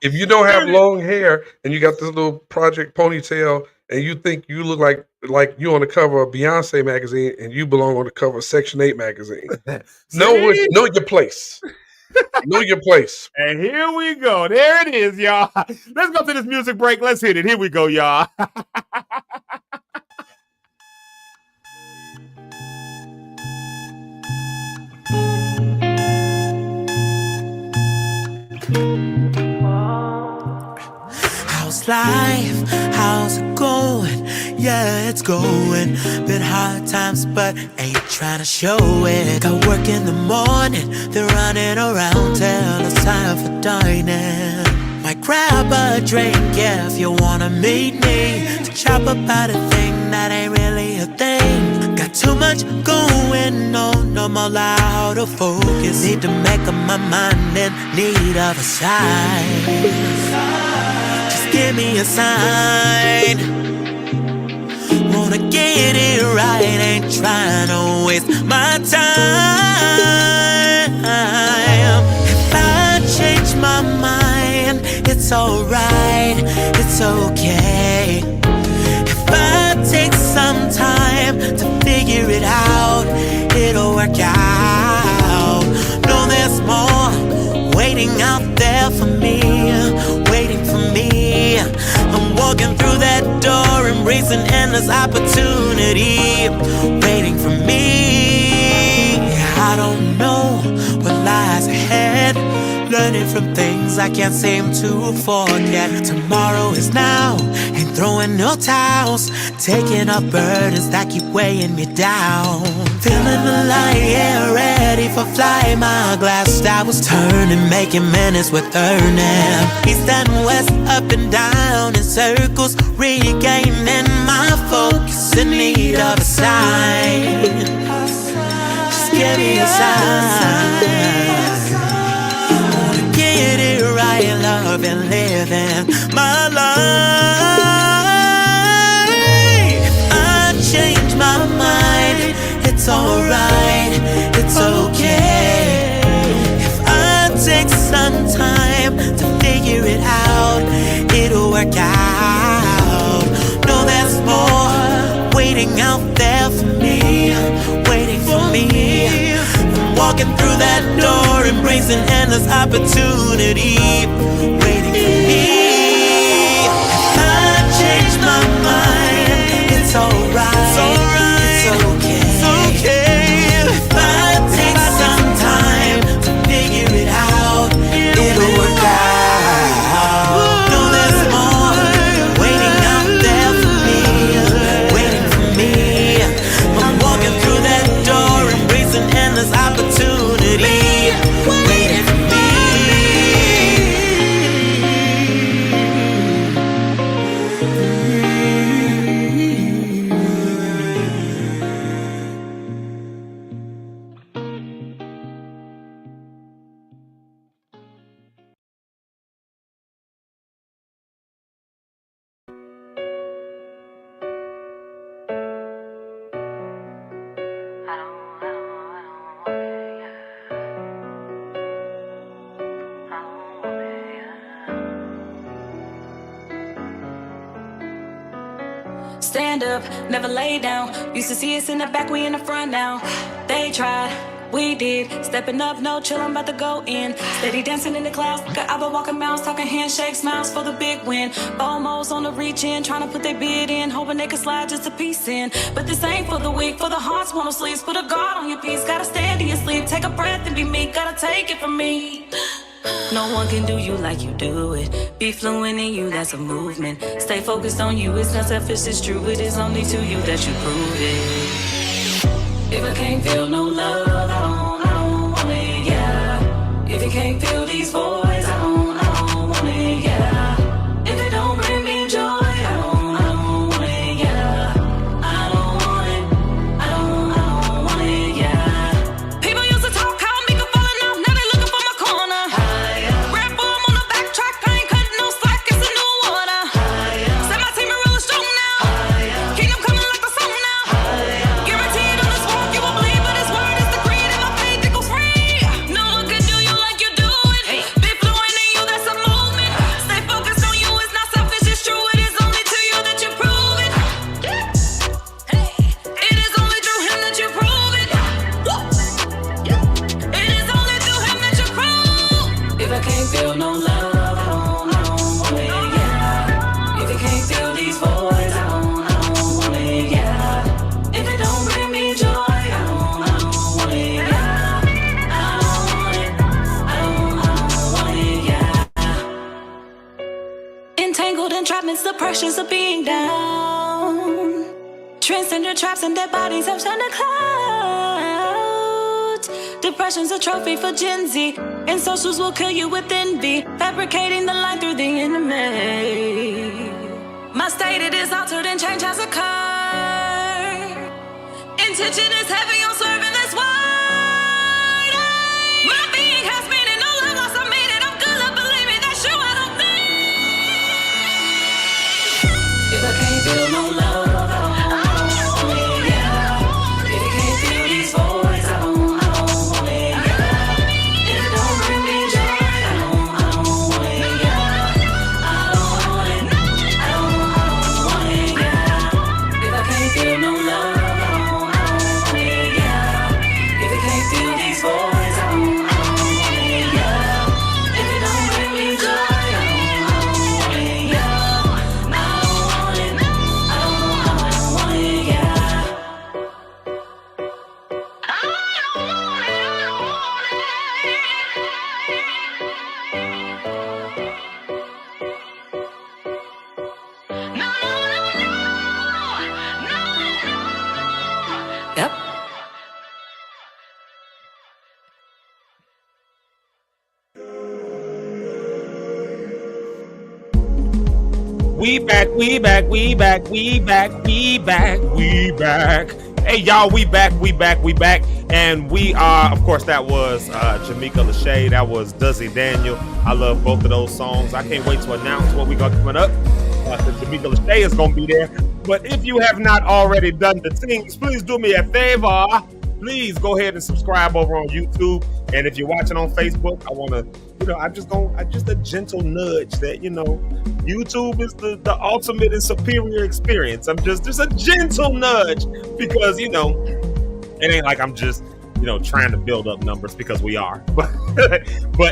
Speaker 9: If you don't have long hair and you got this little project ponytail and you think you look like you on the cover of Beyonce magazine and you belong on the cover of Section 8 magazine, know your place. Know your place.
Speaker 8: And here we go. There it is, y'all. Let's go to this music break. Let's hit it. Here we go, y'all.
Speaker 6: How's life? How's it going? Yeah, it's going. Been hard times, but ain't trying to show it. Got work in the morning, then running around till it's time for dining. Might grab a drink, yeah, if you wanna meet me to chop about a thing that ain't really a thing. Got too much going on, no more loud to focus. Need to make up my mind in need of a sign. Give me a sign. Wanna get it right, ain't trying to waste my time. If I change my mind, it's alright, it's okay. If I take some time to figure it out, it'll work out. No, there's more waiting out there for me, waiting for me.
Speaker 10: walking through that door, embracing endless opportunity, waiting for me. I don't know what lies ahead, learning from things I can't seem to forget. Tomorrow is now, ain't throwing no towels, taking up burdens that keep weighing me down. Feeling the light, yeah, ready for flight. My glass towers turning, making minutes with earning. East and west, up and down in circles, regaining my focus in need of a sign. Just give me a sign. Get it right, love and living my life. I changed my mind, it's alright, it's okay. If I take some time to figure it out, it'll work out. No, there's more waiting out there for me, waiting for me. Walking through that door, embracing endless opportunity, waiting for me. I changed my mind, it's alright, it's okay, it's okay. If I take some time to figure it out, it'll work out. No, there's more waiting out there for me, waiting for me. I'm walking through that door, embracing endless opportunity, waiting for me.
Speaker 2: Stand up, never lay down. Used to see us in the back, we in the front now. They tried, we did. Stepping up, no chill, I'm about to go in. Steady dancing in the clouds, got Abba walking mouse, talking handshakes, smiles for the big win. Almost on the reach in, trying to put their bid in, hoping they could slide just a piece in. But this ain't for the weak, for the hearts wanna sleep. Put a guard on your piece, gotta stand in your sleep. Take a breath and be meek, gotta take it from me. No one can do you like you do it. Be fluent in you, that's a movement. Stay focused on you, it's not selfish, it's true. It is only to you that you prove it. If I can't feel no love, I don't want it, yeah. If you can't feel these voids, I don't want it, yeah. If it don't bring me joy, I don't want it, yeah. I don't want it, I don't want it, yeah. People used to talk how me could falling off, now they looking for my corner. Red Bull, I'm on the backtrack, I ain't cutting no slack, it's a new order. Set my team and really strong now. Kingdom coming like the song now. Guaranteed on this walk, you won't believe, but his word is the creed, and my faith it goes free. No one can do you like you do it. Be fluent in you, that's a movement. Stay focused on you, it's not selfish, it's true. It is only to you that you prove it. It is only through him that you prove it. It is only through him that you prove. If I can't feel no love, I don't want it, yeah. If you can't feel these voids, I don't want it, yeah. If it don't bring me joy, I don't want it, yeah. I don't want it, I don't want it, yeah. Entangled entrapments, the pressures of being down. Transcendent traps and dead bodies have turned to clouds. Depression's a trophy for Gen Z, and socials will kill you with envy, fabricating the lie through the enemy. My state, it is altered and change has occurred. Intention is heavy on serving this wide. My being has meaning, no love lost, I made it. I'm good, love, believe me, that's true, I don't think. If I can't feel no love, I don't want it, yeah. If you can't feel these voids, I don't want it, yeah. If it don't bring me joy, I don't want it, yeah. I don't want it, I don't want it, yeah. If I can't feel no love, I don't want it, yeah.
Speaker 8: We back. Hey, y'all, we back. And we are, of course, that was Jamaica Lachey. That was Duzzy Daniel. I love both of those songs. I can't wait to announce what we got coming up. Jamaica Lachey is going to be there. But if you have not already done the things, please do me a favor. Please go ahead and subscribe over on YouTube. And if you're watching on Facebook, I want to, I'm just a gentle nudge that, YouTube is the ultimate and superior experience. I'm just a gentle nudge because, it ain't like I'm just, trying to build up numbers because we are. But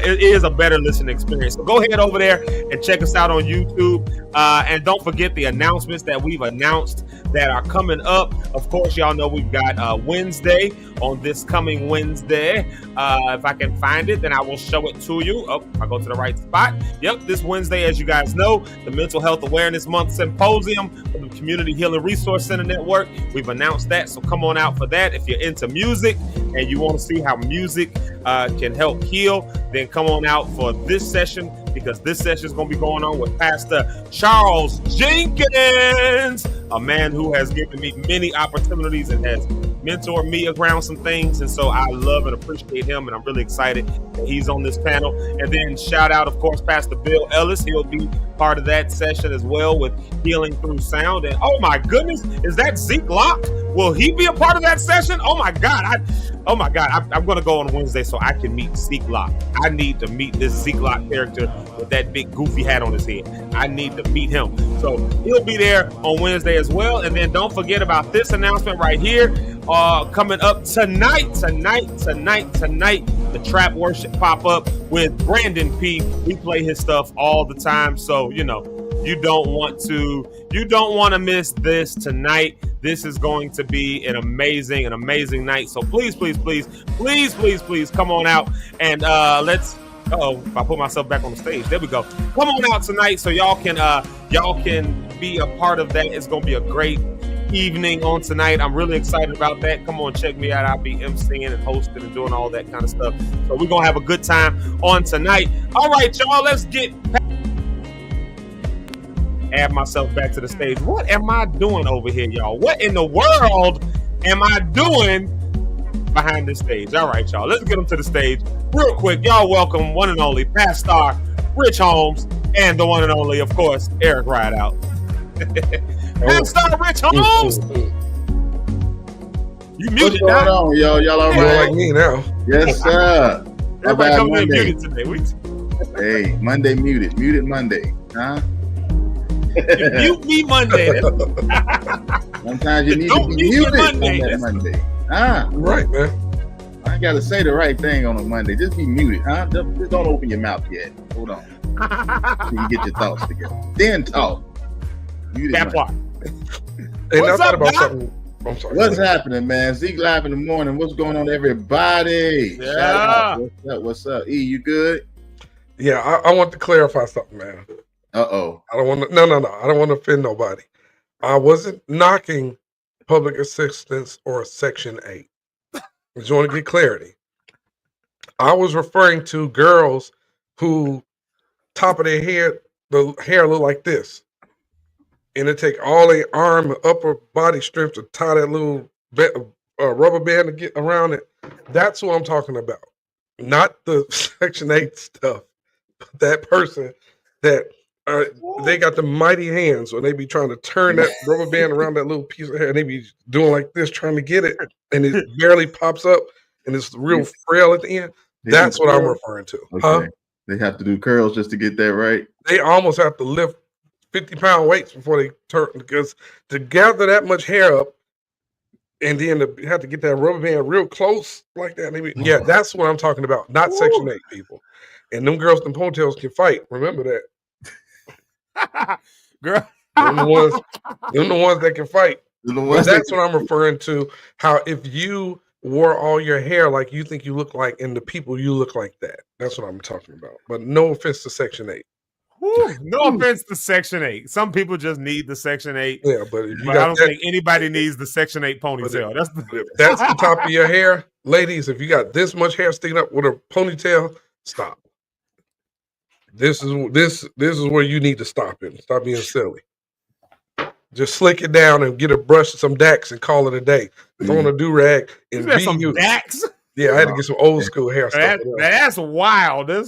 Speaker 8: it is a better listening experience. So go ahead over there and check us out on YouTube. And don't forget the announcements that we've announced that are coming up. Of course, y'all know we've got Wednesday on this coming Wednesday. If I can find it, then I will show it to you. Oh, I go to the right spot. Yep, this Wednesday, as you guys know, the Mental Health Awareness Month Symposium for the Community Healing Resource Center Network. We've announced that, so come on out for that. If you're into music and you want to see how music can help heal, then come on out for this session, because this session is going to be going on with Pastor Charles Jenkins, a man who has given me many opportunities and has mentored me around some things. And so I love and appreciate him, and I'm really excited that he's on this panel. And then shout out, of course, Pastor Bill Ellis. He'll be part of that session as well with Healing Through Sound. And oh my goodness, is that Zeke Locke? Will he be a part of that session? Oh my God. I'm going to go on Wednesday so I can meet Zeke Locke. I need to meet this Zeke Locke character with that big goofy hat on his head. I need to meet him. So he'll be there on Wednesday as well. And then don't forget about this announcement right here. Coming up tonight, the Trap Worship pop-up with Brandon P. We play his stuff all the time. So, you don't want to miss this tonight. This is going to be an amazing night. So please come on out and let's. If I put myself back on the stage, there we go. Come on out tonight so y'all can be a part of that. It's gonna be a great evening on tonight. I'm really excited about that. Come on, check me out. I'll be emceeing and hosting and doing all that kind of stuff. So we're gonna have a good time on tonight. All right, y'all. Let's add myself back to the stage. What am I doing over here, y'all? What in the world am I doing behind this stage? All right, y'all. Let's get them to the stage real quick. Y'all welcome one and only Pastor Rich Holmes and the one and only, of course, Eric Rideout. Pastor Rich Holmes. You muted
Speaker 13: What's going
Speaker 8: now.
Speaker 13: on, y'all? Y'all all
Speaker 9: You're
Speaker 13: right?
Speaker 9: like me now.
Speaker 13: Yes, sir.
Speaker 8: Everybody
Speaker 13: How
Speaker 8: coming
Speaker 13: about
Speaker 8: in
Speaker 13: Monday?
Speaker 8: muted today.
Speaker 13: Hey, Monday muted. Muted Monday. Huh?
Speaker 8: Mute me Monday.
Speaker 13: Sometimes you need to
Speaker 8: Don't
Speaker 13: be
Speaker 8: mute
Speaker 13: muted
Speaker 8: me
Speaker 13: on
Speaker 8: Monday.
Speaker 13: that Monday. Huh?
Speaker 9: Right, man.
Speaker 13: I ain't got to say the right thing on a Monday. Just be muted, huh? Just don't open your mouth yet. Hold on. So you get your thoughts together. Then talk. Muted
Speaker 8: That
Speaker 13: Monday.
Speaker 8: part.
Speaker 9: And I
Speaker 8: What's
Speaker 9: thought
Speaker 8: up,
Speaker 9: about
Speaker 8: Doc?
Speaker 9: something. I'm sorry.
Speaker 13: What's happening, man? Zeke Live in the morning. What's going on, everybody?
Speaker 8: Yeah.
Speaker 13: Shout out. What's up? E, you good?
Speaker 9: Yeah, I want to clarify something, man.
Speaker 13: Uh-oh.
Speaker 9: I don't want to. No. I don't want to offend nobody. I wasn't knocking public assistance or Section 8. I just want to get clarity. I was referring to girls who top of their head, the hair look like this, and it take all their arm and upper body strength to tie that little rubber band to get around it. That's what I'm talking about, not the Section 8 stuff. But that person that they got the mighty hands, or they be trying to turn that rubber band around that little piece of hair, and they be doing like this, trying to get it, and it barely pops up, and it's real frail at the end. That's what I'm referring to.
Speaker 13: Okay.
Speaker 9: Huh?
Speaker 13: They have to do curls just to get that right.
Speaker 9: They almost have to lift 50-pound weights before they turn, because to gather that much hair up and then to have to get that rubber band real close like that. Yeah, that's what I'm talking about. Not Section 8 people. And them girls in ponytails can fight. Remember that.
Speaker 8: Girl.
Speaker 9: Them the ones that can fight. But that's what I'm referring to. How if you wore all your hair like you think you look like, and the people you look like that. That's what I'm talking about. But no offense to Section 8.
Speaker 8: No offense to Section 8. Some people just need the Section 8.
Speaker 9: Yeah, but if you
Speaker 8: I
Speaker 9: got
Speaker 8: don't think anybody needs the Section 8 ponytail.
Speaker 9: That's the top of your hair. Ladies, if you got this much hair sticking up with a ponytail, stop. This is where you need to stop it. Stop being silly. Just slick it down and get a brush and some Dax and call it a day. Throw on a do-rag and
Speaker 8: You got
Speaker 9: be
Speaker 8: some
Speaker 9: you.
Speaker 8: Dax.
Speaker 9: Yeah, I had to get some old school hair stuff.
Speaker 8: That's wild. That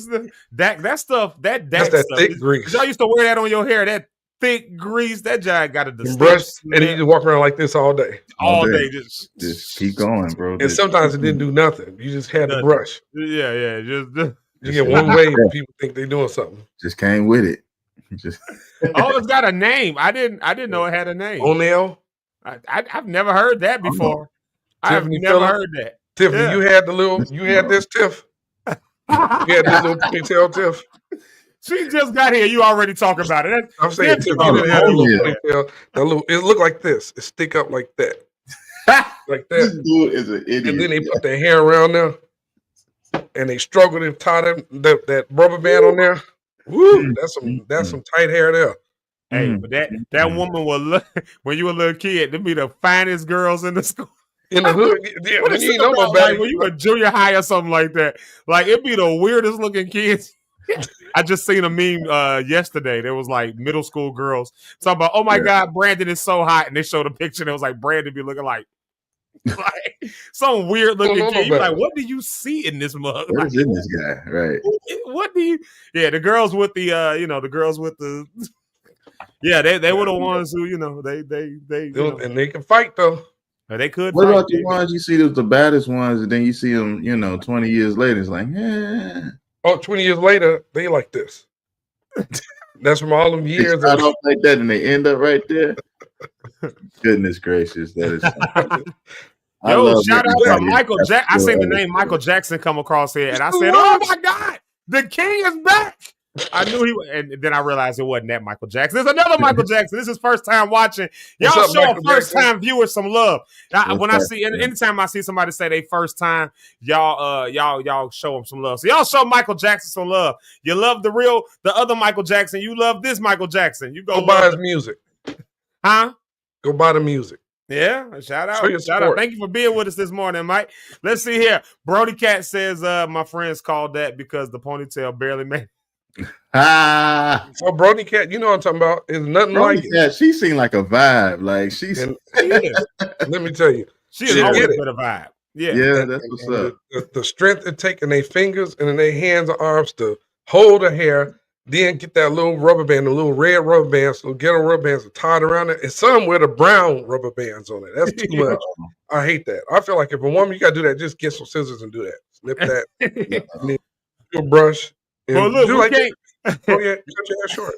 Speaker 8: stuff. That Dax
Speaker 9: That's that
Speaker 8: stuff.
Speaker 9: thick grease.
Speaker 8: Y'all used to wear that on your hair. That thick grease. That giant got a distinct
Speaker 9: Brush,
Speaker 8: smell.
Speaker 9: and you just walk around like this all day.
Speaker 8: all day.
Speaker 13: Just keep going, bro.
Speaker 9: And sometimes it didn't do nothing. You just had to brush.
Speaker 8: Yeah. Just
Speaker 9: You get one wave, and people think they're doing something.
Speaker 13: Just came with it. Just
Speaker 8: oh, it's got a name. I didn't know it had a name.
Speaker 9: O'Neil.
Speaker 8: I've never heard that before. I've
Speaker 9: Tiffany
Speaker 8: never
Speaker 9: Phillip.
Speaker 8: heard that.
Speaker 9: Tiffany,
Speaker 8: Yeah.
Speaker 9: you had this Tiff. You had this little ponytail Tiff.
Speaker 8: She just got here. You already talking about it.
Speaker 9: I'm saying Tiff, you didn't have a little ponytail. That little, it looked like this. It stick up like that. Like that.
Speaker 13: This dude is an idiot.
Speaker 9: And then they put their hair around there. And they struggled and tie that rubber band on there. Woo! That's some tight hair there.
Speaker 8: Hey, but that woman will look when you were a little kid. Them be the finest girls in the school.
Speaker 9: In the hood, yeah.
Speaker 8: What
Speaker 9: When
Speaker 8: is
Speaker 9: you
Speaker 8: it
Speaker 9: ain't know
Speaker 8: about,
Speaker 9: nobody,
Speaker 8: like, when you were junior high or something like that. Like it'd be the weirdest looking kids. I just seen a meme yesterday. There was like middle school girls talking about, oh my God, Brandon is so hot, and they showed a picture. And it was like Brandon be looking like some weird looking kid. You're like, what do you see in this mug?
Speaker 13: What is in this guy? Right.
Speaker 8: What do you? Yeah, the girls with the the girls with the. Yeah, they were the ones who
Speaker 9: and they can fight though.
Speaker 8: They could.
Speaker 13: What
Speaker 8: fight,
Speaker 13: about the ones you see the baddest ones, and then you see them, 20 years later? It's like,
Speaker 9: Oh, 20 years later, they like this. That's from all them
Speaker 13: they
Speaker 9: years.
Speaker 13: start off like that, and they end up right there. Goodness gracious, that is.
Speaker 8: Yo, shout out to Michael Jackson. I seen the name Michael Jackson come across here, and I said, "Oh my God, the king is back!" I knew he was, and then I realized it wasn't that Michael Jackson. There's another Michael Jackson. This is first time watching. Y'all
Speaker 9: What's up,
Speaker 8: show
Speaker 9: Michael
Speaker 8: first
Speaker 9: Jackson?
Speaker 8: time viewers some love. When I see, anytime I see somebody say they first time, y'all show them some love. So y'all show Michael Jackson some love. You love the other Michael Jackson. You love this Michael Jackson. You
Speaker 9: Go buy his music.
Speaker 8: Huh?
Speaker 9: Go buy the music.
Speaker 8: Yeah, shout
Speaker 9: Show your
Speaker 8: out. Shout out.
Speaker 9: support.
Speaker 8: Thank you for being with us this morning, Mike. Let's see here. Brody Cat says, my friends called that because the ponytail barely made.
Speaker 9: So Brody Cat, you know what I'm talking about. It's nothing
Speaker 13: Brody
Speaker 9: like it.
Speaker 13: Cat, she seemed like a vibe. Like she's.
Speaker 9: Let me tell you,
Speaker 8: She has always been a vibe. Yeah,
Speaker 13: Yeah, that's what's up.
Speaker 9: The strength it takes in their fingers and in their hands and arms to hold her hair, then get that little rubber band, the little red rubber bands, so ghetto rubber bands are tied around it. And some wear the brown rubber bands on it. That's too much. I hate that. I feel like if a woman, you gotta do that, just get some scissors and do that. Snip that. And then do a brush. And
Speaker 8: Well, look,
Speaker 9: do
Speaker 8: we
Speaker 9: like
Speaker 8: can't.
Speaker 9: oh yeah, cut your hair short.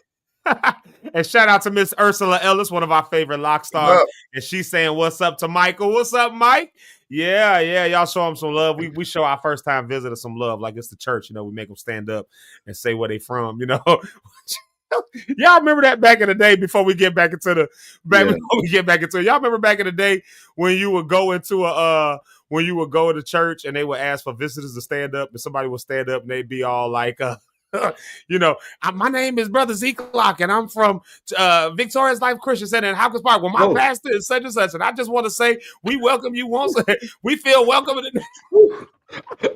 Speaker 8: And shout out to Miss Ursula Ellis, one of our favorite lock stars.
Speaker 9: What's up?
Speaker 8: And she's saying, "What's up to Michael? What's up, Mike?" Yeah. Y'all show him some love. We show our first time visitors some love, like it's the church. We make them stand up and say where they from. Y'all remember that back in the day before we get back into y'all remember back in the day when you would go into to church and they would ask for visitors to stand up and somebody would stand up and they'd be all like my name is Brother Zeke Locke and I'm from Victoria's Life Christian Center in Hawkins Park. Well, my pastor is such and such, and I just want to say we welcome you once. We feel welcome.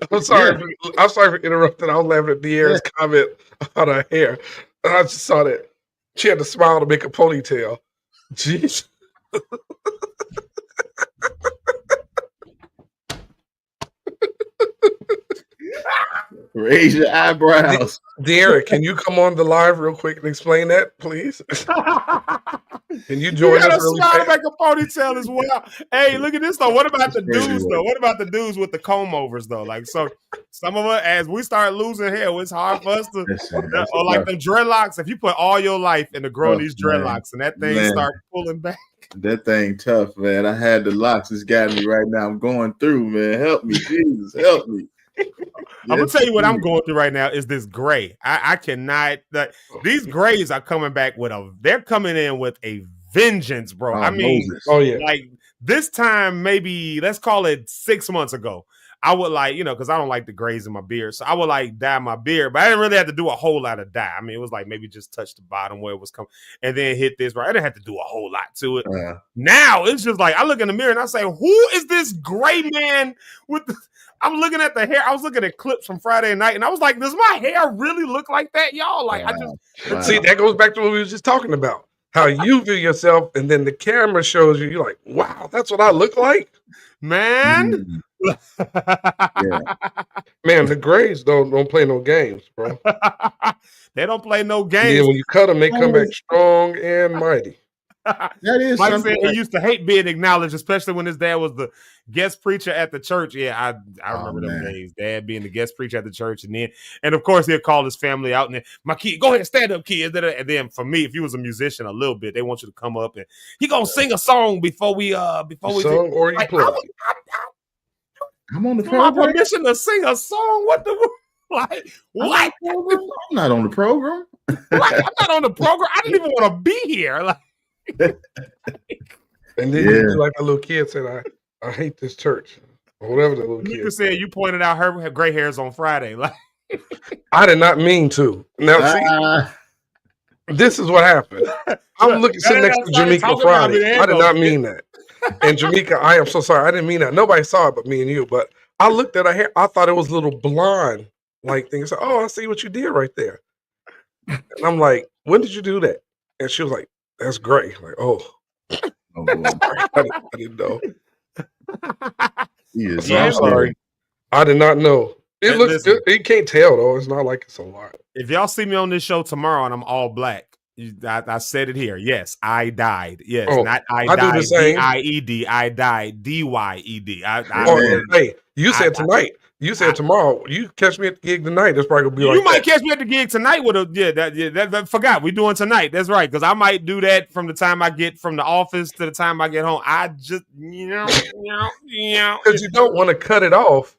Speaker 9: I'm sorry for interrupting. I was laughing at De'Ara's comment about her hair. I just saw that she had to smile to make a ponytail. Jeez.
Speaker 13: Raise your eyebrows.
Speaker 9: De'Ara, can you come on the live real quick and explain that, please? Can you join us really
Speaker 8: smile
Speaker 9: fast?
Speaker 8: make a ponytail as well. Hey, look at this though. What about the dudes though? What about the dudes with the comb overs though? Like, so some of us, as we start losing hair, it's hard for us to, or like the dreadlocks. If you put all your life into growing these dreadlocks and that thing start pulling back.
Speaker 13: That thing tough, man. I had the locks. It's got me right now. I'm going through, man. Help me, Jesus, help me.
Speaker 8: I'm gonna tell you what I'm going through right now is this gray. I cannot. These grays are coming back they're coming in with a vengeance, bro. I mean,
Speaker 9: oh yeah,
Speaker 8: like this time, maybe let's call it 6 months ago. I would like, because I don't like the grays in my beard. So I would like dye my beard, but I didn't really have to do a whole lot of dye. I mean, it was like maybe just touch the bottom where it was coming and then hit this right. I didn't have to do a whole lot to it. Now it's just like I look in the mirror and I say, who is this gray man with the I'm looking at the hair. I was looking at clips from Friday night and I was like, does my hair really look like that, y'all? Like
Speaker 9: See, that goes back to what we were just talking about. How you view yourself and then the camera shows you, you're like, wow, that's what I look like.
Speaker 8: Man.
Speaker 9: Man, the grays don't play no games, bro.
Speaker 8: They don't play no games.
Speaker 9: Yeah, when you cut them, they come back strong and mighty.
Speaker 13: That is
Speaker 8: Mike
Speaker 13: something.
Speaker 8: said he used to hate being acknowledged, especially when his dad was the guest preacher at the church. Yeah, I remember them days. Dad being the guest preacher at the church, and of course he'll call his family out and then, my kid, go ahead, stand up, kids. And then for me, if you was a musician a little bit, they want you to come up and he gonna sing a song before we
Speaker 9: song or you play.
Speaker 13: I'm on the
Speaker 8: my
Speaker 13: program.
Speaker 8: permission to sing a song. What the like? What?
Speaker 13: I'm not on the program.
Speaker 8: Like, I'm not on the program. I didn't even want to be here. Like.
Speaker 9: And then you do like a little kid said, I hate this church. Or whatever the little kid
Speaker 8: said. You pointed out her gray hairs on Friday. Like
Speaker 9: I did not mean to. Now see, this is what happened. I'm sitting next to Jamaica Friday. I did not mean that. And Jamaica, I am so sorry. I didn't mean that. Nobody saw it but me and you. But I looked at her hair. I thought it was a little blonde like thing. So, I see what you did right there. And I'm like, when did you do that? And she was like, that's gray. Like, I didn't know. I'm sorry. I did not know. It looks good. You can't tell though. It's not like it's a lot.
Speaker 8: If y'all see me on this show tomorrow and I'm all black, I said it here. Yes, I died. Yes, not I died.
Speaker 9: Do the same.
Speaker 8: D-I-E-D. I died. D-Y-E-D.
Speaker 9: Hey, you said tonight. You said tomorrow. You catch me at the gig tonight. That's probably gonna be like.
Speaker 8: You might catch me at the gig tonight with that forgot we doing tonight. That's right, because I might do that from the time I get from the office to the time I get home. I just because
Speaker 9: you don't want to cut it off.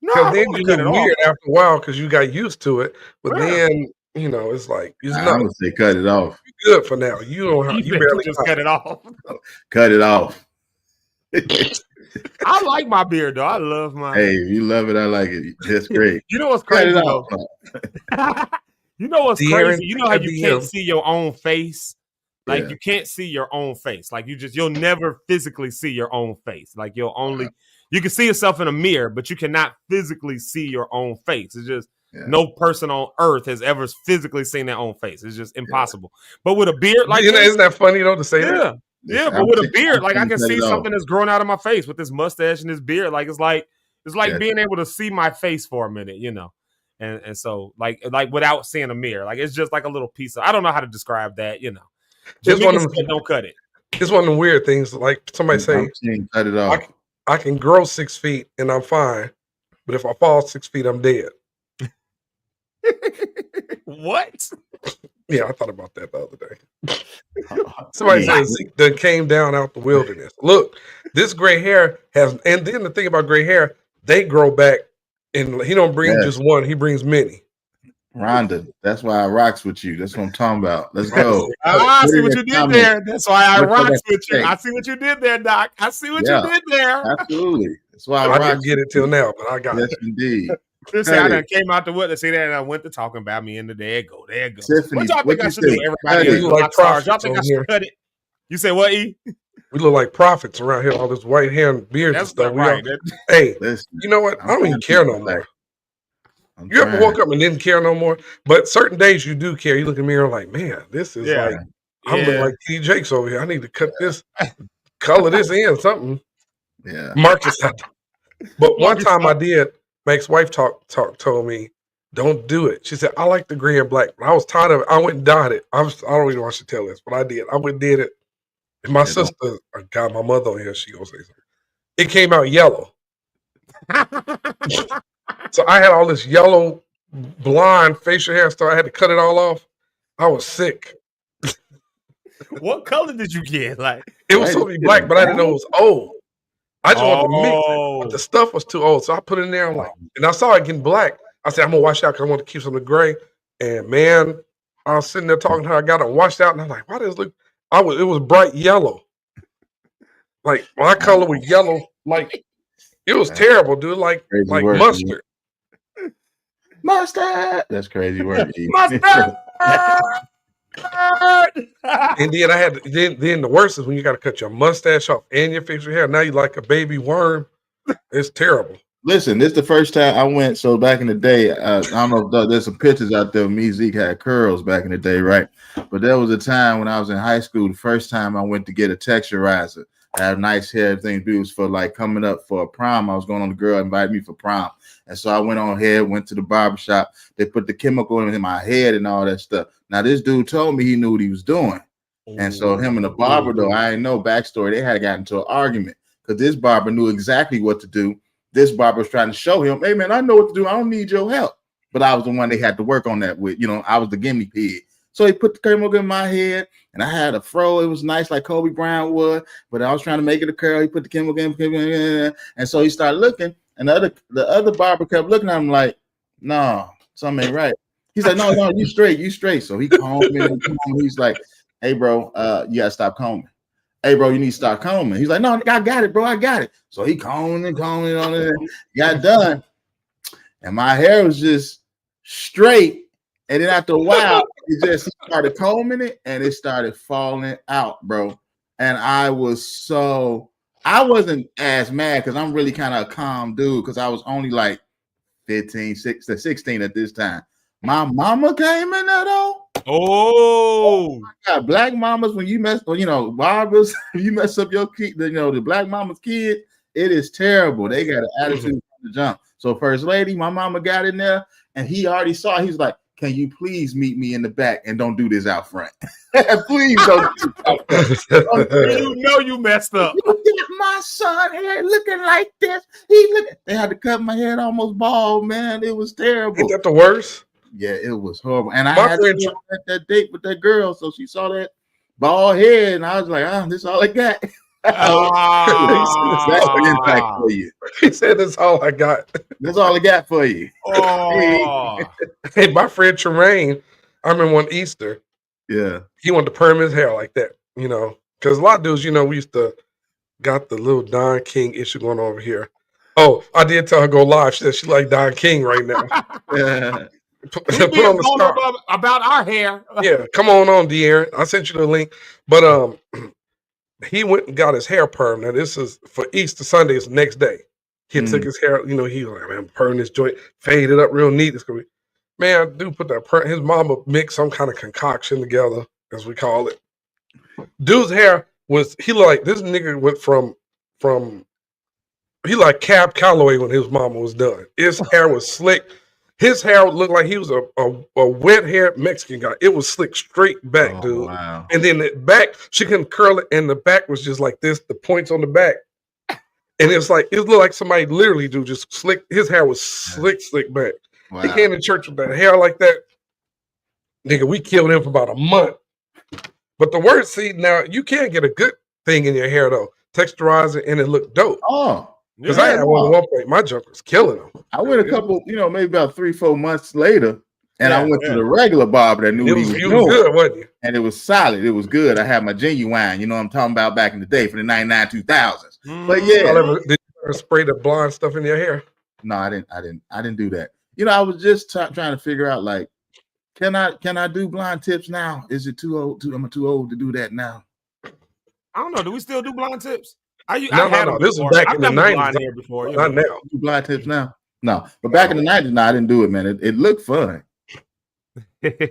Speaker 9: Because then you get weird after a while because you got used to it. But then it's like
Speaker 13: I would say cut it off.
Speaker 9: You're good for now. You don't have you barely
Speaker 8: just cut it off.
Speaker 13: Cut it off.
Speaker 8: I like my beard though. I love my.
Speaker 13: Hey, if you love it, I like it. That's great.
Speaker 8: You know what's crazy though? You know what's crazy? You know how you can't see your own face? Like you can't see your own face. Like you'll never physically see your own face. Like you'll only you can see yourself in a mirror, but you cannot physically see your own face. It's just no person on earth has ever physically seen their own face. It's just impossible. But with a beard like
Speaker 9: isn't that funny though to say that?
Speaker 8: Yeah, but with a beard, like I can see something that's growing out of my face with this mustache and this beard. Like it's like being able to see my face for a minute, and so like without seeing a mirror, like it's just like a little piece of. I don't know how to describe that,
Speaker 9: It's one of them,
Speaker 8: don't cut it.
Speaker 9: It's one of the weird things. Like somebody say,
Speaker 13: cut it off.
Speaker 9: I can grow 6 feet and I'm fine, but if I fall 6 feet, I'm dead.
Speaker 8: What?
Speaker 9: Yeah, I thought about that the other day. Somebody said Zeke that came down out the wilderness. Look, this gray hair has, and then the thing about gray hair, they grow back, and he don't bring just one; he brings many.
Speaker 13: Rhonda, that's why I rocks with you. That's what I'm talking about. Let's go.
Speaker 8: I see what you did there. That's why I rocks with you. I see what you did there, Doc. I see what you did there.
Speaker 13: Absolutely. That's why
Speaker 9: I didn't get it till now, but I got it.
Speaker 13: Yes, indeed.
Speaker 8: I done came out the wood to see that, and I went to talking about me in the day. There it goes.
Speaker 13: Tiffany,
Speaker 8: what y'all think I should do? Everybody
Speaker 9: we look like prophets.
Speaker 8: Y'all think I should cut it? You say what, E?
Speaker 9: We look like prophets around here. All this white hair and beard and stuff.
Speaker 8: Right.
Speaker 9: Hey, you know what? I don't even care no more. You ever woke up and didn't care no more? But certain days you do care. You look in the mirror like, man, this is like I'm looking like T. Jakes over here. I need to cut this, color this in something.
Speaker 13: Yeah,
Speaker 9: Marcus. But one time I did. My ex-wife told me, don't do it. She said, I like the gray and black. But I was tired of it. I went and dyed it. I don't even know I should tell this, but I did. I went and did it. And my sister, God, my mother on here, she gonna say something. It came out yellow. So I had all this yellow, blonde facial hair stuff. I had to cut it all off. I was sick.
Speaker 8: What color did you get? Like
Speaker 9: it was supposed to be black, but I didn't know it was old. I just wanted to mix it, but the stuff was too old. So I put it in there. I'm like, and I saw it getting black. I said, I'm gonna wash it out because I want to keep some of the gray. And man, I was sitting there talking to her. I got it washed out, and I'm like, why does it look? It was bright yellow. Like my color was yellow. Like It was terrible, dude. Like
Speaker 13: work,
Speaker 9: mustard.
Speaker 13: Mustard. That's crazy work.
Speaker 8: Mustard.
Speaker 9: And then I had then the worst is when you got to cut your mustache off and you fix your hair. Now you like a baby worm. It's terrible.
Speaker 13: Listen, this is the first time I went. So back in the day, I don't know if there's some pictures out there. Me, Zeke had curls back in the day, right? But there was a time when I was in high school. The first time I went to get a texturizer. I had nice hair. Everything was for like coming up for a prom. I was going on. The girl invited me for prom, and so I went on ahead, went to the barbershop. They put the chemical in my head and all that stuff. Now this dude told me he knew what he was doing, and so him and the barber, though I didn't know backstory. They had gotten into an argument because this barber knew exactly what to do. This barber was trying to show him, hey man, I know what to do. I don't need your help. But I was the one they had to work on that with. I was the gimme pig. So he put the chemical in my head, and I had a fro. It was nice like Kobe Bryant would, but I was trying to make it a curl. He put the chemical in, and so he started looking, and the other barber kept looking at him like, no, something ain't right. He's like, no, you straight. So he combed me, and he's like, hey bro, you gotta stop combing. Hey bro, you need to stop combing. He's like, no, I got it, bro, I got it. So he combing on it, got done, and my hair was just straight. And then after a while, he started combing it, and it started falling out, bro. And I wasn't as mad because I'm really kind of a calm dude because I was only like 16 at this time. My mama came in there though.
Speaker 8: Oh
Speaker 13: my God, black mamas, when you mess, barbers, you mess up your kid, the black mama's kid, it is terrible. They got an attitude from the jump. So first lady, my mama got in there, and he already saw. He's like, can you please meet me in the back and don't do this out front? Please don't do this out front.
Speaker 8: You messed up.
Speaker 13: Look at my son here looking like this. They had to cut my head almost bald, man. It was terrible.
Speaker 9: Ain't that the worst?
Speaker 13: Yeah, it was horrible. And I had to go on that date with that girl, so she saw that bald head, and I was like, this is all I got. That's the impact for you.
Speaker 9: He said that's all I got.
Speaker 13: That's all I got for you.
Speaker 9: Hey, my friend Tremaine, I remember one Easter.
Speaker 13: Yeah.
Speaker 9: He wanted to perm his hair like that, because a lot of dudes, we used to got the little Don King issue going on over here. Oh, I did tell her go live. She said she like Don King right now. Put on the star.
Speaker 8: About our hair.
Speaker 9: Yeah, come on, De'Aaron. I sent you the link. But he went and got his hair permed. Now this is for Easter Sunday. It's the next day. He took his hair. He was like, man, perm this joint, fade it up real neat. It's gonna be, man. Dude, put that perm. His mama mixed some kind of concoction together, as we call it. Dude's hair was he looked like this nigga went from he like Cab Calloway when his mama was done. His hair was slick. His hair looked like he was a wet haired Mexican guy. It was slick straight back, dude.
Speaker 13: Wow.
Speaker 9: And then the back, she couldn't curl it, and the back was just like this, the points on the back. And it looked like somebody literally just slick. His hair was slick back.
Speaker 13: Wow.
Speaker 9: He came to church with that hair like that. Nigga, we killed him for about a month. But the worst, see, now you can't get a good thing in your hair though. Texturize it and it looked dope.
Speaker 13: Oh.
Speaker 9: Because I had one at one point, my junk was killing them.
Speaker 13: I went a couple, maybe about 3-4 months later, and I went to the regular barber that knew what he was doing.
Speaker 9: Good, wasn't you?
Speaker 13: And it was solid. It was good. I had my genuine, what I'm talking about back in the day for the 99 2000s. But yeah.
Speaker 9: Did you ever spray the blonde stuff in your hair?
Speaker 13: No, I didn't do that. I was just trying to figure out, like, can I do blonde tips now? Is it too old? Am I too old to do that now?
Speaker 8: I don't know. Do we still do blonde tips?
Speaker 9: No. This was back in the 90s.
Speaker 8: Here before,
Speaker 9: not now.
Speaker 13: Do blind tips now? No, but back in the 90s, no, I didn't do it, man. It looked fun.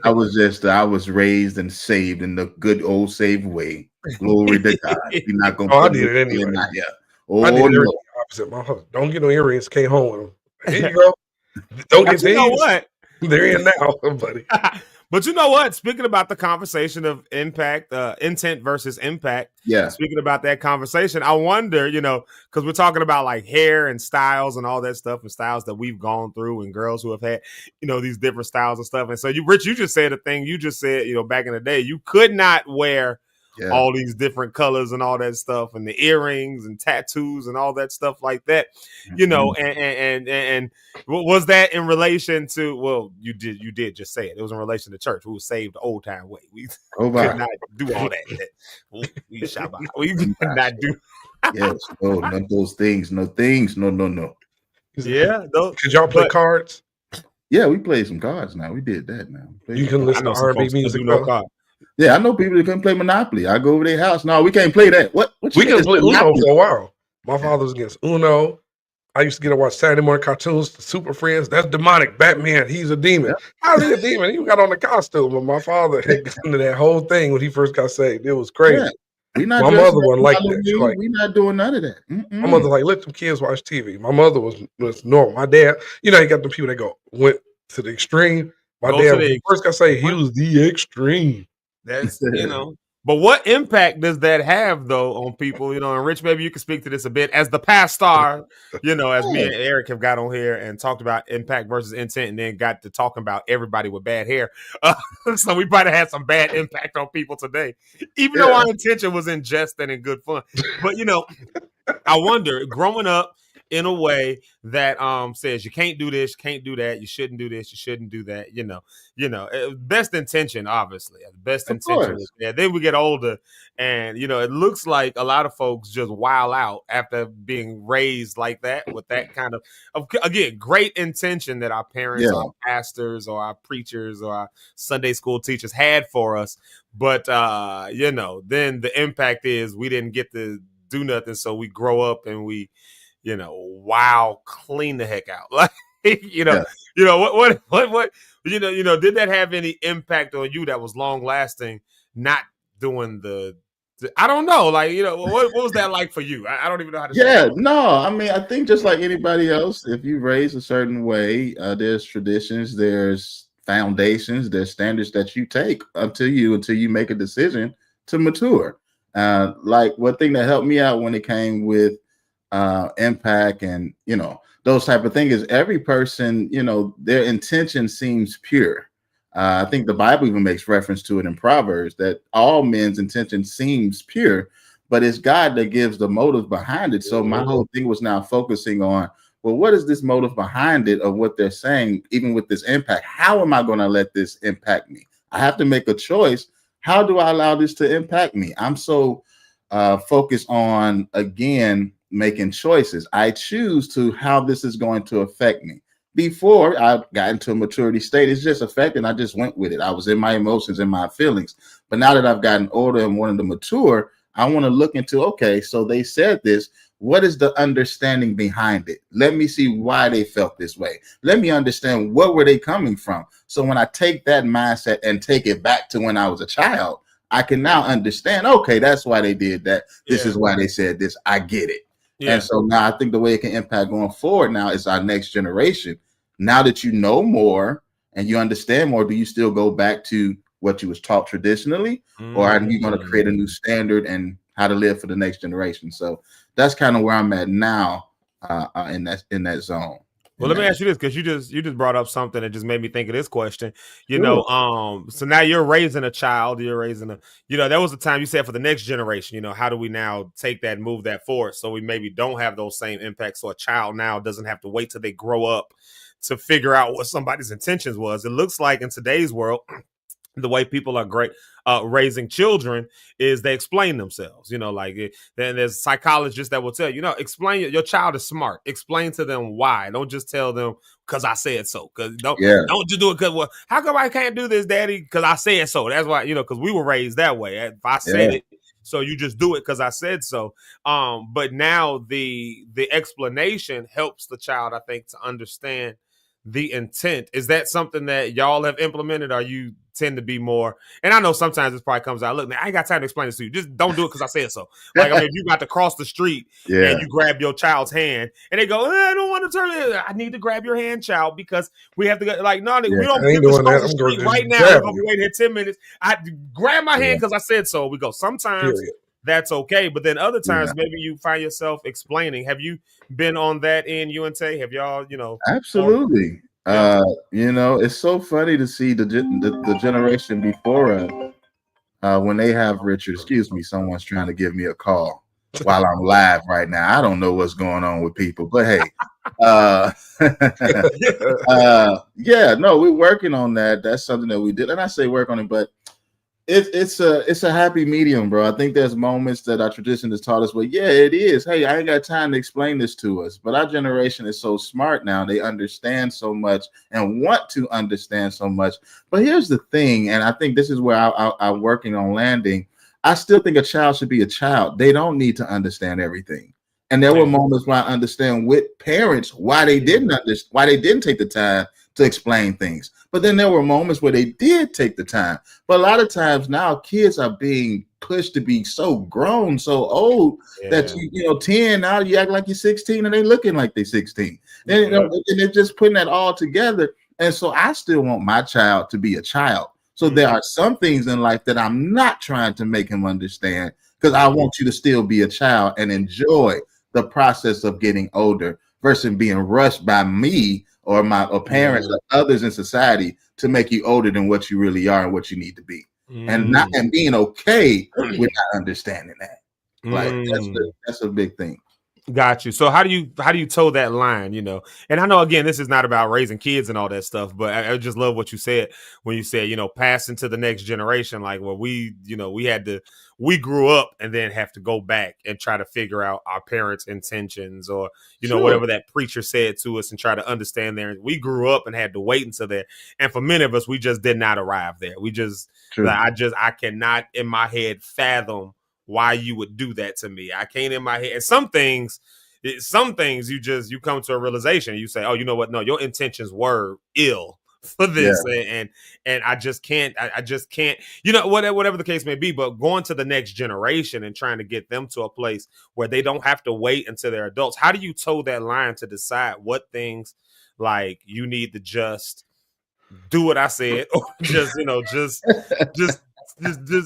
Speaker 13: I was raised and saved in the good old saved way. Glory to God. You're not gonna.
Speaker 9: I did it anyway.
Speaker 13: I did
Speaker 9: the opposite. My husband, don't get no earrings. Came home with them. Here you go. Don't get these.
Speaker 8: You know what?
Speaker 9: They're in now, buddy.
Speaker 8: But you know what? Speaking about the conversation of intent versus impact.
Speaker 13: Yeah.
Speaker 8: Speaking about that conversation, I wonder, because we're talking about like hair and styles and all that stuff and styles that we've gone through and girls who have had, these different styles and stuff. And so Rich, you just said a thing. You just said, back in the day, you could not wear all these different colors and all that stuff and the earrings and tattoos and all that stuff like that, and was that in relation to, well, you did just say it. It was in relation to church. We were saved the old time way. We could not do all that. We could not do.
Speaker 13: Yes, no, none of those things, no things, no.
Speaker 8: Yeah, those,
Speaker 9: Could y'all play
Speaker 8: but
Speaker 9: cards?
Speaker 13: Yeah, we played some cards now. We did that now.
Speaker 9: You can
Speaker 8: I
Speaker 9: listen to
Speaker 8: know some
Speaker 9: R&B
Speaker 8: folks that
Speaker 9: music
Speaker 8: do no
Speaker 9: though.
Speaker 8: card.
Speaker 13: Yeah, I know people that couldn't play Monopoly. I go over their house. No, we can't play that. What you
Speaker 9: We
Speaker 13: mean?
Speaker 9: can
Speaker 13: It's
Speaker 9: play Uno
Speaker 13: Monopoly.
Speaker 9: for a while. My father was against Uno. I used to get to watch Saturday morning cartoons, the Super Friends. That's demonic. Batman, he's a demon.
Speaker 13: Yeah.
Speaker 9: How's he a demon? He got on the costume. But my father had gotten into that whole thing when he first got saved. It was crazy.
Speaker 13: Yeah. We not
Speaker 9: My
Speaker 13: dressing
Speaker 9: mother
Speaker 13: up
Speaker 9: wasn't
Speaker 13: for
Speaker 9: like that. She
Speaker 13: Halloween.
Speaker 9: like,
Speaker 13: We not doing none of that.
Speaker 9: my mother like, let them kids watch TV. My mother was normal. My dad, you got the people that went to the extreme. My
Speaker 8: Go
Speaker 9: dad,
Speaker 8: to
Speaker 9: when
Speaker 8: the
Speaker 9: he first got saved, he was the extreme.
Speaker 8: That's But what impact does that have though on people? And Rich, maybe you can speak to this a bit as the pastor. As me and Eric have got on here and talked about impact versus intent, and then got to talking about everybody with bad hair. So we probably had some bad impact on people today, even though our intention was in jest and in good fun. But I wonder, growing up in a way that says you can't do this, you can't do that, you shouldn't do this, you shouldn't do that, best intention, obviously. The best
Speaker 13: Of
Speaker 8: intention
Speaker 13: course.
Speaker 8: is there. Then we get older and it looks like a lot of folks just wow out after being raised like that with that kind of again, great intention that our parents or our pastors or our preachers or our Sunday school teachers had for us. But then the impact is we didn't get to do nothing, so we grow up and we clean the heck out. Like what did that have any impact on you that was long lasting, not doing I don't know, what was that like for you? I don't even know how to say it.
Speaker 13: No, I mean, I think just like anybody else, if you raise a certain way, there's traditions, there's foundations, there's standards that you take until you make a decision to mature. Like one thing that helped me out when it came with impact and those type of things is every person, their intention seems pure. I think the Bible even makes reference to it in Proverbs that all men's intention seems pure, but it's God that gives the motive behind it. So my whole thing was now focusing on, well, what is this motive behind it of what they're saying, even with this impact? How am I going to let this impact me? I have to make a choice. How do I allow this to impact me? I'm so focused on, again, making choices. I choose to how this is going to affect me. Before I got into a maturity state, it's just affecting. I just went with it. I was in my emotions and my feelings. But now that I've gotten older and wanted to mature, I want to look into, okay, so they said this. What is the understanding behind it? Let me see why they felt this way. Let me understand what were they coming from. So when I take that mindset and take it back to when I was a child, I can now understand, okay, that's why they did that. This is why they said this. I get it. And so now I think the way it can impact going forward now is our next generation. Now that you know more and you understand more, do you still go back to what you was taught traditionally, or are you going to create a new standard and how to live for the next generation? So that's kind of where I'm at now in that zone.
Speaker 8: Well, let me ask you this, because you just brought up something that just made me think of this question. So now you're raising a child, there was a time you said for the next generation, how do we now take that and move that forward so we maybe don't have those same impacts, so a child now doesn't have to wait till they grow up to figure out what somebody's intentions was. It looks like in today's world, the way people are great raising children is they explain themselves, then there's psychologists that will tell you, explain your child is smart. Explain to them why. Don't just tell them because I said so. Because don't just do it because how come I can't do this, Daddy? Because I said so. That's why, because we were raised that way. If I said it, so you just do it because I said so. But now the explanation helps the child, I think, to understand the intent. Is that something that y'all have implemented, or you tend to be more? And I know sometimes this probably comes out, look, man, I ain't got time to explain this to you. Just don't do it because I said so. Like, if you got to cross the street and you grab your child's hand and they go, I don't want to turn it. I need to grab your hand, child, because we have to go. Like, no, we don't get to cross the street right now. We're going to be waiting here 10 minutes. I grab my hand because I said so. We go, sometimes that's okay. But then other times, maybe you find yourself explaining. Have you been on that end, UNT? Have y'all,
Speaker 13: Absolutely. It's so funny to see the generation before us when they have Richard. Excuse me, someone's trying to give me a call while I'm live right now. I don't know what's going on with people, but hey, we're working on that. That's something that we did, and I say work on it, but It's a happy medium, bro. I think there's moments that our tradition has taught us, well, yeah, it is. Hey, I ain't got time to explain this to us. But our generation is so smart now. They understand so much and want to understand so much. But here's the thing, and I think this is where I'm working on landing. I still think a child should be a child. They don't need to understand everything. And there were moments where I understand with parents why they didn't understand, why they didn't take the time to explain things. But then there were moments where they did take the time. But a lot of times now kids are being pushed to be so grown, so old that you know, 10, now you act like you're 16 and they looking like they're 16. And, you know, and they're just putting that all together. And so I still want my child to be a child. So there are some things in life that I'm not trying to make him understand, because I want you to still be a child and enjoy the process of getting older versus being rushed by me or my parents or others in society to make you older than what you really are and what you need to be. And being okay with not understanding that. Like that's a big thing.
Speaker 8: Got you. So how do you toe that line, you know? And I know, again, this is not about raising kids and all that stuff, but I just love what you said when you said, you know, passing to the next generation. Like, well, we grew up and then have to go back and try to figure out our parents' intentions, or, you know, whatever that preacher said to us, and try to understand there. We grew up and had to wait until that. And for many of us, we just did not arrive there. We just, I cannot in my head fathom why you would do that to me. I can't in my head. And some things you come to a realization. You say, oh, you know what? No, your intentions were ill for this. And I just can't, you know, whatever the case may be, but going to the next generation and trying to get them to a place where they don't have to wait until they're adults. How do you toe that line to decide what things, like, you need to just do what I said, or just, you know, just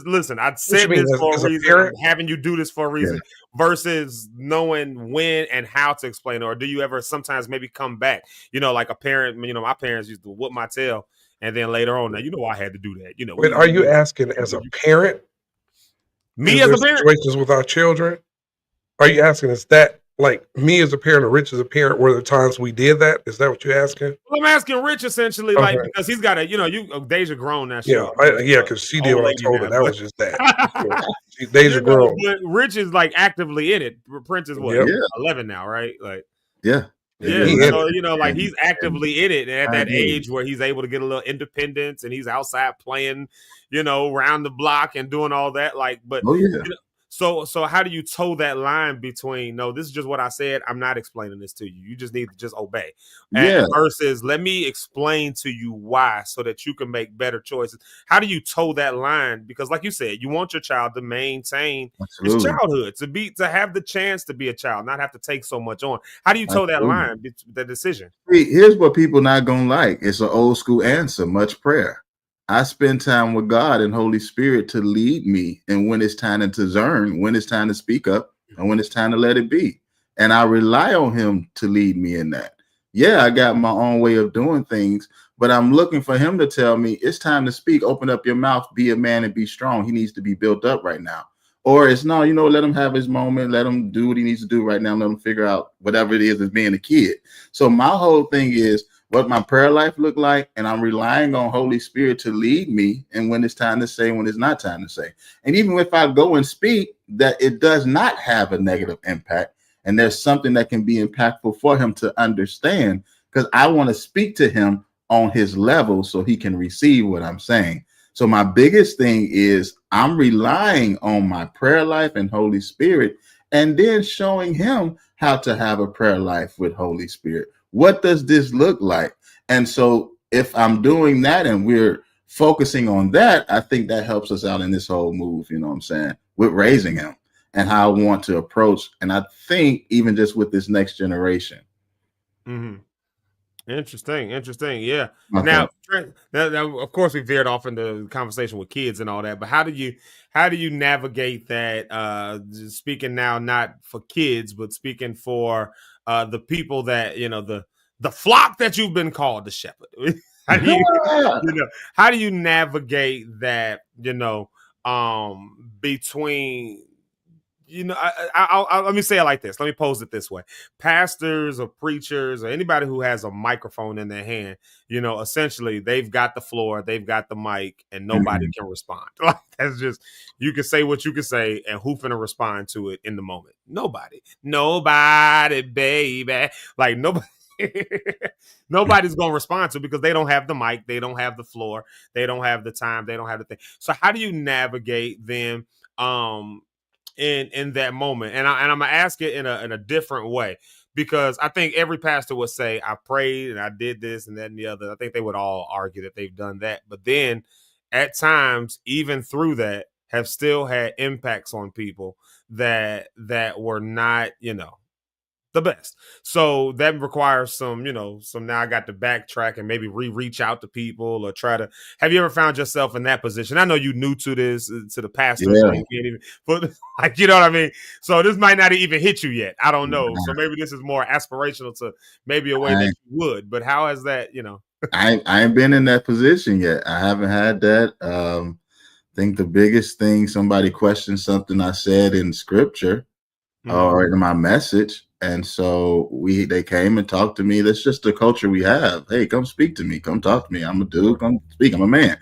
Speaker 8: listen, I said this for a reason. I'm having you do this for a reason, versus knowing when and how to explain it. Or do you ever sometimes maybe come back, you know, like a parent, you know, my parents used to whoop my tail, and then later on, now, you know, I had to do that. You know,
Speaker 9: wait, are you asking as a parent?
Speaker 8: Me as a parent?
Speaker 9: Situations with our children? Are you asking, is that like me as a parent or Rich as a parent, were there times we did that? Is that what you're asking?
Speaker 8: Well, I'm asking Rich essentially, like, because he's got a, you know, Deja grown now.
Speaker 9: Because she did what I told her. That was just that. Deja grown.
Speaker 8: But Rich is like actively in it. Prince is what, 11 now, right? Like,
Speaker 13: yeah.
Speaker 8: So, you know, like, he's actively in it, and at that age where he's able to get a little independence, and he's outside playing, you know, around the block and doing all that. Like, but you know, so how do you toe that line between, no, this is just what I said, I'm not explaining this to you, you just need to just obey, versus let me explain to you why, so that you can make better choices? How do you toe that line? Because like you said, you want your child to maintain his childhood, to have the chance to be a child, not have to take so much on. How do you toe that line, the decision?
Speaker 13: Here's what people not gonna like. It's an old school answer: much prayer. I spend time with God and Holy Spirit to lead me, and when it's time to discern, when it's time to speak up, and when it's time to let it be. And I rely on him to lead me in that. Yeah, I got my own way of doing things, but I'm looking for him to tell me it's time to speak. Open up your mouth, be a man, and be strong. He needs to be built up right now. Or it's no, you know, let him have his moment. Let him do what he needs to do right now. Let him figure out whatever it is as being a kid. So my whole thing is what my prayer life look like, and I'm relying on Holy Spirit to lead me, and when it's time to say, when it's not time to say. And even if I go and speak, that it does not have a negative impact, and there's something that can be impactful for him to understand, because I want to speak to him on his level so he can receive what I'm saying. So my biggest thing is I'm relying on my prayer life and Holy Spirit, and then showing him how to have a prayer life with Holy Spirit. What does this look like? And so if I'm doing that and we're focusing on that, I think that helps us out in this whole move, you know what I'm saying, with raising him and how I want to approach. And I think even just with this next generation.
Speaker 8: Interesting. Yeah. Okay. Now, of course, we veered off into the conversation with kids and all that, but how do you navigate that? Speaking now, not for kids, but speaking for the people that, you know, the flock that you've been called to shepherd. How do you navigate that, you know, between let me say it like this. Let me pose it this way. Pastors or preachers or anybody who has a microphone in their hand, essentially they've got the floor, they've got the mic, and nobody can respond. Like, that's just, you can say what you can say, and who finna respond to it in the moment? Nobody, baby. Like, nobody. Nobody's going to respond to it because they don't have the mic, they don't have the floor, they don't have the time, they don't have the thing. So how do you navigate them in that moment? And I'm gonna ask it in a different way, because I think every pastor would say, I prayed and I did this and that and the other. I think they would all argue that they've done that, but then at times, even through that, have still had impacts on people that were not, the best. So that requires some, now I got to backtrack and maybe reach out to people or try to. Have you ever found yourself in that position? I know you new to this, to the pastor thing, but like, you know what I mean? So this might not even hit you yet. I don't know. So maybe this is more aspirational to maybe a way that you would, but how has that,
Speaker 13: I ain't been in that position yet. I haven't had that. I think the biggest thing, somebody questioned something I said in scripture or in my message. And so they came and talked to me. That's just the culture we have. Hey, come speak to me. Come talk to me. I'm a dude. Come speak. I'm a man.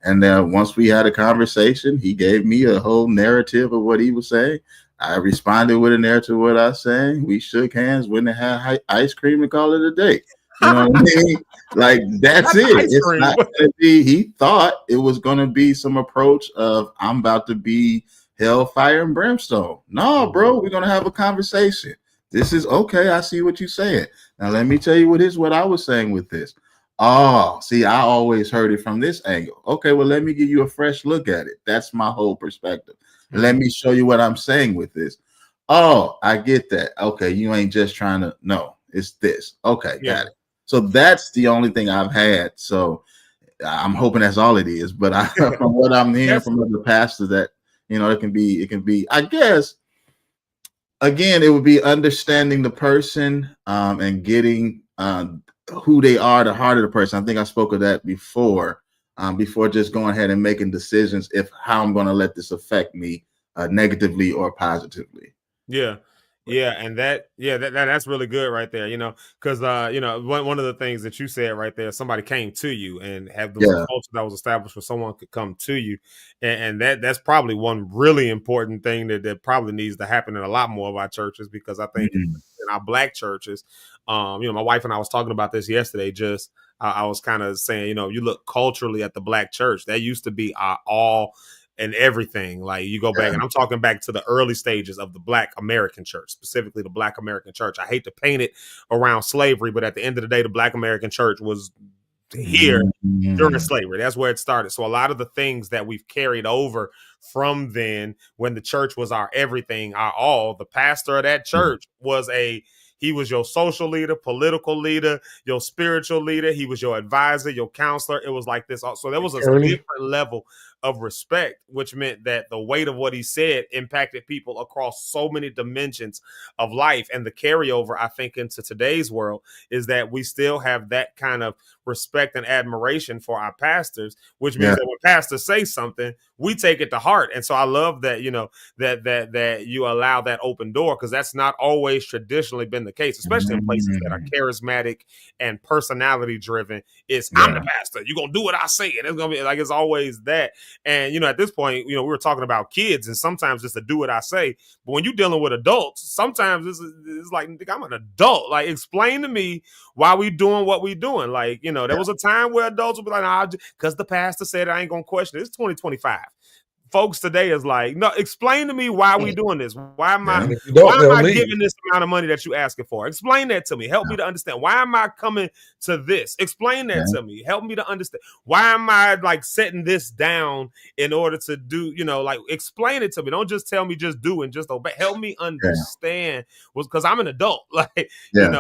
Speaker 13: And then once we had a conversation, he gave me a whole narrative of what he was saying. I responded with a narrative of what I was saying. We shook hands, went and had ice cream, and called it a day. You know what I mean? Like, that's it. It's not gonna be, he thought it was going to be some approach of, I'm about to be hellfire and brimstone. No, bro, we're going to have a conversation. This is okay. I see what you're saying. Now, let me tell you what I was saying with this. Oh, see, I always heard it from this angle. Okay, well, let me give you a fresh look at it. That's my whole perspective. Let me show you what I'm saying with this. Oh, I get that. Okay, you ain't just trying to, no, it's this. Okay, got it. So that's the only thing I've had. So I'm hoping that's all it is. But from what I'm hearing from other pastors, that, it can be, I guess, again, it would be understanding the person and getting who they are, the heart of the person. I think I spoke of that before just going ahead and making decisions how I'm going to let this affect me negatively or positively.
Speaker 8: Yeah. Yeah, and that's really good right there, because one of the things that you said right there, somebody came to you and have the culture that was established where someone could come to you, and that's probably one really important thing that probably needs to happen in a lot more of our churches, because I think in our Black churches, my wife and I was talking about this yesterday. Just I was kind of saying, you look culturally at the Black church, that used to be our all and everything. Like, you go back, and I'm talking back to the early stages of the Black American church, specifically the Black American church. I hate to paint it around slavery, but at the end of the day, the Black American church was here during slavery. That's where it started. So a lot of the things that we've carried over from then, when the church was our everything, our all, the pastor of that church he was your social leader, political leader, your spiritual leader. He was your advisor, your counselor. It was like this. So there was a different level of respect, which meant that the weight of what he said impacted people across so many dimensions of life. And the carryover, I think, into today's world is that we still have that kind of respect and admiration for our pastors, which means that when pastors say something, we take it to heart. And so I love that, that you allow that open door, because that's not always traditionally been the case, especially in places that are charismatic and personality driven. It's I'm the pastor. You're going to do what I say. And it's going to be like, it's always that. And, at this point, we were talking about kids, and sometimes it's to do what I say. But when you're dealing with adults, sometimes it's like, I'm an adult. Like, explain to me why we doing what we doing. Like, there was a time where adults would be like, because the pastor said I ain't going to question it. It's 2025. Folks today is like, no, explain to me why we doing this. Why am I giving this amount of money that you asking for? Explain that to me. Help me to understand. Why am I coming to this? Explain that to me. Help me to understand. Why am I like setting this down in order to do, like, explain it to me. Don't just tell me just do and just obey. Help me understand, because I'm an adult, like, and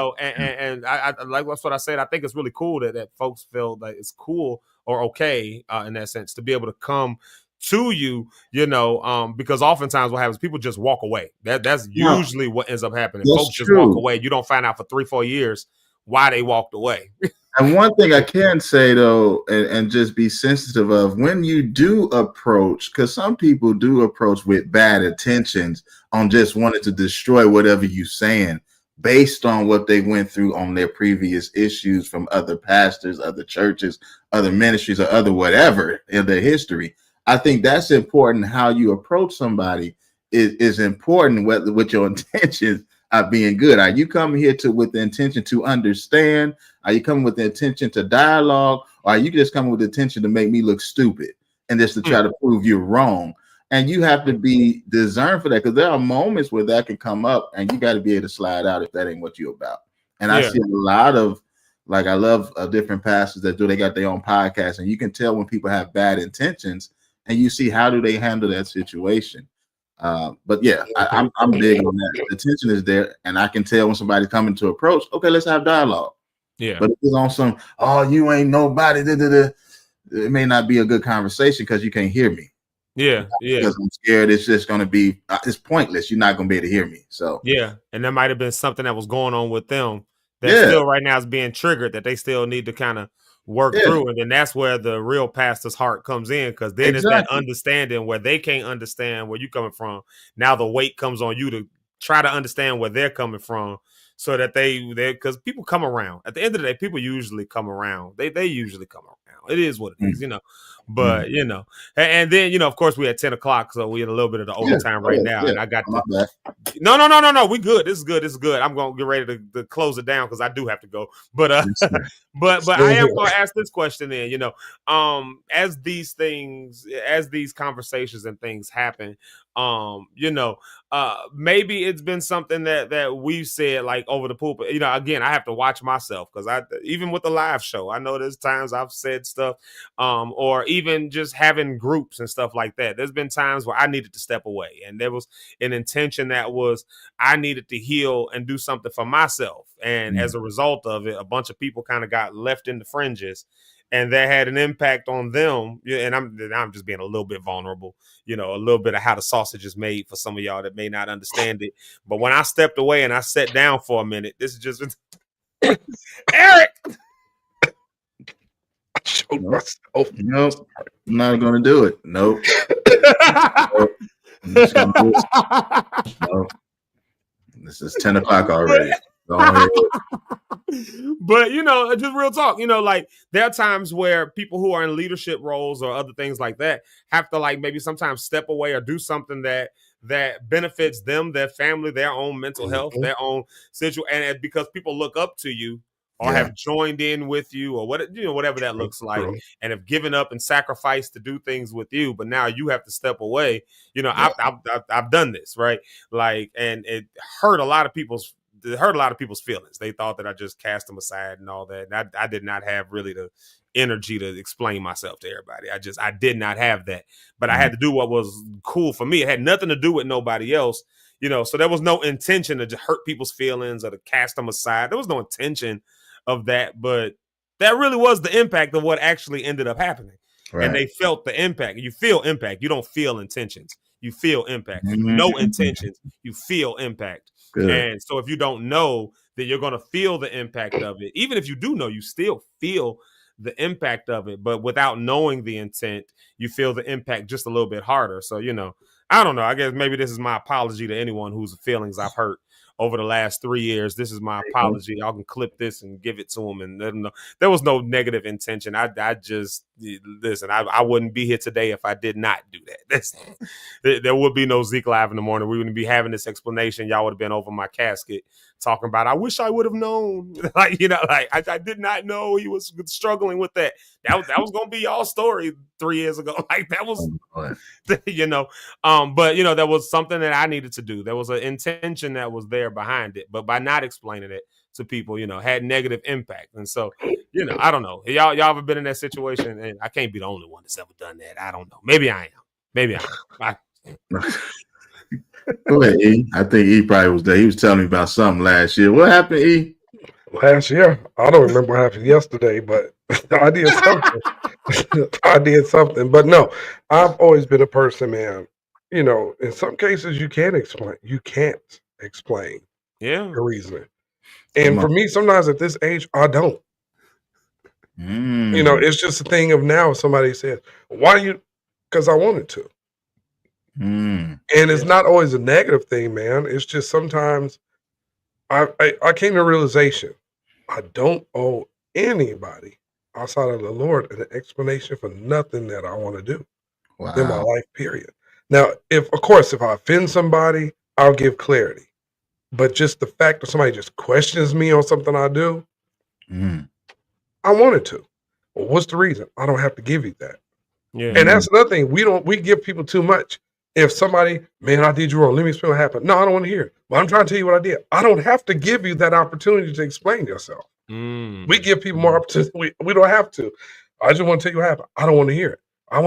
Speaker 8: I like, that's what I said. I think it's really cool that folks feel that it's cool or okay in that sense to be able to come to you, because oftentimes what happens, people just walk away. That's usually what ends up happening. Folks just walk away. You don't find out for 3-4 years why they walked away.
Speaker 13: And one thing I can say though, and just be sensitive of when you do approach, because some people do approach with bad intentions on just wanting to destroy whatever you're saying based on what they went through on their previous issues from other pastors, other churches, other ministries, or other whatever in their history. I think that's important. How you approach somebody is important, whether with your intentions are being good. Are you coming here with the intention to understand? Are you coming with the intention to dialogue? Or are you just coming with the intention to make me look stupid and just to try to prove you're wrong? And you have to be discerned for that, because there are moments where that can come up and you got to be able to slide out if that ain't what you're about. And I see a lot of, like, I love different pastors they got their own podcast, and you can tell when people have bad intentions and you see how do they handle that situation. But yeah, I'm big on that. The tension is there, and I can tell when somebody's coming to approach. Okay, let's have dialogue.
Speaker 8: Yeah.
Speaker 13: But if it's on some, oh, you ain't nobody, it may not be a good conversation because you can't hear me.
Speaker 8: Yeah.
Speaker 13: Because I'm scared it's just going to be, it's pointless. You're not going to be able to hear me. So
Speaker 8: yeah, and there might have been something that was going on with them that still right now is being triggered that they still need to kind of work through, and then that's where the real pastor's heart comes in, because then it's that understanding where they can't understand where you're coming from. Now the weight comes on you to try to understand where they're coming from, so that they because people come around. At the end of the day, people usually come around. They usually come around. It is what it is, you know. But you know, and then you know, of course, we at 10 o'clock, so we in a little bit of the overtime right now, and I got to. No. We good. This is good. I'm gonna get ready to close it down because I do have to go. But but I am gonna ask this question then. You know, as these conversations and things happen, you know, maybe it's been something that we've said like over the pulpit. You know, again, I have to watch myself because even with the live show, I know there's times I've said stuff, or even just having groups and stuff like that. There's been times where I needed to step away, and there was an intention that was I needed to heal and do something for myself. And as a result of it, a bunch of people kind of got left in the fringes, and that had an impact on them. And I'm just being a little bit vulnerable, you know, a little bit of how the sausage is made for some of y'all that may not understand it. But when I stepped away and I sat down for a minute, this is just Eric.
Speaker 13: Nope, I'm not gonna do it. Nope. Nope. This is 10 o'clock already.
Speaker 8: But you know, just real talk, you know, like there are times where people who are in leadership roles or other things like that have to like maybe sometimes step away or do something that benefits them, their family, their own mental health, their own situation, and because people look up to you or have joined in with you or what, you know, whatever that looks like, and have given up and sacrificed to do things with you, but now you have to step away. You know, I've done this, right? Like, and it hurt a lot of people's feelings. They thought that I just cast them aside and all that. And I did not have really the energy to explain myself to everybody. I did not have that, but I had to do what was cool for me. It had nothing to do with nobody else, you know, so there was no intention to hurt people's feelings or to cast them aside. There was no intention of that, but that really was the impact of what actually ended up happening. Right. And they felt the impact. You feel impact. You don't feel intentions. You feel impact. No intentions. You feel impact. Good. And so if you don't know, then you're going to feel the impact of it. Even if you do know, you still feel the impact of it. But without knowing the intent, you feel the impact just a little bit harder. So, you know, I don't know. I guess maybe this is my apology to anyone whose feelings I've hurt over the last 3 years. This is my apology. Y'all can clip this and give it to them. And let them know there was no negative intention. I just listen. I wouldn't be here today if I did not do that. There would be no Zeke Live in the morning. We wouldn't be having this explanation. Y'all would have been over my casket talking about, I wish I would have known. Like, you know, like I did not know he was struggling with that. That was going to be y'all's story 3 years ago. Like that was, you know, but you know, there was something that I needed to do. There was an intention that was there behind it, but by not explaining it to people, you know, had negative impact. And so, you know, I don't know. Y'all ever been in that situation? And I can't be the only one that's ever done that. I don't know. Maybe I am.
Speaker 13: Go ahead, E. I think E probably was there. He was telling me about something last year. What happened, E?
Speaker 9: Last year? I don't remember what happened yesterday, but I did something. But no, I've always been a person, man. You know, in some cases you can't explain. Your reasoning. And for me, sometimes at this age, I don't. You know, it's just a thing of now. Somebody says, "Why you?" Because I wanted to. And it's not always a negative thing, man. It's just sometimes I came to a realization I don't owe anybody outside of the Lord an explanation for nothing that I want to do in my life, period. Now, if I offend somebody, I'll give clarity. But just the fact that somebody just questions me on something I do, I wanted to. Well, what's the reason? I don't have to give you that.
Speaker 8: Yeah.
Speaker 9: And that's another thing. We give people too much. If somebody, man, I did you wrong. Let me explain what happened. No, I don't want to hear it. But I'm trying to tell you what I did. I don't have to give you that opportunity to explain yourself. We give people more opportunity. We don't have to. I just want to tell you what happened. I don't want to hear it. I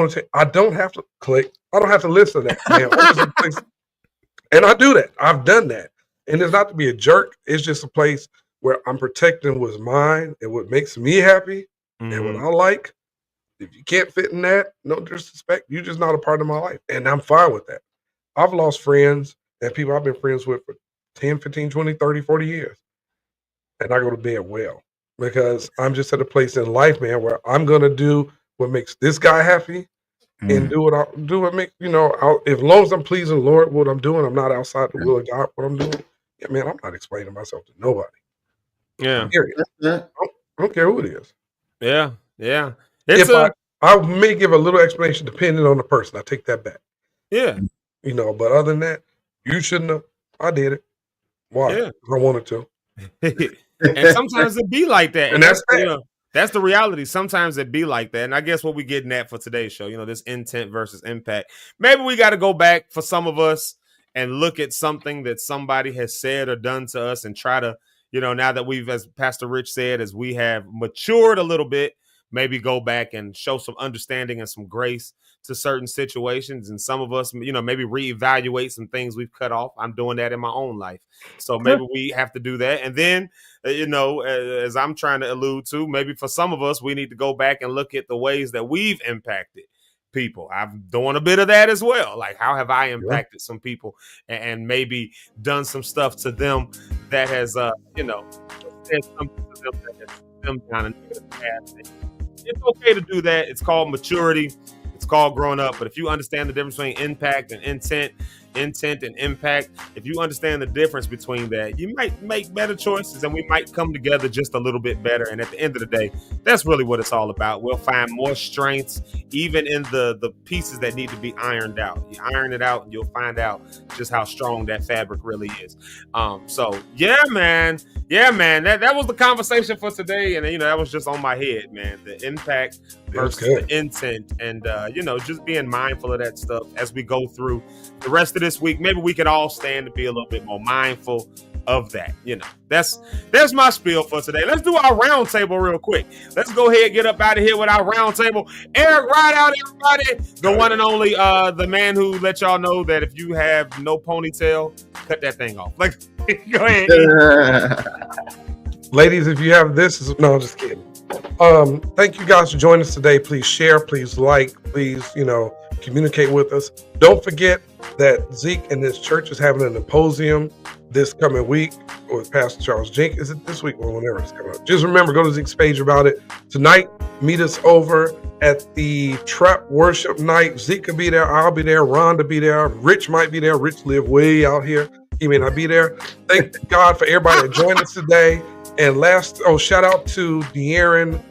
Speaker 9: don't have to click. I don't have to listen to that. Man. And I do that. I've done that. And it's not to be a jerk. It's just a place where I'm protecting what's mine and what makes me happy and what I like. If you can't fit in that, no disrespect, you're just not a part of my life. And I'm fine with that. I've lost friends and people I've been friends with for 10, 15, 20, 30, 40 years. And I go to bed well because I'm just at a place in life, man, where I'm going to do what makes this guy happy and do what makes, as long as I'm pleasing the Lord, what I'm doing, I'm not outside the will of God, what I'm doing. Yeah, man, I'm not explaining myself to nobody.
Speaker 8: Yeah.
Speaker 9: Period. I don't care who it is.
Speaker 8: Yeah. Yeah.
Speaker 9: I may give a little explanation depending on the person. I take that back.
Speaker 8: Yeah.
Speaker 9: But other than that, you shouldn't have. I did it. Why?
Speaker 8: Yeah.
Speaker 9: I wanted to.
Speaker 8: And sometimes it be like that.
Speaker 9: And that's that.
Speaker 8: That's the reality. Sometimes it be like that. And I guess what we're getting at for today's show, this intent versus impact. Maybe we got to go back for some of us and look at something that somebody has said or done to us and try to, now that we've, as Pastor Rich said, as we have matured a little bit, maybe go back and show some understanding and some grace to certain situations. And some of us, maybe reevaluate some things we've cut off. I'm doing that in my own life. So maybe we have to do that. And then, as I'm trying to allude to, maybe for some of us, we need to go back and look at the ways that we've impacted people. I'm doing a bit of that as well. Like, how have I impacted some people and maybe done some stuff to them that has, said something to them that has them down a negative path. It's okay to do that. It's called maturity. It's called growing up. But if you understand the difference between impact and intent and impact, if you understand the difference between that, you might make better choices and we might come together just a little bit better. And at the end of the day, that's really what it's all about. We'll find more strengths, even in the pieces that need to be ironed out. You iron it out and you'll find out just how strong that fabric really is. So yeah, man. That was the conversation for today. And, that was just on my head, man. The impact versus the intent and, just being mindful of that stuff as we go through the rest of this week. Maybe we can all stand to be a little bit more mindful of that. That's my spiel for today. Let's do our round table real quick. Let's go ahead and get up out of here with our round table. Eric, Rideout, everybody. The one and only, the man who let y'all know that if you have no ponytail, cut that thing off. Like, go ahead.
Speaker 9: Ladies, if you have this, no, I'm just kidding. Thank you guys for joining us today. Please share, please like, please, communicate with us. Don't forget that Zeke and his church is having an symposium this coming week with Pastor Charles Jenkins. Is it this week or whenever it's coming up? Just remember, go to Zeke's page about it. Tonight, meet us over at the Trap Worship Night. Zeke will be there. I'll be there. Ron will be there. Rich might be there. Rich live way out here. He may not be there. Thank God for everybody that joined us today. And shout out to De'Aaron,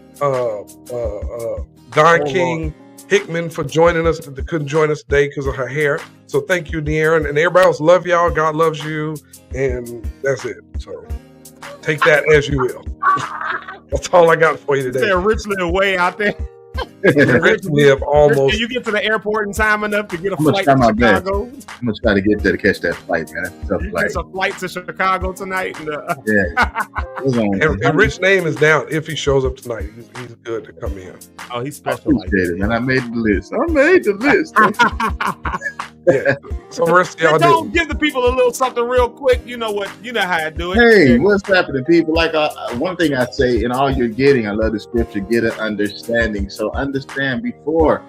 Speaker 9: Don King, Hickman for joining us. That couldn't join us today because of her hair. So thank you, De'Aaron. And everybody else, love y'all. God loves you. And that's it. So take that as you will. That's all I got for you today.
Speaker 8: They're richly away out there.
Speaker 9: Rich live almost.
Speaker 8: Can you get to the airport in time enough to get a flight to Chicago?
Speaker 13: I'm gonna try to get there to catch that flight, man. That's a tough flight.
Speaker 8: It's a flight to Chicago tonight.
Speaker 13: Yeah.
Speaker 9: And Rich's name is down. If he shows up tonight, he's good to come in.
Speaker 8: Oh, he's special.
Speaker 13: And I made the list.
Speaker 9: Yeah. So the rest of y'all
Speaker 8: don't give the people a little something real quick. You know what? You know how I do it.
Speaker 13: Hey, what's happening, people? Like one thing I say, in all you're getting, I love the scripture, get an understanding. So understand before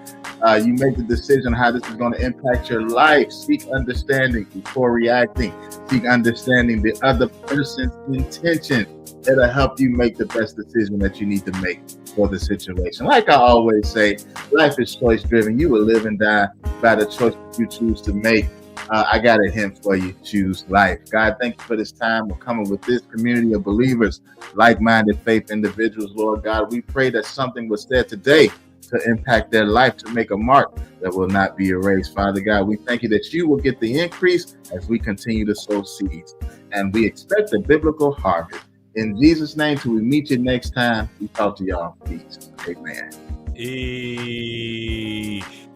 Speaker 13: you make the decision how this is going to impact your life. Seek understanding before reacting. Seek understanding the other person's intention it'll help you make the best decision that you need to make for the situation. Like I always say, life is choice driven. You will live and die by the choice you choose to make. I got a hint for you. Choose life. God, thank you for this time. We're coming with this community of believers, like-minded faith individuals, Lord God. We pray that something was said today to impact their life, to make a mark that will not be erased. Father God, we thank you that you will get the increase as we continue to sow seeds. And we expect a biblical harvest. In Jesus' name, till we meet you next time, we talk to y'all. Peace. Amen.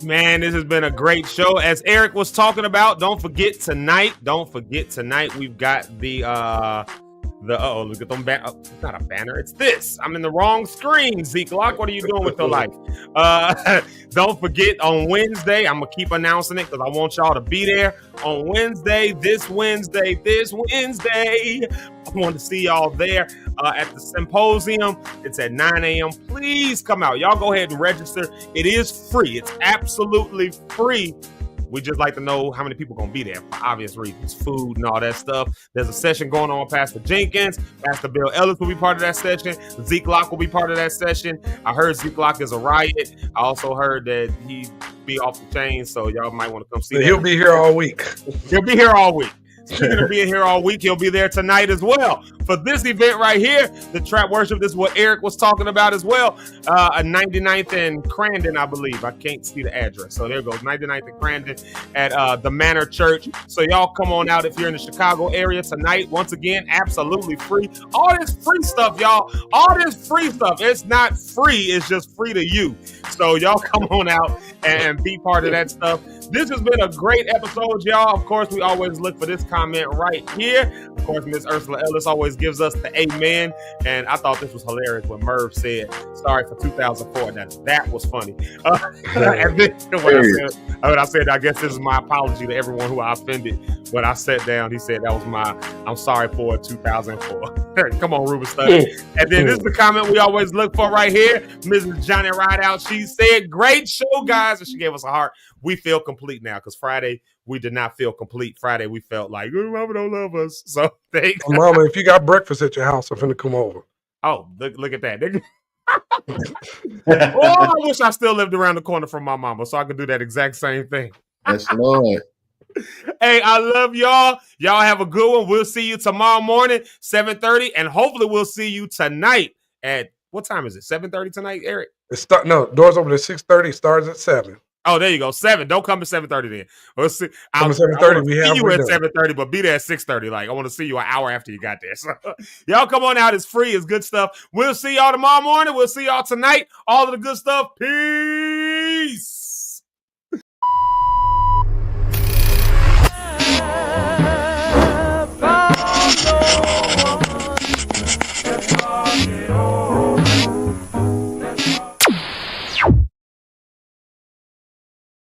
Speaker 8: Man, this has been a great show. As Eric was talking about, don't forget tonight, we've got the look at them it's not a banner, it's this. I'm in the wrong screen. Zeke Locke, what are you doing with your life? Don't forget on Wednesday, I'm gonna keep announcing it because I want y'all to be there on this Wednesday. I want to see y'all there at the symposium. It's at 9 a.m. Please come out. Y'all go ahead and register. It is free. It's absolutely free. We just like to know how many people are going to be there for obvious reasons, food and all that stuff. There's a session going on with Pastor Jenkins. Pastor Bill Ellis will be part of that session. Zeke Locke will be part of that session. I heard Zeke Locke is a riot. I also heard that he be off the chain, so y'all might want to come see
Speaker 9: He'll be here all week.
Speaker 8: He'll be here all week. Speaking of being here all week, he'll be there tonight as well. For this event right here, the trap worship, this is what Eric was talking about as well. 99th and Crandon, I believe. I can't see the address. So there goes 99th and Crandon at the Manor Church. So y'all come on out if you're in the Chicago area tonight. Once again, absolutely free. All this free stuff, y'all. All this free stuff. It's not free. It's just free to you. So y'all come on out and be part of that stuff. This has been a great episode, y'all. Of course, we always look for this comment right here. Of course, Miss Ursula Ellis always gives us the amen. And I thought this was hilarious when Merv said, sorry for 2004. That was funny. And then when I said, I guess this is my apology to everyone who I offended. When I sat down, he said, that was I'm sorry for 2004. Come on, Ruben Studd. And then this is the comment we always look for right here. Mrs. Johnny Rideout, she said, great show, guys. And she gave us a heart. We feel complete now because Friday we did not feel complete. Friday we felt like Mama don't love us. So thanks.
Speaker 9: Mama, if you got breakfast at your house, I'm finna come over.
Speaker 8: Oh, look at that. I wish I still lived around the corner from my mama so I could do that exact same thing.
Speaker 13: Yes, Lord.
Speaker 8: Hey, I love y'all. Y'all have a good one. We'll see you tomorrow morning, 7:30, and hopefully we'll see you tonight at what time is it? 7:30 tonight, Eric?
Speaker 9: Doors open at 6:30. Starts at 7.
Speaker 8: Oh, there you go. 7. Don't come at 7:30 then. We'll see.
Speaker 9: Come at 7:30. We have
Speaker 8: you at 7:30, but be there at 6:30. Like I want to see you an hour after you got there. So y'all come on out. It's free. It's good stuff. We'll see y'all tomorrow morning. We'll see y'all tonight. All of the good stuff. Peace.